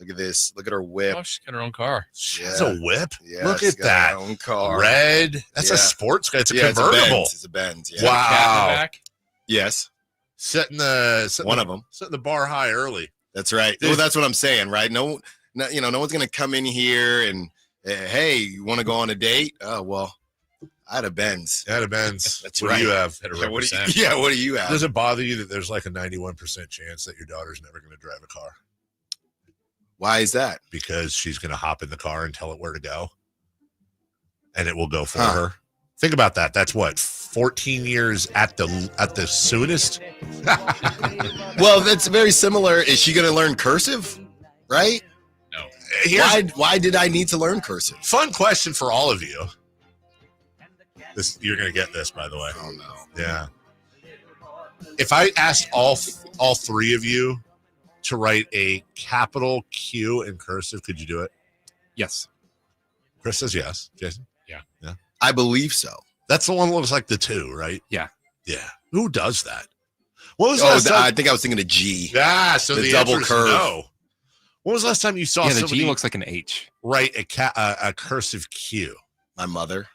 at this. Look at her whip. Oh, she's got her own car. It's a whip. Yeah, Look she's at got that. her own car. Red. That's a sports car. It's a convertible. It's a Benz. Yeah. Cat in the Wow. back? Yes. Setting One of them. Setting the bar high early. That's right. Well, that's what I'm saying, right? No one's gonna come in here and hey, you want to go on a date? Oh well, I had a Benz. That's right. What do you have? What do you have? Does it bother you that there's like a 91% chance that your daughter's never going to drive a car? Why is that? Because she's going to hop in the car and tell it where to go, and it will go for her. Think about that. That's what 14 years at the soonest. Well, that's very similar. Is she going to learn cursive? Right? No. Why did I need to learn cursive? Fun question for all of you. You're going to get this, by the way. Oh no. Yeah. If I asked all three of you to write a capital Q in cursive, could you do it? Yes. Chris says yes. Jason? Yeah. I believe so. That's the one that looks like the 2, right? Yeah. Yeah. Who does that? What was the last time? I think I was thinking a G. Yeah, so the double answer is curve. no. When was the last time you saw Yeah, the somebody G looks like an H. write a cursive Q? My mother.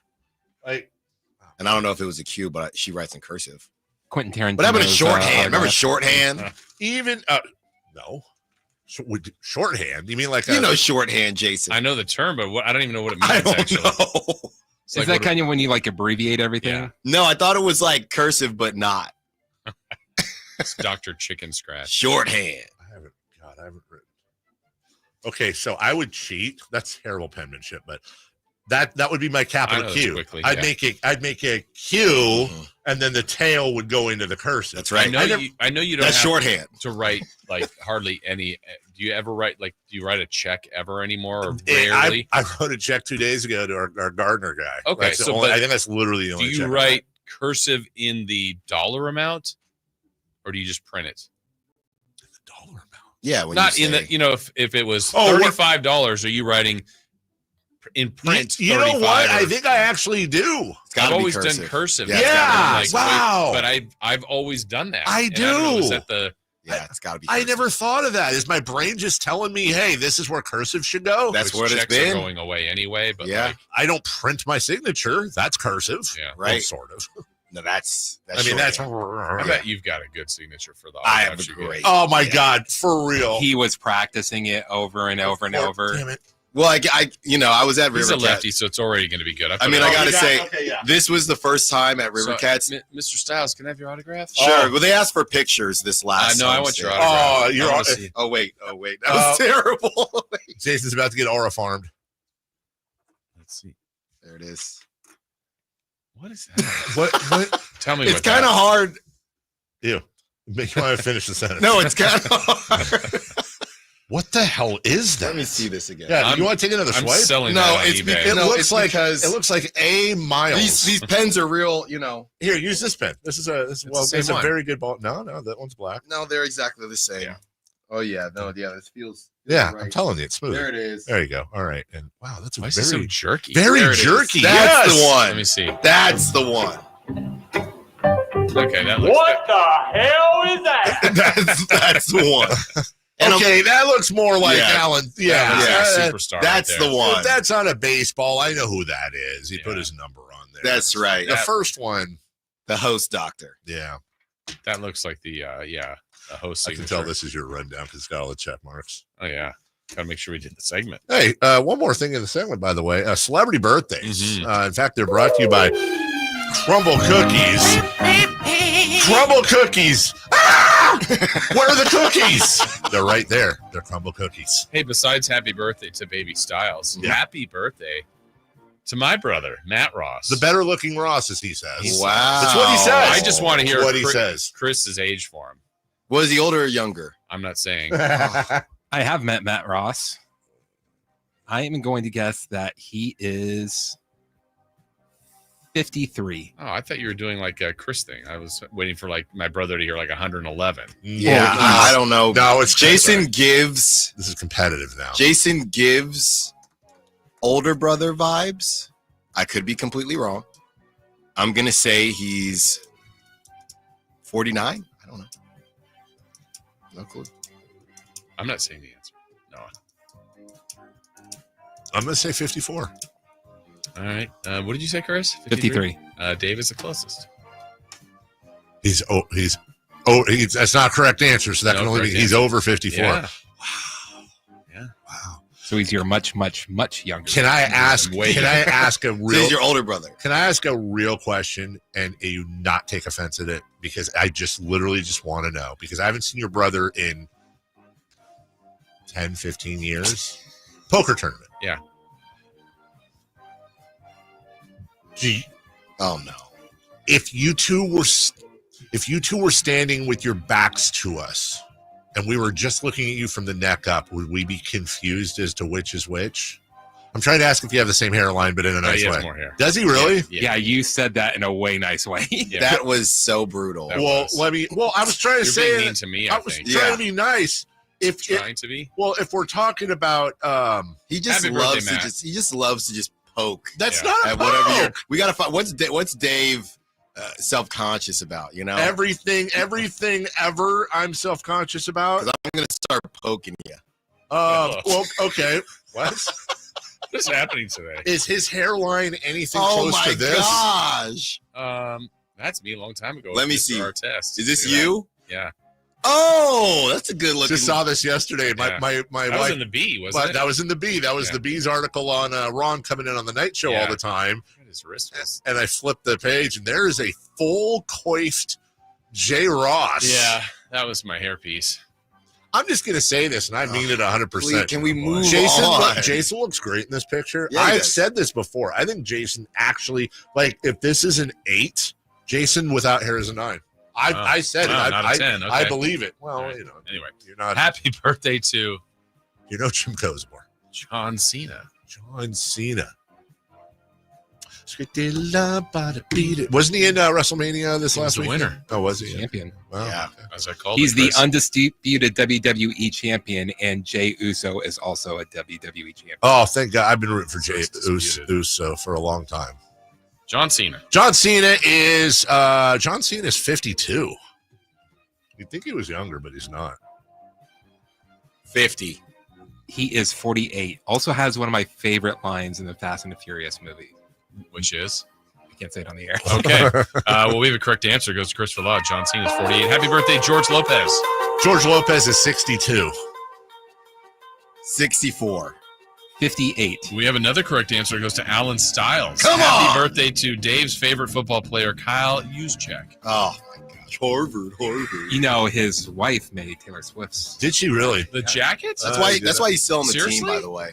Like, and I don't know if it was a Q, but she writes in cursive. Quentin Tarantino. What happened to shorthand? Remember shorthand? Even no. Shorthand? You mean like shorthand, Jason? I know the term, but I don't even know what it means. I don't actually. know. Is that kind of when you like abbreviate everything? Yeah. No, I thought it was like cursive, but not. It's Dr. Chicken Scratch. Shorthand. I haven't written. Okay, so I would cheat. That's terrible penmanship, but that would be my capital Q. Quickly, I'd make a Q, and then the tail would go into the cursive. That's right. I know you don't. That's have shorthand to write like hardly any. Do you ever write do you write a check ever anymore? Or rarely. I wrote a check 2 days ago to our gardener guy. Okay, I think that's literally the only. Do you write cursive in the dollar amount, or do you just print it? The dollar amount. Yeah, not in the. If it was $35, are you writing in print? You know what? I think I actually do. I've always done cursive. Yeah. Wow. But I've always done that. I do. I don't know, is that the? Yeah, it's got to be. I never thought of that. Is my brain just telling me, hey, this is where cursive should go? That's Which what it's checks been. Are going away anyway. But Yeah. I don't print my signature. That's cursive. Yeah. Right. Well, sort of. No, that's. I mean, that's. I bet you've got a good signature for the. I have a great. Oh my God, for real. He was practicing it over and over and over. Damn it. Well, I was at He's River a lefty, so it's already going to be good. I gotta say, this was the first time at River Cats. Mr. Styles, can I have your autograph? Sure. Well, they asked for pictures this last. No, I want your autograph. Oh, wait. That was terrible. Jason's about to get aura farmed. Let's see. There it is. What is that? What? Tell me. It's kind of hard. Ew. Make you want to finish the sentence. No, it's kind of hard. What the hell is that? Let me see this again. Yeah, you want to take another I'm swipe? selling that on eBay. It looks like A Miles. These pens are real, Here, use this pen. This is a very good ball. No, that one's black. No, they're exactly the same. Yeah. Oh yeah, no, yeah, this feels. Yeah, right. I'm telling you, it's smooth. There it is. There you go. All right, and wow, that's Why is it so jerky? Very There it jerky. is. That's the one. Let me see. That's the one. Okay, that looks. What the hell is that? That's the one. And okay, that looks more like Yeah. Allen. That's a superstar. That's right the there. one. If that's on a baseball, I know who that is. He put his number on there. That's right. The first one. The host doctor. Yeah. That looks like the host I signature. can tell this is your rundown because it's got all the check marks. Oh yeah. Gotta make sure we did the segment. Hey, one more thing in the segment, by the way. Celebrity birthdays. In fact, they're brought to you by Crumble Cookies. Crumble Cookies. Ah! Where are the cookies? They're right there. They're Crumble Cookies. Hey, besides happy birthday to Baby Styles, happy birthday to my brother, Matt Ross. The better looking Ross, as he says. Wow. That's what he says. I just want to hear what he says. Chris's age for him. Was he older or younger? I'm not saying. I have met Matt Ross. I am going to guess that he is 53. Oh, I thought you were doing like a Chris thing. I was waiting for like my brother to hear like 111. Yeah, I don't know. No, it's Jason gives. This is competitive now. Jason gives older brother vibes. I could be completely wrong. I'm gonna say he's 49. I don't know. No clue. I'm not saying the answer. No. I'm going to say 54. All right. What did you say, Chris? 53. Dave is the closest. That's not a correct answer. So that can only be he's over 54. Yeah. Wow. Yeah. Wow. So he's your much, much, much younger. Can I ask a real? So he's your older brother. Can I ask a real question and you not take offense at it? Because I just literally just want to know, because I haven't seen your brother in 10, 15 years. Poker tournament. Yeah. Oh no. If you two were standing with your backs to us and we were just looking at you from the neck up, would we be confused as to which is which? I'm trying to ask if you have the same hairline, but in a nice he way. has more hair. Does he really? Yeah, you said that in a way nice way. Yeah. That was so brutal. That Well, was. I was trying to You're say being mean to me, I was think. trying to be nice. Trying to be. Well, if we're talking about he just Happy loves birthday, to Matt. he just loves to just poke. That's Yeah. not a At whatever poke. we gotta find. What's Dave self-conscious about? You know, Everything ever I'm self-conscious about. 'Cause I'm gonna start poking you. Well, okay. What? What is happening today? Is his hairline anything Oh close my to this? gosh! That's me a long time ago. Let me Just for see. our test. Is this See that? you? Yeah. Oh, that's a good looking. Just saw this yesterday. My Yeah. my That was wife. in the B, wasn't it? That was in the B. That was Yeah. the B's article on Ron coming in on the night show all Yeah. the time. His wrist was. And I flipped the page, and there is a full coiffed J. Ross. Yeah, that was my hairpiece. I'm just gonna say this, and I mean it 100%. Can we move Jason, on? Jason looks great in this picture. Yeah, he I've does. said this before. I think Jason actually, like, if this is an 8, Jason without hair is a 9. I said Wow, it. not a 10. Okay. I believe it. Well, All right. you know, Anyway, you're not. happy birthday to You're no Jim Cosmore. John Cena. John Cena. Wasn't he in WrestleMania this He was last the week? winner. Oh, was he? Champion. Wow. Yeah. As I called He's it, the Chris. undisputed WWE champion, and Jey Uso is also a WWE champion. Oh, thank God. I've been rooting for Jey First disputed. Uso for a long time. John Cena. John Cena is 52. You'd think he was younger, but he's not. 50. He is 48. Also has one of my favorite lines in the Fast and the Furious movie. Which is? I can't say it on the air. Okay. Well, we have a correct answer. It goes to Christopher Law. John Cena is 48. Happy birthday, George Lopez. George Lopez is 62. 64. 58. We have another correct answer. It goes to Alan Stiles. Come Happy on! birthday to Dave's favorite football player, Kyle Juszczyk. Oh my gosh. Harvard. You know, his wife made Taylor Swift's. Did she really? The Jackets? That's why. That's why he's still on the Seriously? team. By the way.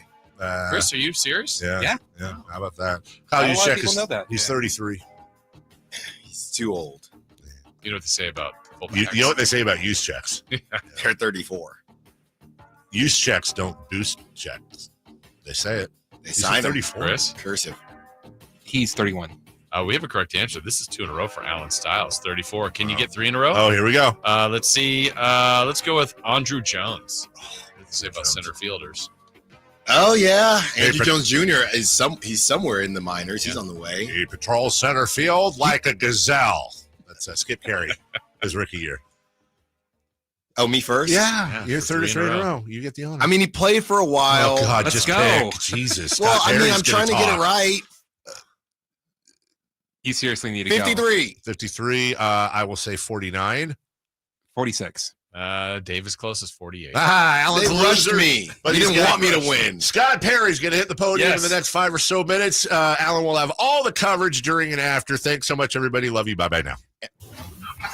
Chris, are you serious? Yeah. How about that? Not Kyle a lot of Juszczyk people know that. He's 33. He's too old. You know what they say about You know what they say about use checks? They're 34. Use checks don't boost checks. They say it. They He's signed him. 34. Chris? Cursive. He's 31. We have a correct answer. This is 2 in a row for Alan Stiles, 34. Can you get 3 in a row? Oh, here we go. Let's see. Let's go with Andrew Jones. What do they say about center fielders? Oh yeah, Hey, Andrew Jones Jr. is he's somewhere in the minors. He's on the way. He patrols center field like a gazelle. That's Skip Carey, his rookie year. Oh, me first? Yeah, you're for 3 33 in a row. You get the honor. I mean, he played for a while. Oh God, Let's just go. pick. Jesus. Well, Scott I mean, Perry's I'm trying to gonna get it talk. right. You seriously need to go. 53. 53. I will say 49. 46. Dave is closest, 48. Alan's They rushed loser, me. but He he's didn't got want me to rushed. win. Scott Perry's going to hit the podium Yes. in the next 5 or so minutes. Alan will have all the coverage during and after. Thanks so much, everybody. Love you. Bye-bye now.